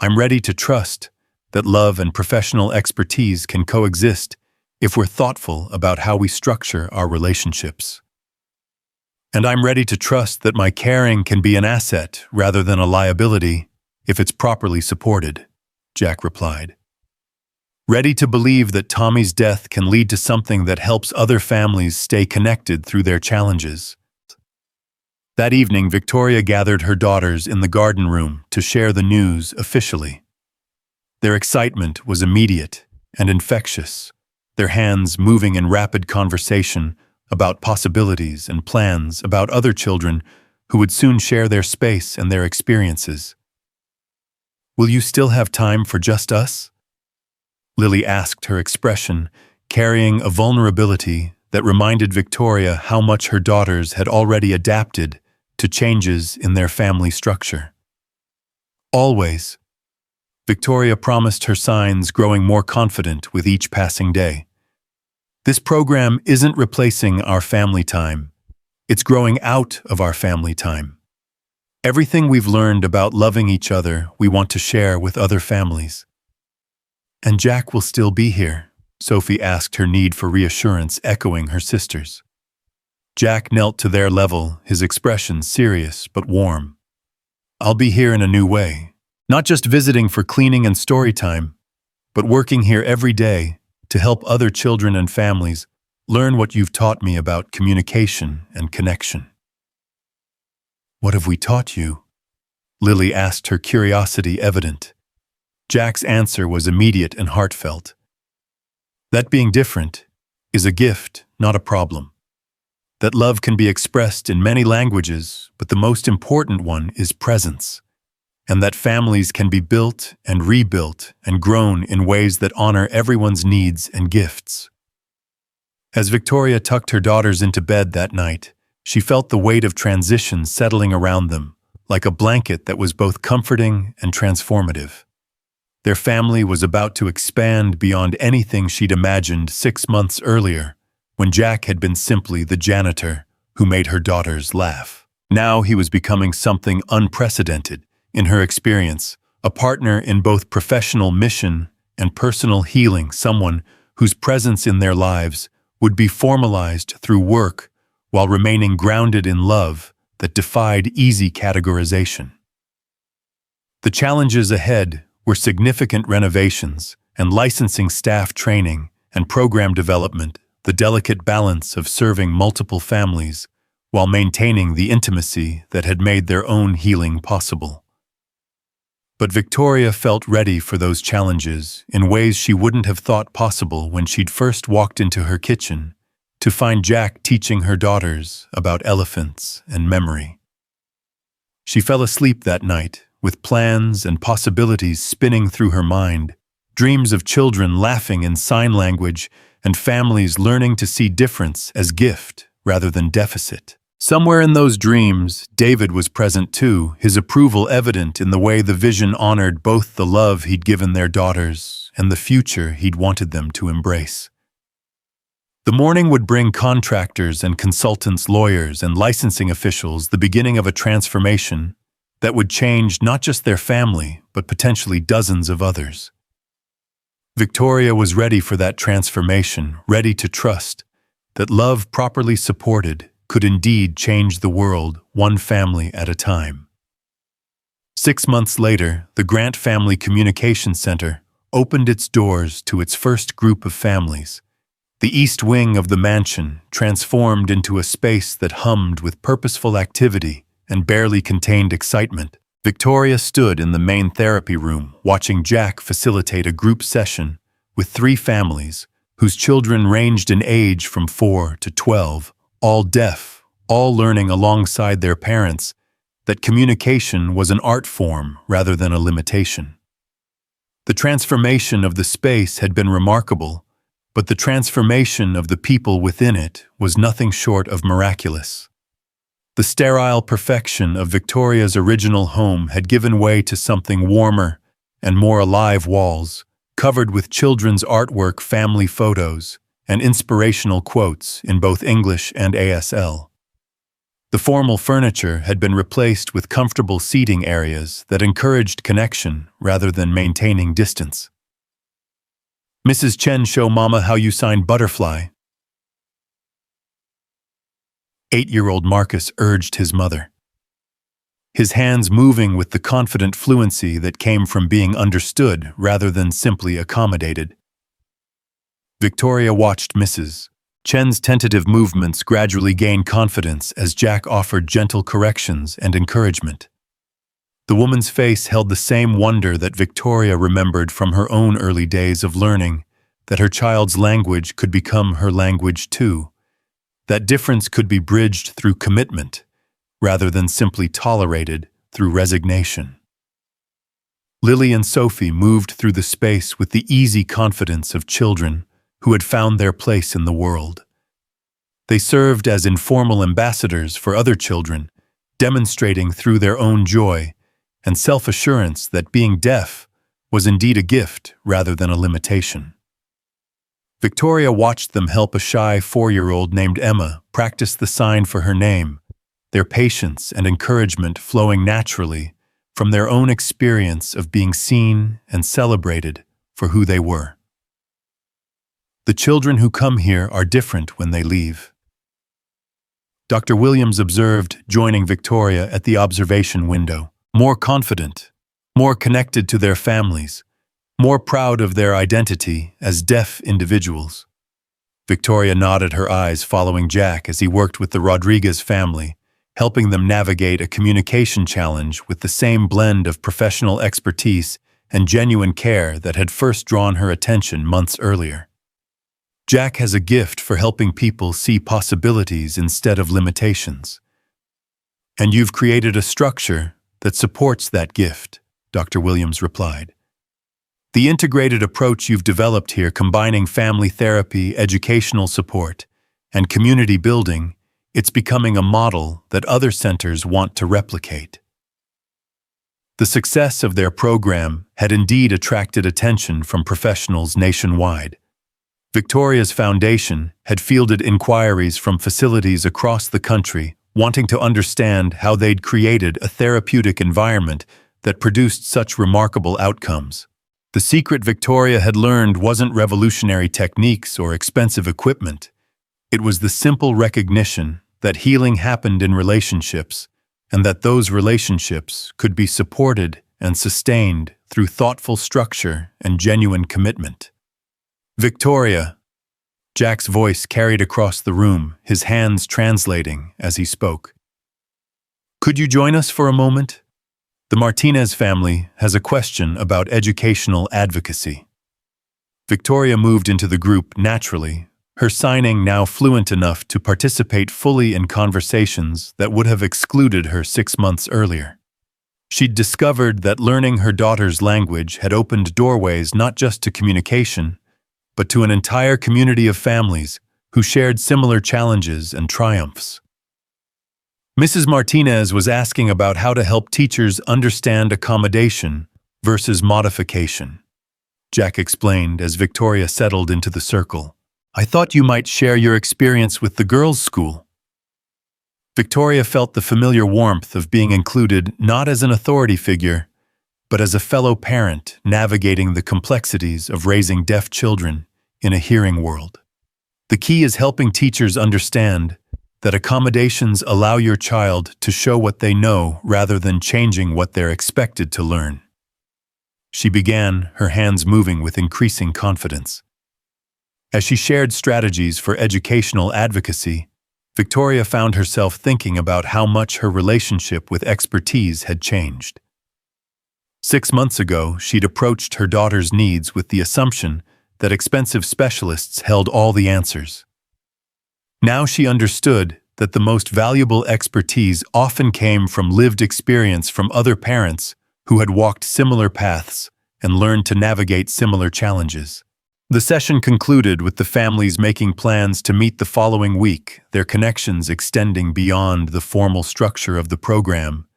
I'm ready to trust that love and professional expertise can coexist if we're thoughtful about how we structure our relationships. And I'm ready to trust that my caring can be an asset rather than a liability if it's properly supported," Jack replied. "Ready to believe that Tommy's death can lead to something that helps other families stay connected through their challenges." That evening, Victoria gathered her daughters in the garden room to share the news officially. Their excitement was immediate, and infectious, their hands moving in rapid conversation about possibilities and plans about other children who would soon share their space and their experiences. "Will you still have time for just us?" Lily asked, her expression carrying a vulnerability that reminded Victoria how much her daughters had already adapted to changes in their family structure. "Always," Victoria promised her signs, growing more confident with each passing day. "This program isn't replacing our family time. It's growing out of our family time. Everything we've learned about loving each other, we want to share with other families." "And Jack will still be here?" Sophie asked, her need for reassurance echoing her sister's. Jack knelt to their level, his expression serious but warm. "I'll be here in a new way, not just visiting for cleaning and story time, but working here every day to help other children and families learn what you've taught me about communication and connection." "What have we taught you?" Lily asked, her curiosity evident. Jack's answer was immediate and heartfelt. "That being different is a gift, not a problem. That love can be expressed in many languages, but the most important one is presence. And that families can be built and rebuilt and grown in ways that honor everyone's needs and gifts." As Victoria tucked her daughters into bed that night, she felt the weight of transition settling around them, like a blanket that was both comforting and transformative. Their family was about to expand beyond anything she'd imagined 6 months earlier, when Jack had been simply the janitor who made her daughters laugh. Now he was becoming something unprecedented in her experience, a partner in both professional mission and personal healing, someone whose presence in their lives would be formalized through work while remaining grounded in love that defied easy categorization. The challenges ahead were significant renovations and licensing staff training and program development, the delicate balance of serving multiple families while maintaining the intimacy that had made their own healing possible. But Victoria felt ready for those challenges in ways she wouldn't have thought possible when she'd first walked into her kitchen to find Jack teaching her daughters about elephants and memory. She fell asleep that night, with plans and possibilities spinning through her mind, dreams of children laughing in sign language and families learning to see difference as gift rather than deficit. Somewhere in those dreams, David was present too, his approval evident in the way the vision honored both the love he'd given their daughters and the future he'd wanted them to embrace. The morning would bring contractors and consultants, lawyers and licensing officials, the beginning of a transformation that would change not just their family, but potentially dozens of others. Victoria was ready for that transformation, ready to trust that love properly supported could indeed change the world one family at a time. 6 months later, the Grant Family Communication Center opened its doors to its first group of families. The east wing of the mansion transformed into a space that hummed with purposeful activity and barely contained excitement. Victoria stood in the main therapy room, watching Jack facilitate a group session with 3 families whose children ranged in age from 4 to 12, all deaf, all learning alongside their parents that communication was an art form rather than a limitation. The transformation of the space had been remarkable, but the transformation of the people within it was nothing short of miraculous. The sterile perfection of Victoria's original home had given way to something warmer and more alive: walls covered with children's artwork, family photos, and inspirational quotes in both English and ASL. The formal furniture had been replaced with comfortable seating areas that encouraged connection rather than maintaining distance. "Mrs. Chen, show Mama how you sign butterfly," 8-year-old Marcus urged his mother, his hands moving with the confident fluency that came from being understood rather than simply accommodated. Victoria watched Mrs. Chen's tentative movements gradually gain confidence as Jack offered gentle corrections and encouragement. The woman's face held the same wonder that Victoria remembered from her own early days of learning, that her child's language could become her language too. That difference could be bridged through commitment, rather than simply tolerated through resignation. Lily and Sophie moved through the space with the easy confidence of children who had found their place in the world. They served as informal ambassadors for other children, demonstrating through their own joy and self-assurance that being deaf was indeed a gift rather than a limitation. Victoria watched them help a shy 4-year-old named Emma practice the sign for her name, their patience and encouragement flowing naturally from their own experience of being seen and celebrated for who they were. The children who come here are different when they leave. Dr. Williams observed, joining Victoria at the observation window, more confident, more connected to their families, more proud of their identity as deaf individuals. Victoria nodded her eyes following Jack as he worked with the Rodriguez family, helping them navigate a communication challenge with the same blend of professional expertise and genuine care that had first drawn her attention months earlier. Jack has a gift for helping people see possibilities instead of limitations. And you've created a structure that supports that gift, Dr. Williams replied. The integrated approach you've developed here, combining family therapy, educational support, and community building, it's becoming a model that other centers want to replicate. The success of their program had indeed attracted attention from professionals nationwide. Victoria's foundation had fielded inquiries from facilities across the country wanting to understand how they'd created a therapeutic environment that produced such remarkable outcomes. The secret Victoria had learned wasn't revolutionary techniques or expensive equipment. It was the simple recognition that healing happened in relationships, and that those relationships could be supported and sustained through thoughtful structure and genuine commitment. Victoria, Jack's voice carried across the room, his hands translating as he spoke. Could you join us for a moment? The Martinez family has a question about educational advocacy. Victoria moved into the group naturally, her signing now fluent enough to participate fully in conversations that would have excluded her 6 months earlier. She'd discovered that learning her daughter's language had opened doorways not just to communication, but to an entire community of families who shared similar challenges and triumphs. Mrs. Martinez was asking about how to help teachers understand accommodation versus modification. Jack explained as Victoria settled into the circle. I thought you might share your experience with the girls' school. Victoria felt the familiar warmth of being included not as an authority figure, but as a fellow parent navigating the complexities of raising deaf children in a hearing world. The key is helping teachers understand that accommodations allow your child to show what they know rather than changing what they're expected to learn. She began, her hands moving with increasing confidence. As she shared strategies for educational advocacy, Victoria found herself thinking about how much her relationship with expertise had changed. 6 months ago, she'd approached her daughter's needs with the assumption that expensive specialists held all the answers. Now she understood that the most valuable expertise often came from lived experience from other parents who had walked similar paths and learned to navigate similar challenges. The session concluded with the families making plans to meet the following week, their connections extending beyond the formal structure of the program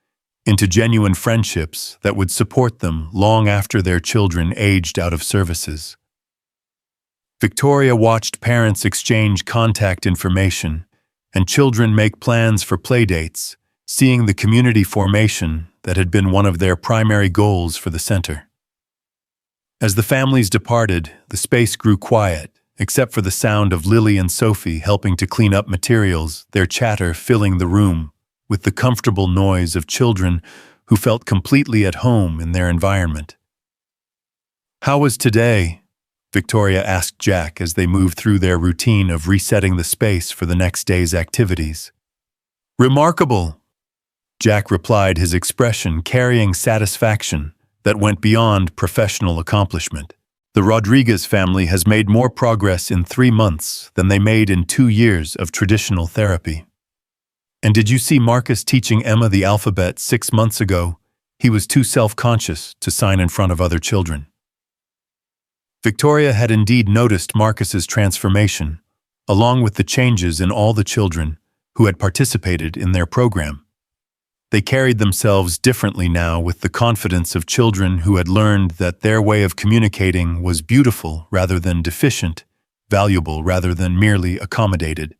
into genuine friendships that would support them long after their children aged out of services. Victoria watched parents exchange contact information and children make plans for playdates, seeing the community formation that had been one of their primary goals for the center. As the families departed, the space grew quiet, except for the sound of Lily and Sophie helping to clean up materials, their chatter filling the room with the comfortable noise of children who felt completely at home in their environment. "How was today?" Victoria asked Jack as they moved through their routine of resetting the space for the next day's activities. "Remarkable," Jack replied, his expression carrying satisfaction that went beyond professional accomplishment. The Rodriguez family has made more progress in 3 months than they made in 2 years of traditional therapy. And did you see Marcus teaching Emma the alphabet 6 months ago? He was too self-conscious to sign in front of other children. Victoria had indeed noticed Marcus's transformation, along with the changes in all the children who had participated in their program. They carried themselves differently now, with the confidence of children who had learned that their way of communicating was beautiful rather than deficient, valuable rather than merely accommodated.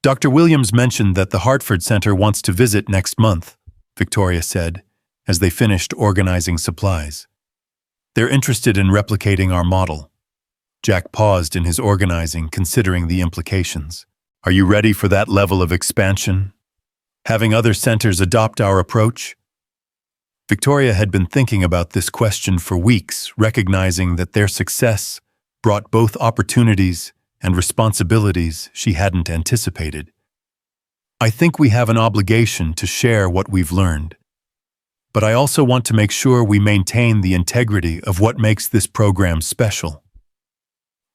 Dr. Williams mentioned that the Hartford Center wants to visit next month, Victoria said, as they finished organizing supplies. They're interested in replicating our model. Jack paused in his organizing, considering the implications. Are you ready for that level of expansion? Having other centers adopt our approach? Victoria had been thinking about this question for weeks, recognizing that their success brought both opportunities and responsibilities she hadn't anticipated. I think we have an obligation to share what we've learned. But I also want to make sure we maintain the integrity of what makes this program special,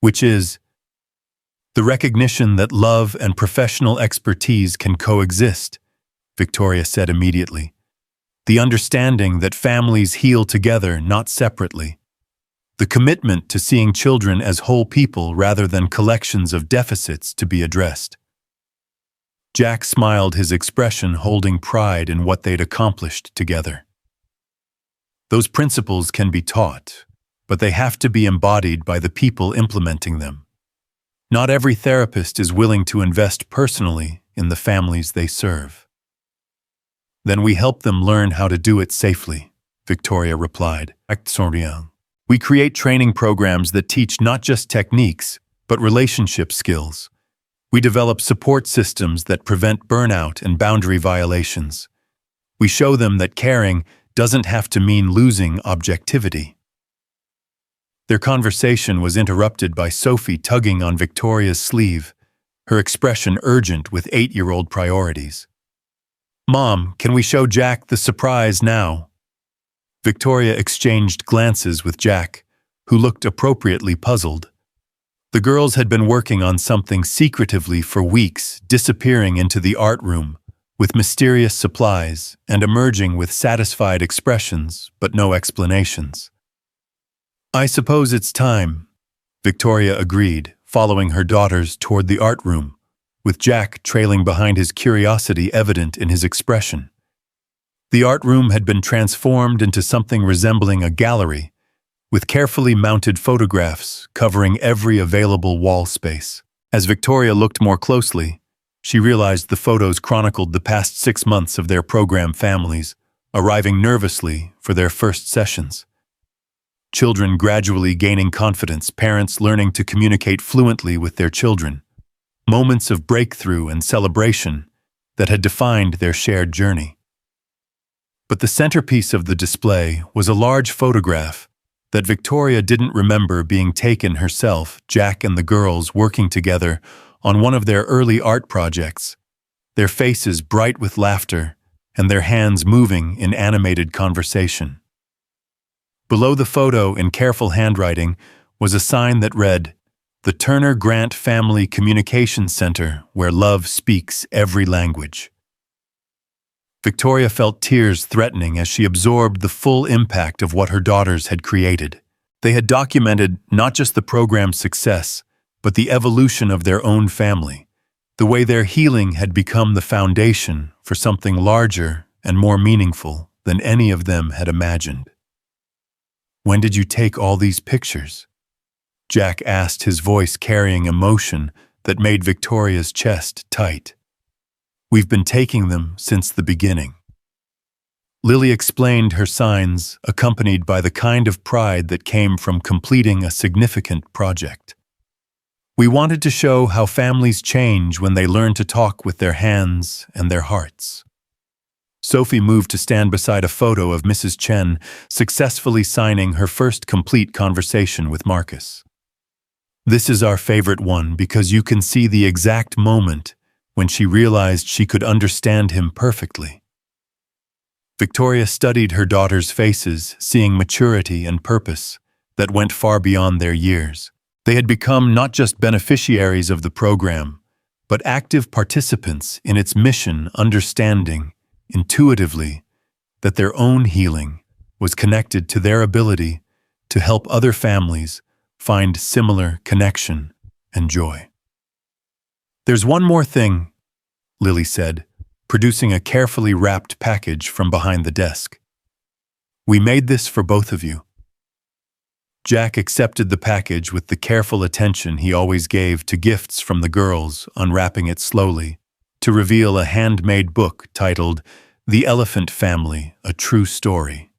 which is the recognition that love and professional expertise can coexist, Victoria said immediately. The understanding that families heal together, not separately. The commitment to seeing children as whole people rather than collections of deficits to be addressed. Jack smiled, his expression holding pride in what they'd accomplished together. Those principles can be taught, but they have to be embodied by the people implementing them. Not every therapist is willing to invest personally in the families they serve. Then we help them learn how to do it safely, Victoria replied. We create training programs that teach not just techniques, but relationship skills. We develop support systems that prevent burnout and boundary violations. We show them that caring doesn't have to mean losing objectivity. Their conversation was interrupted by Sophie tugging on Victoria's sleeve, her expression urgent with 8-year-old priorities. Mom, can we show Jack the surprise now? Victoria exchanged glances with Jack, who looked appropriately puzzled. The girls had been working on something secretively for weeks, disappearing into the art room with mysterious supplies and emerging with satisfied expressions but no explanations. I suppose it's time, Victoria agreed, following her daughters toward the art room, with Jack trailing behind, his curiosity evident in his expression. The art room had been transformed into something resembling a gallery, with carefully mounted photographs covering every available wall space. As Victoria looked more closely, she realized the photos chronicled the past 6 months of their program families, arriving nervously for their first sessions. Children gradually gaining confidence, parents learning to communicate fluently with their children. Moments of breakthrough and celebration that had defined their shared journey. But the centerpiece of the display was a large photograph that Victoria didn't remember being taken herself, Jack and the girls working together on one of their early art projects, their faces bright with laughter and their hands moving in animated conversation. Below the photo, in careful handwriting, was a sign that read, "The Turner Grant Family Communication Center, where love speaks every language." Victoria felt tears threatening as she absorbed the full impact of what her daughters had created. They had documented not just the program's success, but the evolution of their own family, the way their healing had become the foundation for something larger and more meaningful than any of them had imagined. When did you take all these pictures? Jack asked, his voice carrying emotion that made Victoria's chest tight. We've been taking them since the beginning. Lily explained her signs, accompanied by the kind of pride that came from completing a significant project. We wanted to show how families change when they learn to talk with their hands and their hearts. Sophie moved to stand beside a photo of Mrs. Chen successfully signing her first complete conversation with Marcus. This is our favorite one because you can see the exact moment when she realized she could understand him perfectly. Victoria studied her daughters' faces, seeing maturity and purpose, that went far beyond their years. They had become not just beneficiaries of the program, but active participants in its mission, understanding, intuitively, that their own healing was connected to their ability to help other families find similar connection and joy. "There's one more thing," Lily said, producing a carefully wrapped package from behind the desk. "We made this for both of you." Jack accepted the package with the careful attention he always gave to gifts from the girls, unwrapping it slowly, to reveal a handmade book titled The Elephant Family, A True Story.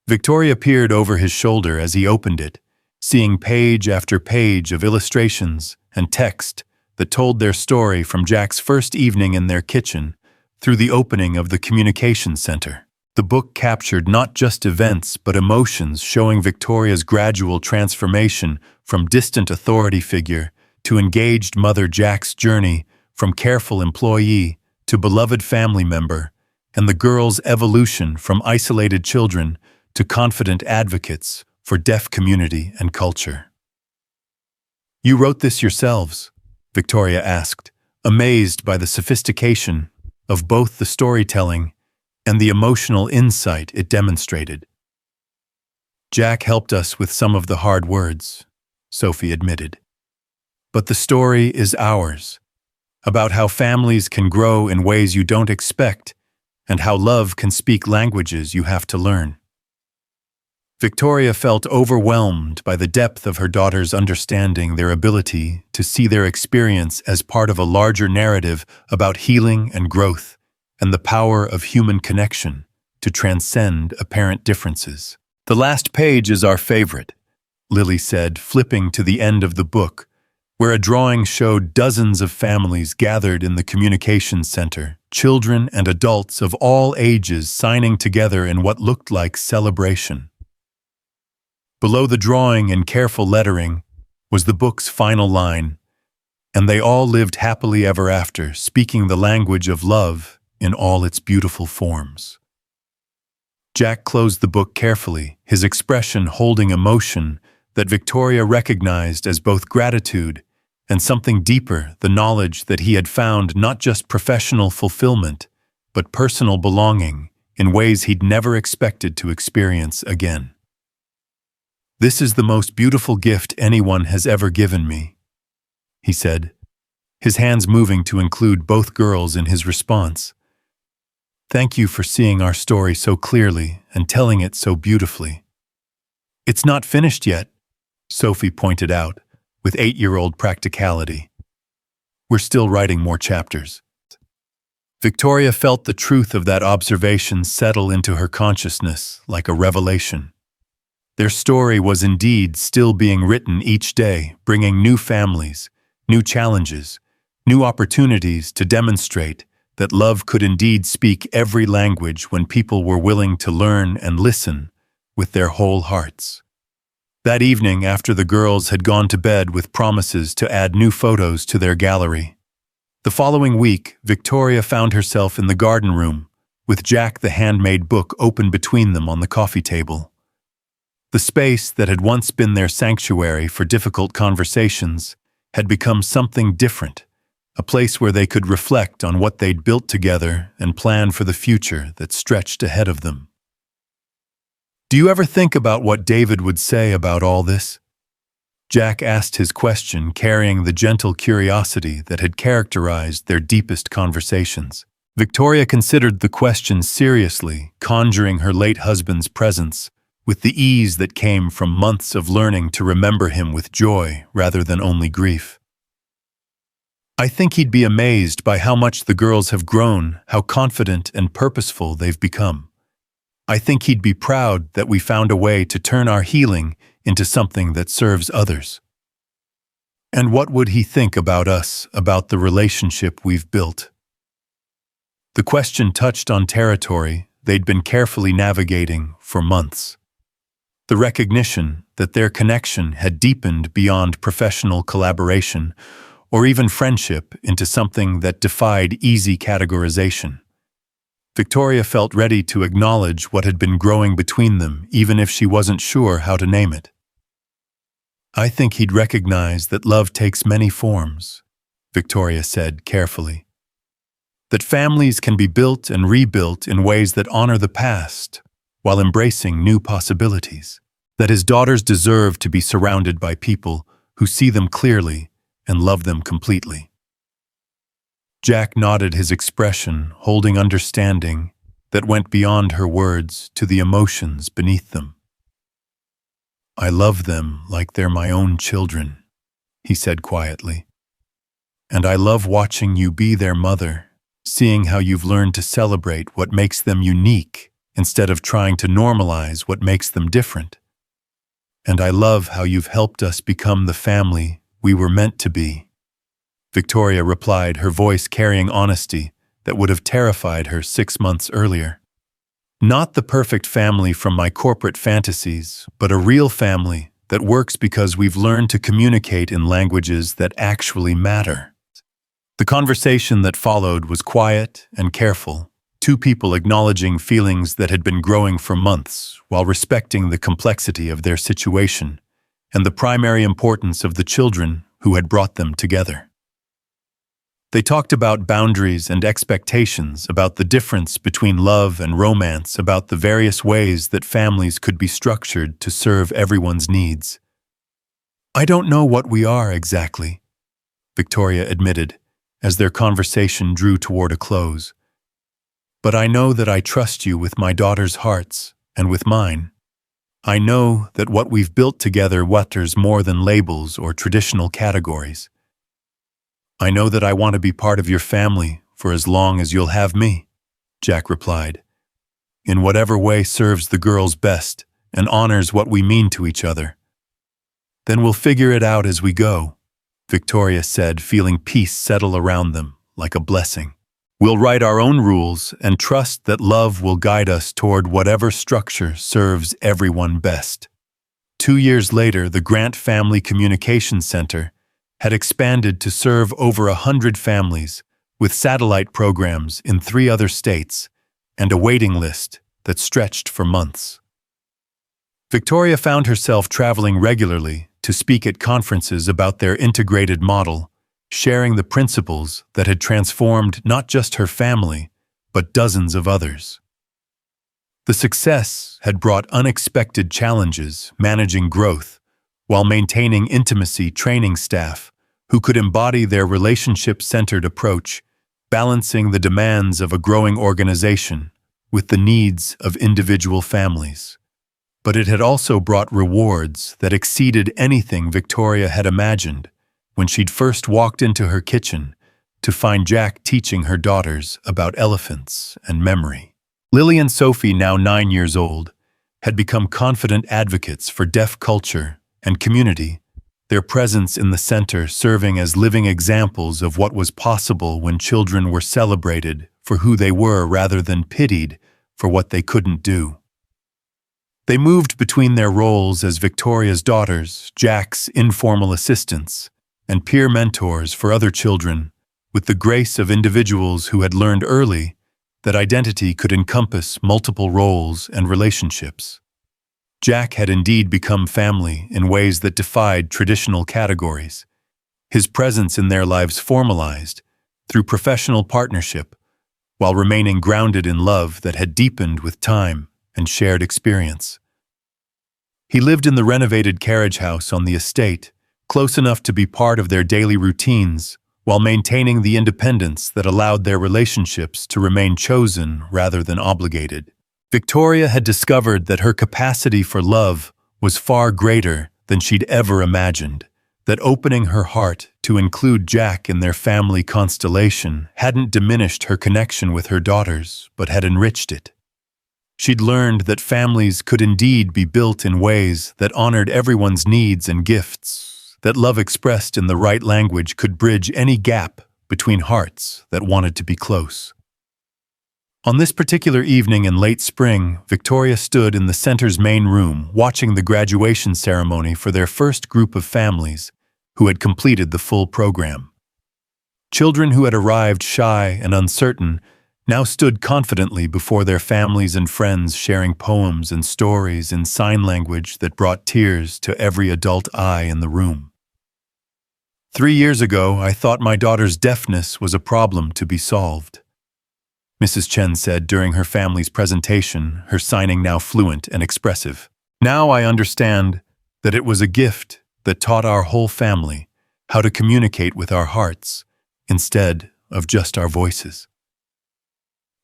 Victoria peered over his shoulder as he opened it, seeing page after page of illustrations and text that told their story from Jack's first evening in their kitchen through the opening of the communication center. The book captured not just events but emotions, showing Victoria's gradual transformation from distant authority figure to engaged mother, Jack's journey from careful employee to beloved family member, and the girls' evolution from isolated children to confident advocates for deaf community and culture. "You wrote this yourselves?" Victoria asked, amazed by the sophistication of both the storytelling and the emotional insight it demonstrated. "Jack helped us with some of the hard words," Sophie admitted. "But the story is ours, about how families can grow in ways you don't expect and how love can speak languages you have to learn." Victoria felt overwhelmed by the depth of her daughter's understanding, their ability to see their experience as part of a larger narrative about healing and growth, and the power of human connection to transcend apparent differences. "The last page is our favorite," Lily said, flipping to the end of the book, where a drawing showed dozens of families gathered in the communications center, children and adults of all ages signing together in what looked like celebration. Below the drawing in careful lettering was the book's final line, "And they all lived happily ever after, speaking the language of love in all its beautiful forms." Jack closed the book carefully, his expression holding emotion that Victoria recognized as both gratitude and something deeper, the knowledge that he had found not just professional fulfillment, but personal belonging in ways he'd never expected to experience again. "This is the most beautiful gift anyone has ever given me," he said, his hands moving to include both girls in his response. "Thank you for seeing our story so clearly and telling it so beautifully." "It's not finished yet," Sophie pointed out, with 8-year-old practicality. "We're still writing more chapters." Victoria felt the truth of that observation settle into her consciousness like a revelation. Their story was indeed still being written each day, bringing new families, new challenges, new opportunities to demonstrate that love could indeed speak every language when people were willing to learn and listen with their whole hearts. That evening, after the girls had gone to bed with promises to add new photos to their gallery, the following week, Victoria found herself in the garden room, with Jack the handmade book open between them on the coffee table. The space that had once been their sanctuary for difficult conversations had become something different, a place where they could reflect on what they'd built together and plan for the future that stretched ahead of them. "Do you ever think about what David would say about all this?" Jack asked his question, carrying the gentle curiosity that had characterized their deepest conversations. Victoria considered the question seriously, conjuring her late husband's presence with the ease that came from months of learning to remember him with joy rather than only grief. "I think he'd be amazed by how much the girls have grown, how confident and purposeful they've become. I think he'd be proud that we found a way to turn our healing into something that serves others." "And what would he think about us, about the relationship we've built?" The question touched on territory they'd been carefully navigating for months. The recognition that their connection had deepened beyond professional collaboration or even friendship into something that defied easy categorization. Victoria felt ready to acknowledge what had been growing between them, even if she wasn't sure how to name it. "I think he'd recognize that love takes many forms," Victoria said carefully. "That families can be built and rebuilt in ways that honor the past, while embracing new possibilities. That his daughters deserve to be surrounded by people who see them clearly and love them completely." Jack nodded, his expression holding understanding that went beyond her words to the emotions beneath them. "I love them like they're my own children," he said quietly. "And I love watching you be their mother, seeing how you've learned to celebrate what makes them unique instead of trying to normalize what makes them different. And I love how you've helped us become the family we were meant to be," Victoria replied, her voice carrying honesty that would have terrified her 6 months earlier. "Not the perfect family from my corporate fantasies, but a real family that works because we've learned to communicate in languages that actually matter." The conversation that followed was quiet and careful, two people acknowledging feelings that had been growing for months while respecting the complexity of their situation and the primary importance of the children who had brought them together. They talked about boundaries and expectations, about the difference between love and romance, about the various ways that families could be structured to serve everyone's needs. "I don't know what we are exactly," Victoria admitted, as their conversation drew toward a close. "But I know that I trust you with my daughters' hearts and with mine. I know that what we've built together matters more than labels or traditional categories. I know that I want to be part of your family for as long as you'll have me," Jack replied. "In whatever way serves the girls best and honors what we mean to each other." "Then we'll figure it out as we go," Victoria said, feeling peace settle around them like a blessing. "We'll write our own rules and trust that love will guide us toward whatever structure serves everyone best." 2 years later, the Grant Family Communication Center had expanded to serve over 100 families, with satellite programs in 3 other states and a waiting list that stretched for months. Victoria found herself traveling regularly to speak at conferences about their integrated model, sharing the principles that had transformed not just her family, but dozens of others. The success had brought unexpected challenges, managing growth, while maintaining intimacy, training staff who could embody their relationship-centered approach, balancing the demands of a growing organization with the needs of individual families. But it had also brought rewards that exceeded anything Victoria had imagined when she'd first walked into her kitchen to find Jack teaching her daughters about elephants and memory. Lily and Sophie, now 9 years old, had become confident advocates for deaf culture and community, their presence in the center serving as living examples of what was possible when children were celebrated for who they were rather than pitied for what they couldn't do. They moved between their roles as Victoria's daughters, Jack's informal assistants, and peer mentors for other children, with the grace of individuals who had learned early that identity could encompass multiple roles and relationships. Jack had indeed become family in ways that defied traditional categories, his presence in their lives formalized through professional partnership, while remaining grounded in love that had deepened with time and shared experience. He lived in the renovated carriage house on the estate, close enough to be part of their daily routines, while maintaining the independence that allowed their relationships to remain chosen rather than obligated. Victoria had discovered that her capacity for love was far greater than she'd ever imagined, that opening her heart to include Jack in their family constellation hadn't diminished her connection with her daughters, but had enriched it. She'd learned that families could indeed be built in ways that honored everyone's needs and gifts, that love expressed in the right language could bridge any gap between hearts that wanted to be close. On this particular evening in late spring, Victoria stood in the center's main room watching the graduation ceremony for their first group of families who had completed the full program. Children who had arrived shy and uncertain now stood confidently before their families and friends, sharing poems and stories in sign language that brought tears to every adult eye in the room. 3 years ago, I thought my daughter's deafness was a problem to be solved, Mrs. Chen said during her family's presentation, her signing now fluent and expressive. Now I understand that it was a gift that taught our whole family how to communicate with our hearts instead of just our voices.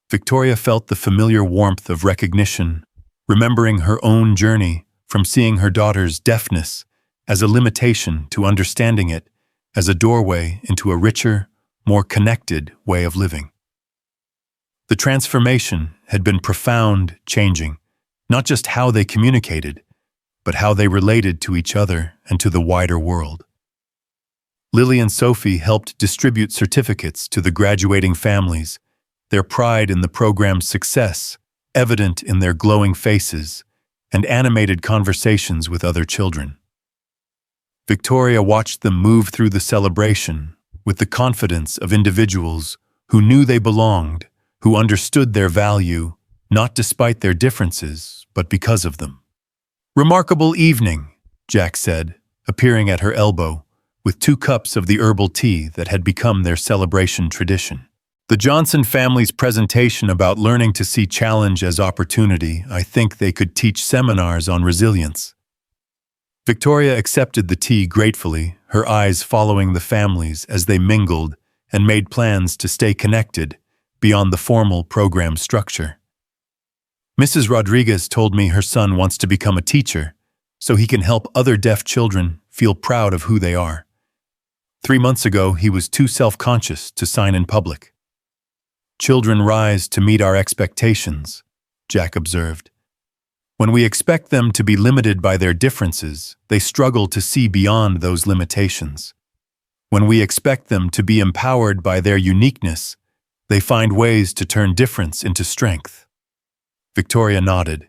Victoria felt the familiar warmth of recognition, remembering her own journey from seeing her daughter's deafness as a limitation to understanding it as a doorway into a richer, more connected way of living. The transformation had been profound, changing not just how they communicated, but how they related to each other and to the wider world. Lily and Sophie helped distribute certificates to the graduating families, their pride in the program's success evident in their glowing faces and animated conversations with other children. Victoria watched them move through the celebration with the confidence of individuals who knew they belonged, who understood their value, not despite their differences, but because of them. "Remarkable evening," Jack said, appearing at her elbow, with 2 cups of the herbal tea that had become their celebration tradition. The Johnson family's presentation about learning to see challenge as opportunity, I think they could teach seminars on resilience. Victoria accepted the tea gratefully, her eyes following the families as they mingled and made plans to stay connected beyond the formal program structure. "Mrs. Rodriguez told me her son wants to become a teacher, so he can help other deaf children feel proud of who they are. 3 months ago, he was too self-conscious to sign in public." "Children rise to meet our expectations," Jack observed. "When we expect them to be limited by their differences, they struggle to see beyond those limitations. When we expect them to be empowered by their uniqueness, they find ways to turn difference into strength." Victoria nodded,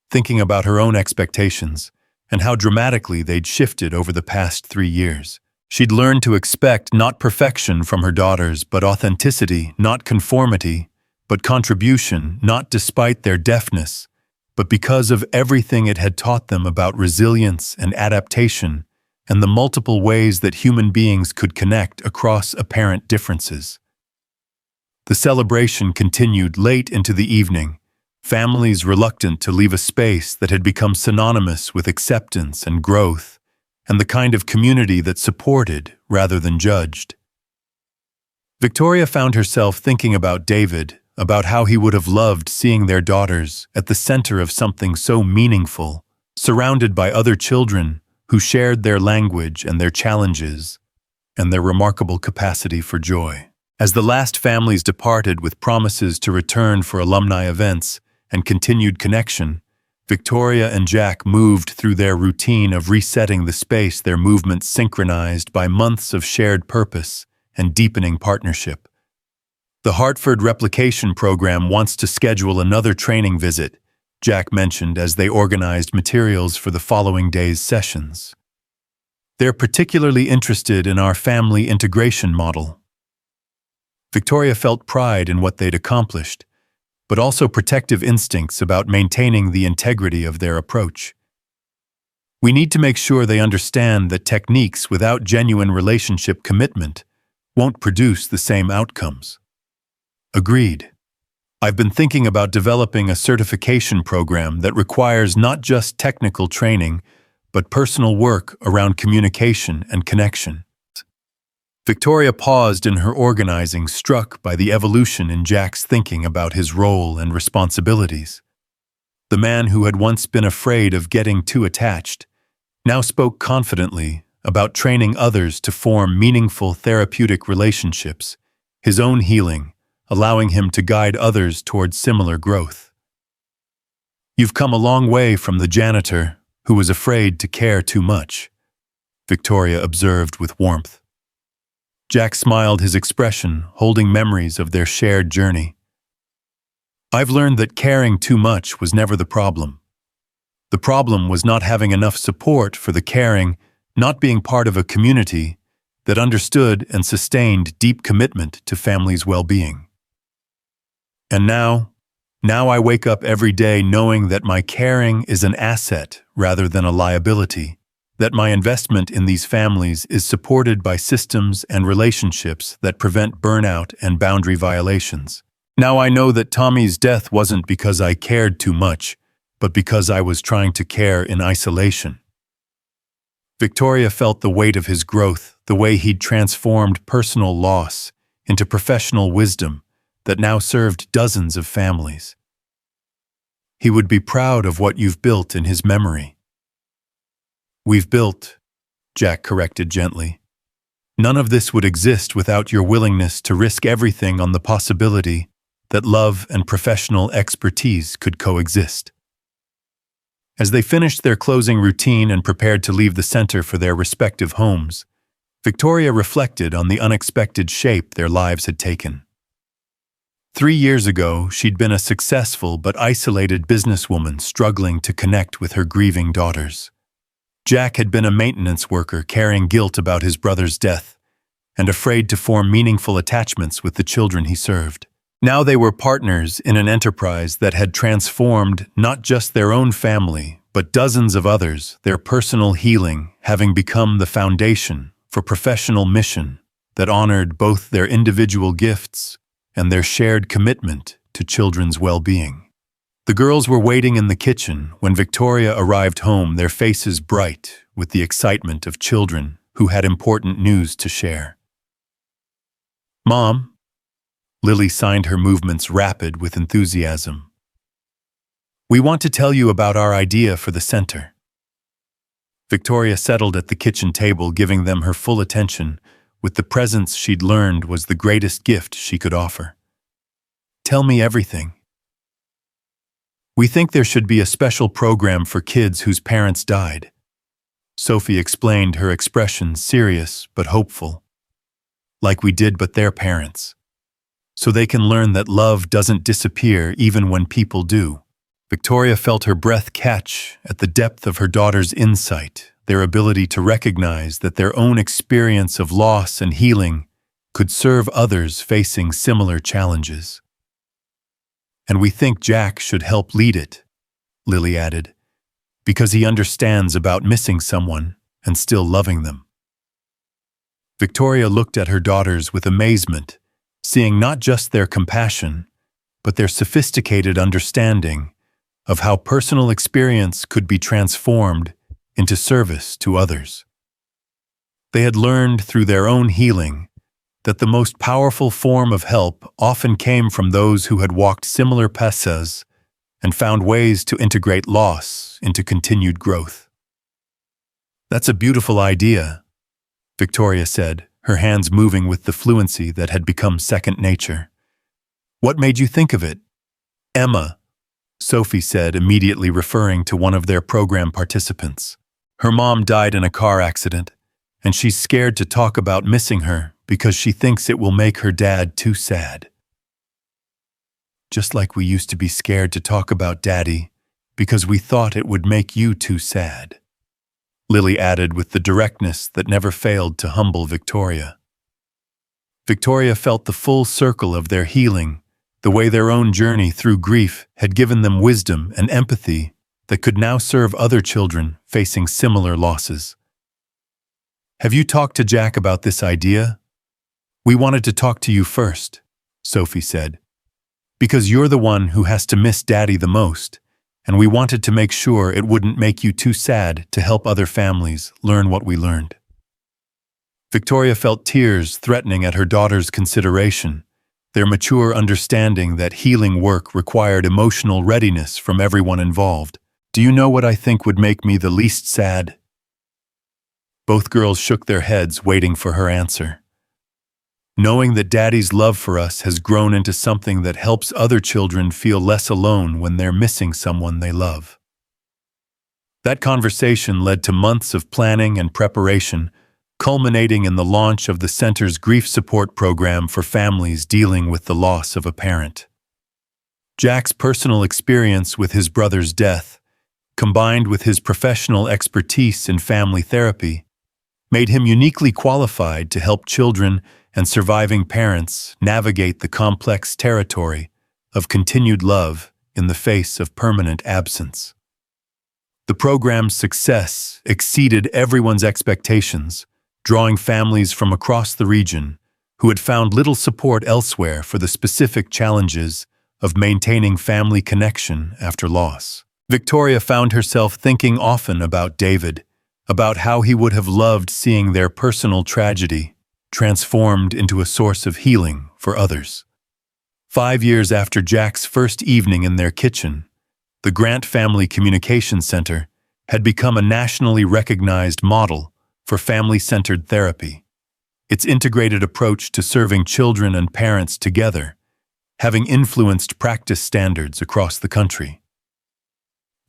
thinking about her own expectations and how dramatically they'd shifted over the past 3 years. She'd learned to expect not perfection from her daughters, but authenticity, not conformity, but contribution, not despite their deafness, but because of everything it had taught them about resilience and adaptation and the multiple ways that human beings could connect across apparent differences. The celebration continued late into the evening, families reluctant to leave a space that had become synonymous with acceptance and growth, and the kind of community that supported rather than judged. Victoria found herself thinking about David, about how he would have loved seeing their daughters at the center of something so meaningful, surrounded by other children who shared their language and their challenges, and their remarkable capacity for joy. As the last families departed with promises to return for alumni events and continued connection, Victoria and Jack moved through their routine of resetting the space, their movements synchronized by months of shared purpose and deepening partnership. "The Hartford Replication Program wants to schedule another training visit," Jack mentioned as they organized materials for the following day's sessions. "They're particularly interested in our family integration model." Victoria felt pride in what they'd accomplished, but also protective instincts about maintaining the integrity of their approach. "We need to make sure they understand that techniques without genuine relationship commitment won't produce the same outcomes." "Agreed. I've been thinking about developing a certification program that requires not just technical training, but personal work around communication and connection." Victoria paused in her organizing, struck by the evolution in Jack's thinking about his role and responsibilities. The man who had once been afraid of getting too attached now spoke confidently about training others to form meaningful therapeutic relationships, his own healing, allowing him to guide others towards similar growth. "You've come a long way from the janitor who was afraid to care too much," Victoria observed with warmth. Jack smiled, his expression holding memories of their shared journey. "I've learned that caring too much was never the problem. The problem was not having enough support for the caring, not being part of a community that understood and sustained deep commitment to families' well-being." And now I wake up every day knowing that my caring is an asset rather than a liability, that my investment in these families is supported by systems and relationships that prevent burnout and boundary violations. Now I know that Tommy's death wasn't because I cared too much, but because I was trying to care in isolation. Victoria felt the weight of his growth, the way he'd transformed personal loss into professional wisdom that now served dozens of families. He would be proud of what you've built in his memory. We've built, Jack corrected gently. None of this would exist without your willingness to risk everything on the possibility that love and professional expertise could coexist. As they finished their closing routine and prepared to leave the center for their respective homes, Victoria reflected on the unexpected shape their lives had taken. 3 years ago, she'd been a successful but isolated businesswoman struggling to connect with her grieving daughters. Jack had been a maintenance worker carrying guilt about his brother's death and afraid to form meaningful attachments with the children he served. Now they were partners in an enterprise that had transformed not just their own family, but dozens of others, their personal healing having become the foundation for professional mission that honored both their individual gifts and their shared commitment to children's well-being. The girls were waiting in the kitchen when Victoria arrived home, their faces bright with the excitement of children who had important news to share. "Mom," Lily signed her movements rapid with enthusiasm. "We want to tell you about our idea for the center." Victoria settled at the kitchen table, giving them her full attention, with the presence she'd learned was the greatest gift she could offer. "Tell me everything." "We think there should be a special program for kids whose parents died." Sophie explained, her expression serious but hopeful. "Like we did but their parents. So they can learn that love doesn't disappear even when people do." Victoria felt her breath catch at the depth of her daughter's insight, their ability to recognize that their own experience of loss and healing could serve others facing similar challenges. "And we think Jack should help lead it," Lily added, "because he understands about missing someone and still loving them." Victoria looked at her daughters with amazement, seeing not just their compassion, but their sophisticated understanding of how personal experience could be transformed into service to others. They had learned through their own healing that the most powerful form of help often came from those who had walked similar paths and found ways to integrate loss into continued growth. "That's a beautiful idea," Victoria said, her hands moving with the fluency that had become second nature. "What made you think of it?" "Emma," Sophie said, immediately referring to one of their program participants. "Her mom died in a car accident, and she's scared to talk about missing her because she thinks it will make her dad too sad." "Just like we used to be scared to talk about Daddy because we thought it would make you too sad," Lily added with the directness that never failed to humble Victoria. Victoria felt the full circle of their healing, the way their own journey through grief had given them wisdom and empathy that could now serve other children facing similar losses. "Have you talked to Jack about this idea?" "We wanted to talk to you first," Sophie said, "because you're the one who has to miss Daddy the most, and we wanted to make sure it wouldn't make you too sad to help other families learn what we learned." Victoria felt tears threatening at her daughter's consideration, their mature understanding that healing work required emotional readiness from everyone involved. "Do you know what I think would make me the least sad?" Both girls shook their heads, waiting for her answer. "Knowing that Daddy's love for us has grown into something that helps other children feel less alone when they're missing someone they love." That conversation led to months of planning and preparation, culminating in the launch of the center's grief support program for families dealing with the loss of a parent. Jack's personal experience with his brother's death, combined with his professional expertise in family therapy, made him uniquely qualified to help children and surviving parents navigate the complex territory of continued love in the face of permanent absence. The program's success exceeded everyone's expectations, drawing families from across the region who had found little support elsewhere for the specific challenges of maintaining family connection after loss. Victoria found herself thinking often about David, about how he would have loved seeing their personal tragedy transformed into a source of healing for others. 5 years after Jack's first evening in their kitchen, the Grant Family Communication Center had become a nationally recognized model for family-centered therapy. Its integrated approach to serving children and parents together, having influenced practice standards across the country.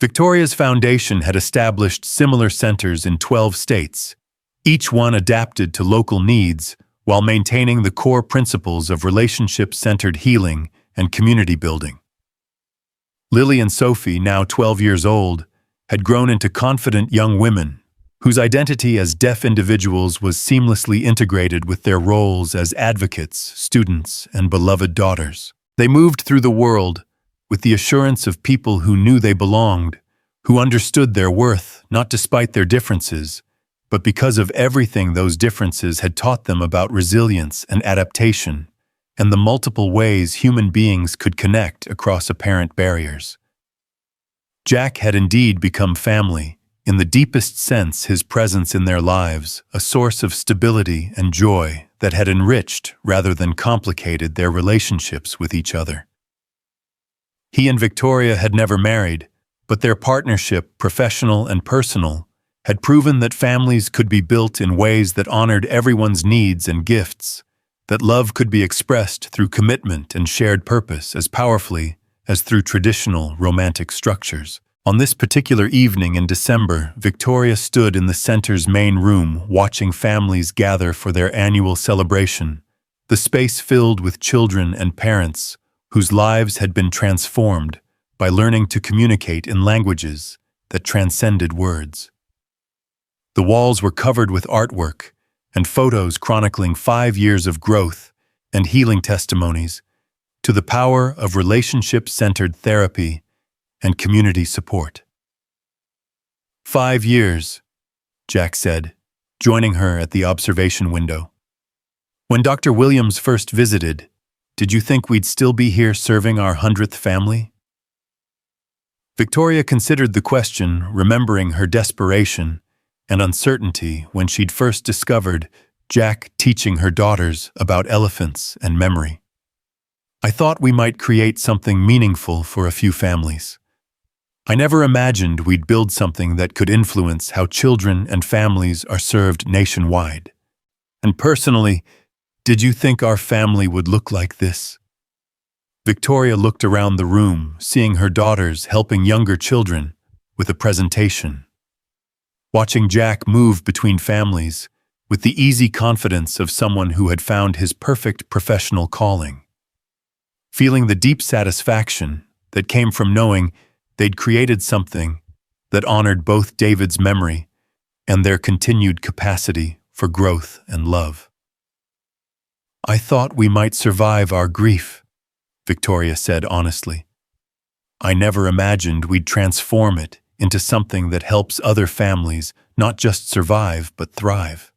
Victoria's foundation had established similar centers in 12 states, each one adapted to local needs while maintaining the core principles of relationship-centered healing and community building. Lily and Sophie, now 12 years old, had grown into confident young women whose identity as deaf individuals was seamlessly integrated with their roles as advocates, students, and beloved daughters. They moved through the world with the assurance of people who knew they belonged, who understood their worth not despite their differences, but because of everything those differences had taught them about resilience and adaptation, and the multiple ways human beings could connect across apparent barriers. Jack had indeed become family, in the deepest sense his presence in their lives, a source of stability and joy that had enriched rather than complicated their relationships with each other. He and Victoria had never married, but their partnership, professional and personal, had proven that families could be built in ways that honored everyone's needs and gifts, that love could be expressed through commitment and shared purpose as powerfully as through traditional romantic structures. On this particular evening in December, Victoria stood in the center's main room watching families gather for their annual celebration, the space filled with children and parents whose lives had been transformed by learning to communicate in languages that transcended words. The walls were covered with artwork and photos chronicling 5 years of growth and healing testimonies to the power of relationship-centered therapy and community support. 5 years, Jack said, joining her at the observation window. When Dr. Williams first visited, did you think we'd still be here serving our 100th family? Victoria considered the question, remembering her desperation and uncertainty when she'd first discovered Jack teaching her daughters about elephants and memory. I thought we might create something meaningful for a few families. I never imagined we'd build something that could influence how children and families are served nationwide. And personally, did you think our family would look like this? Victoria looked around the room, seeing her daughters helping younger children with a presentation. Watching Jack move between families with the easy confidence of someone who had found his perfect professional calling. Feeling the deep satisfaction that came from knowing they'd created something that honored both David's memory and their continued capacity for growth and love. I thought we might survive our grief, Victoria said honestly. I never imagined we'd transform it into something that helps other families not just survive but thrive.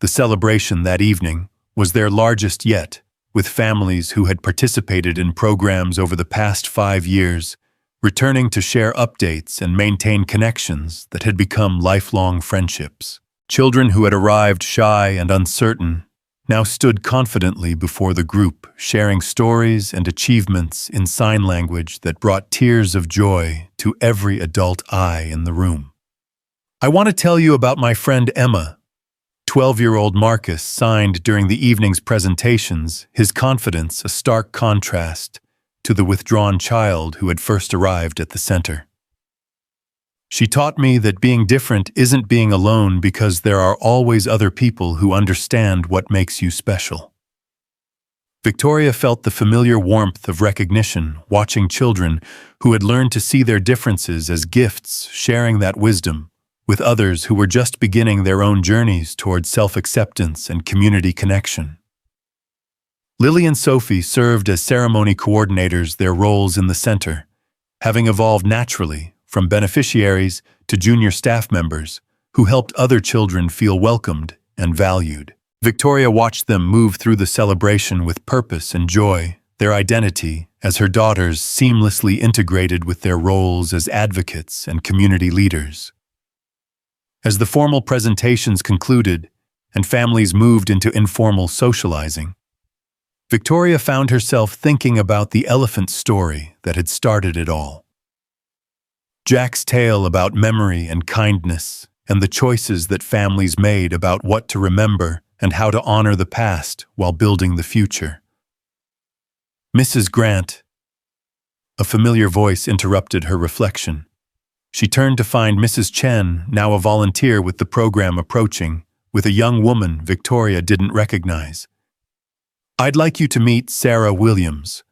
The celebration that evening was their largest yet, with families who had participated in programs over the past 5 years, returning to share updates and maintain connections that had become lifelong friendships. Children who had arrived shy and uncertain now stood confidently before the group, sharing stories and achievements in sign language that brought tears of joy to every adult eye in the room. I want to tell you about my friend Emma. 12-year-old Marcus signed during the evening's presentations, his confidence a stark contrast to the withdrawn child who had first arrived at the center. She taught me that being different isn't being alone because there are always other people who understand what makes you special. Victoria felt the familiar warmth of recognition watching children who had learned to see their differences as gifts, sharing that wisdom with others who were just beginning their own journeys toward self-acceptance and community connection. Lily and Sophie served as ceremony coordinators, their roles in the center, having evolved naturally from beneficiaries to junior staff members who helped other children feel welcomed and valued. Victoria watched them move through the celebration with purpose and joy, their identity as her daughters seamlessly integrated with their roles as advocates and community leaders. As the formal presentations concluded and families moved into informal socializing, Victoria found herself thinking about the elephant story that had started it all. Jack's tale about memory and kindness, and the choices that families made about what to remember and how to honor the past while building the future. Mrs. Grant. A familiar voice interrupted her reflection. She turned to find Mrs. Chen, now a volunteer with the program, approaching, with a young woman Victoria didn't recognize. "I'd like you to meet Sarah Williams,"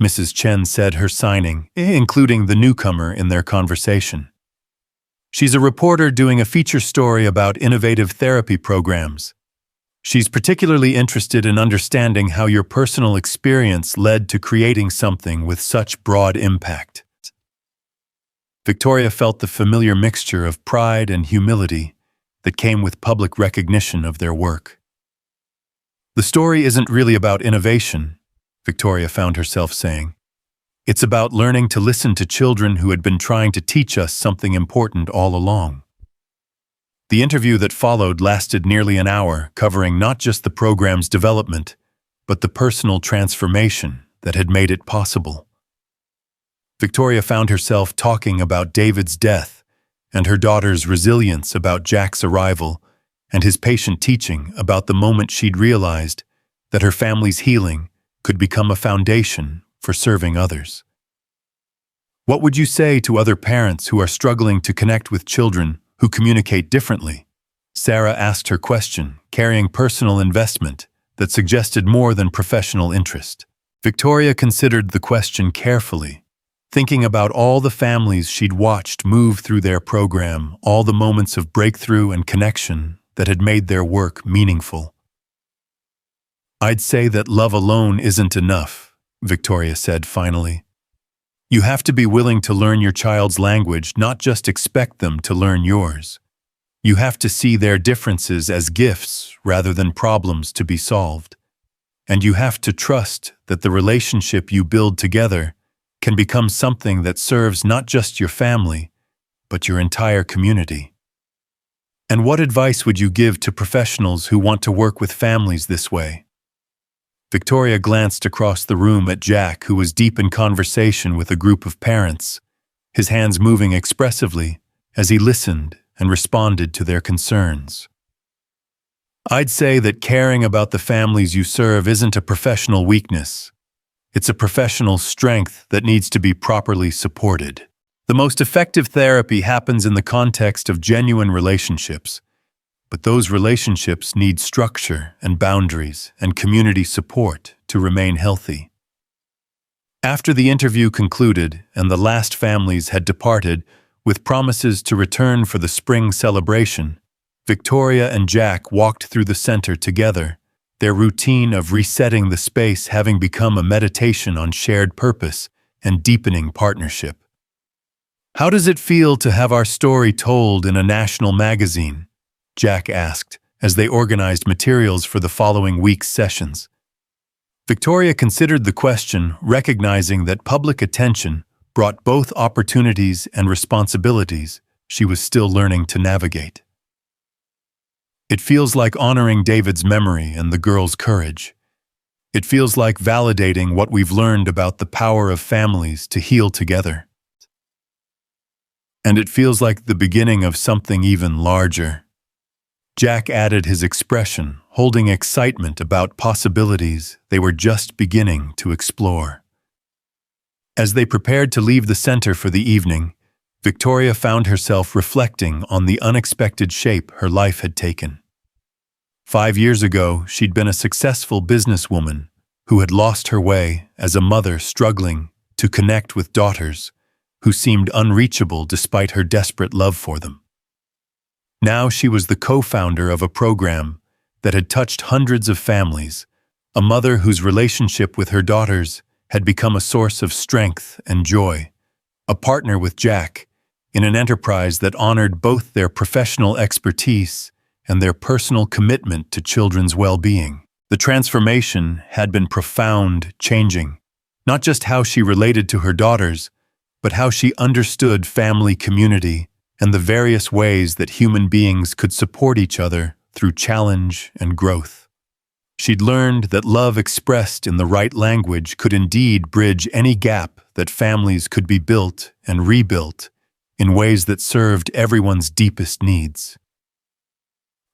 Mrs. Chen said, her signing, including the newcomer in their conversation. "She's a reporter doing a feature story about innovative therapy programs. She's particularly interested in understanding how your personal experience led to creating something with such broad impact." Victoria felt the familiar mixture of pride and humility that came with public recognition of their work. "The story isn't really about innovation," Victoria found herself saying. "It's about learning to listen to children who had been trying to teach us something important all along." The interview that followed lasted nearly an hour, covering not just the program's development, but the personal transformation that had made it possible. Victoria found herself talking about David's death and her daughter's resilience about Jack's arrival, and his patient teaching about the moment she'd realized that her family's healing could become a foundation for serving others. What would you say to other parents who are struggling to connect with children who communicate differently? Sarah asked her question, carrying personal investment that suggested more than professional interest. Victoria considered the question carefully, thinking about all the families she'd watched move through their program, all the moments of breakthrough and connection that had made their work meaningful. "I'd say that love alone isn't enough," Victoria said finally. "You have to be willing to learn your child's language, not just expect them to learn yours. You have to see their differences as gifts rather than problems to be solved. And you have to trust that the relationship you build together can become something that serves not just your family, but your entire community." And what advice would you give to professionals who want to work with families this way? Victoria glanced across the room at Jack, who was deep in conversation with a group of parents, his hands moving expressively as he listened and responded to their concerns. "I'd say that caring about the families you serve isn't a professional weakness. It's a professional strength that needs to be properly supported. The most effective therapy happens in the context of genuine relationships, but those relationships need structure and boundaries and community support to remain healthy." After the interview concluded and the last families had departed with promises to return for the spring celebration, Victoria and Jack walked through the center together, their routine of resetting the space having become a meditation on shared purpose and deepening partnership. "How does it feel to have our story told in a national magazine?" Jack asked as they organized materials for the following week's sessions. Victoria considered the question, recognizing that public attention brought both opportunities and responsibilities she was still learning to navigate. "It feels like honoring David's memory and the girls' courage. It feels like validating what we've learned about the power of families to heal together. And it feels like the beginning of something even larger." Jack added his expression, holding excitement about possibilities they were just beginning to explore. As they prepared to leave the center for the evening, Victoria found herself reflecting on the unexpected shape her life had taken. 5 years ago, she'd been a successful businesswoman who had lost her way as a mother struggling to connect with daughters who seemed unreachable despite her desperate love for them. Now she was the co-founder of a program that had touched hundreds of families, a mother whose relationship with her daughters had become a source of strength and joy, a partner with Jack in an enterprise that honored both their professional expertise and their personal commitment to children's well-being. The transformation had been profound, changing not just how she related to her daughters, but how she understood family community and the various ways that human beings could support each other through challenge and growth. She'd learned that love expressed in the right language could indeed bridge any gap, that families could be built and rebuilt in ways that served everyone's deepest needs.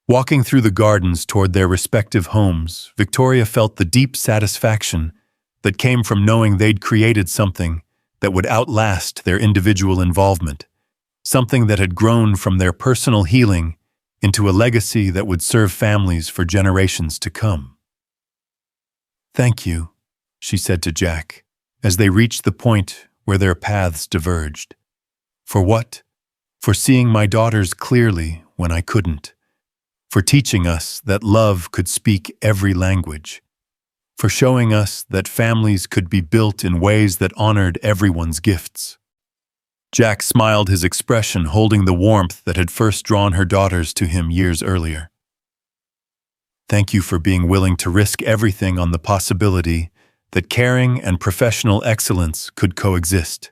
Walking through the gardens toward their respective homes, Victoria felt the deep satisfaction that came from knowing they'd created something that would outlast their individual involvement, something that had grown from their personal healing into a legacy that would serve families for generations to come. "Thank you," she said to Jack, as they reached the point where their paths diverged. "For what? For seeing my daughters clearly when I couldn't. For teaching us that love could speak every language. For showing us that families could be built in ways that honored everyone's gifts." Jack smiled, his expression holding the warmth that had first drawn her daughters to him years earlier. "Thank you for being willing to risk everything on the possibility that caring and professional excellence could coexist.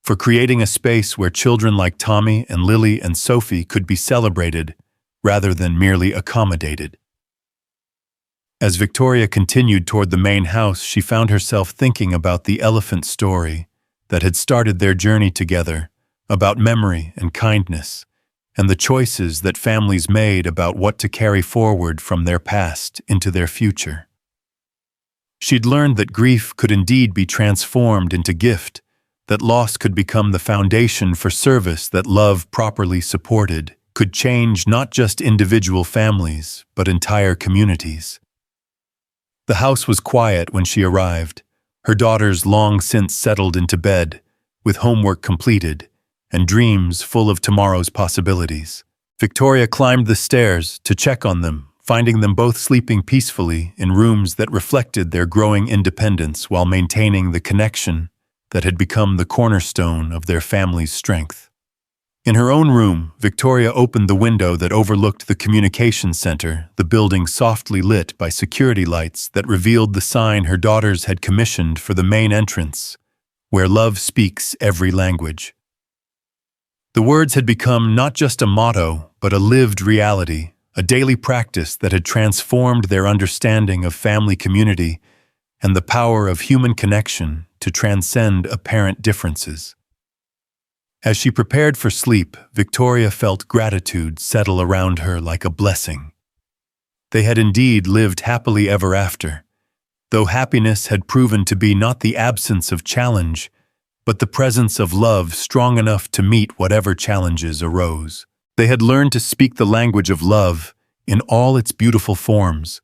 For creating a space where children like Tommy and Lily and Sophie could be celebrated rather than merely accommodated." As Victoria continued toward the main house, she found herself thinking about the elephant story that had started their journey together, about memory and kindness, and the choices that families made about what to carry forward from their past into their future. She'd learned that grief could indeed be transformed into gift, that loss could become the foundation for service, that love properly supported could change not just individual families, but entire communities. The house was quiet when she arrived, her daughters long since settled into bed, with homework completed, and dreams full of tomorrow's possibilities. Victoria climbed the stairs to check on them, finding them both sleeping peacefully in rooms that reflected their growing independence while maintaining the connection that had become the cornerstone of their family's strength. In her own room, Victoria opened the window that overlooked the communications center, the building softly lit by security lights that revealed the sign her daughters had commissioned for the main entrance, "Where love speaks every language." The words had become not just a motto, but a lived reality, a daily practice that had transformed their understanding of family community and the power of human connection to transcend apparent differences. As she prepared for sleep, Victoria felt gratitude settle around her like a blessing. They had indeed lived happily ever after, though happiness had proven to be not the absence of challenge, but the presence of love strong enough to meet whatever challenges arose. They had learned to speak the language of love in all its beautiful forms,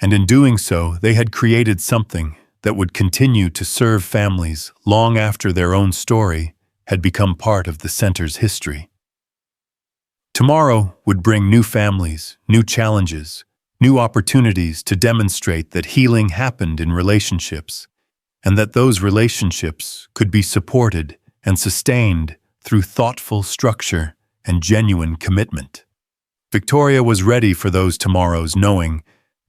and in doing so, they had created something that would continue to serve families long after their own story had become part of the center's history. Tomorrow would bring new families, new challenges, new opportunities to demonstrate that healing happened in relationships, and that those relationships could be supported and sustained through thoughtful structure and genuine commitment. Victoria was ready for those tomorrows, knowing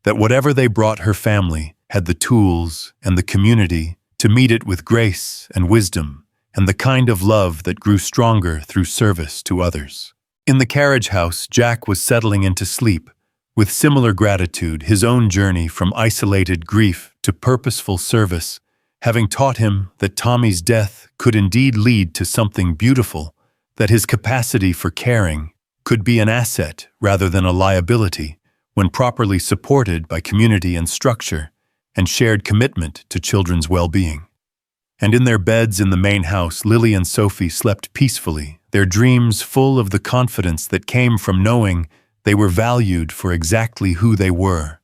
that whatever they brought her family had the tools and the community to meet it with grace and wisdom, and the kind of love that grew stronger through service to others. In the carriage house, Jack was settling into sleep, with similar gratitude, his own journey from isolated grief to purposeful service, having taught him that Tommy's death could indeed lead to something beautiful, that his capacity for caring could be an asset rather than a liability, when properly supported by community and structure, and shared commitment to children's well-being. And in their beds in the main house, Lily and Sophie slept peacefully, their dreams full of the confidence that came from knowing they were valued for exactly who they were,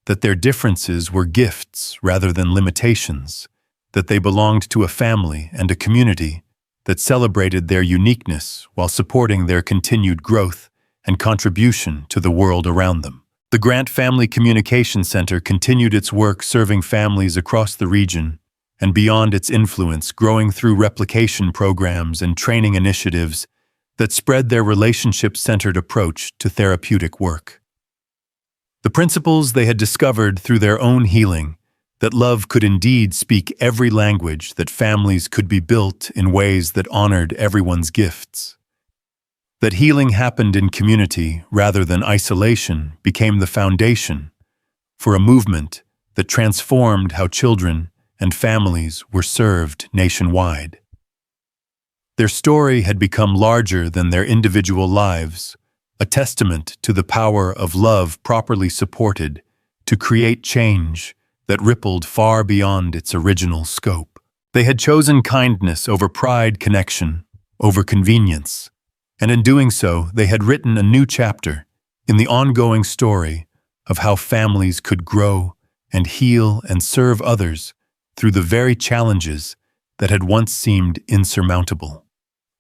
that their differences were gifts rather than limitations, that they belonged to a family and a community that celebrated their uniqueness while supporting their continued growth and contribution to the world around them. The Grant Family Communication Center continued its work serving families across the region and beyond its influence, growing through replication programs and training initiatives that spread their relationship-centered approach to therapeutic work. The principles they had discovered through their own healing, that love could indeed speak every language, that families could be built in ways that honored everyone's gifts. That healing happened in community rather than isolation became the foundation for a movement that transformed how children and families were served nationwide. Their story had become larger than their individual lives, a testament to the power of love properly supported to create change that rippled far beyond its original scope. They had chosen kindness over pride, connection over convenience, and in doing so, they had written a new chapter in the ongoing story of how families could grow and heal and serve others through the very challenges that had once seemed insurmountable.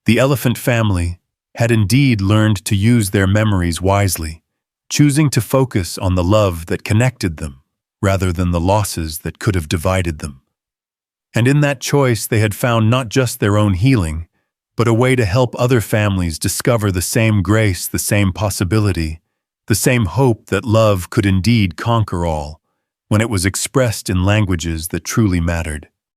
The elephant family had indeed learned to use their memories wisely, choosing to focus on the love that connected them rather than the losses that could have divided them. And in that choice, they had found not just their own healing, but a way to help other families discover the same grace, the same possibility, the same hope that love could indeed conquer all, when it was expressed in languages that truly mattered.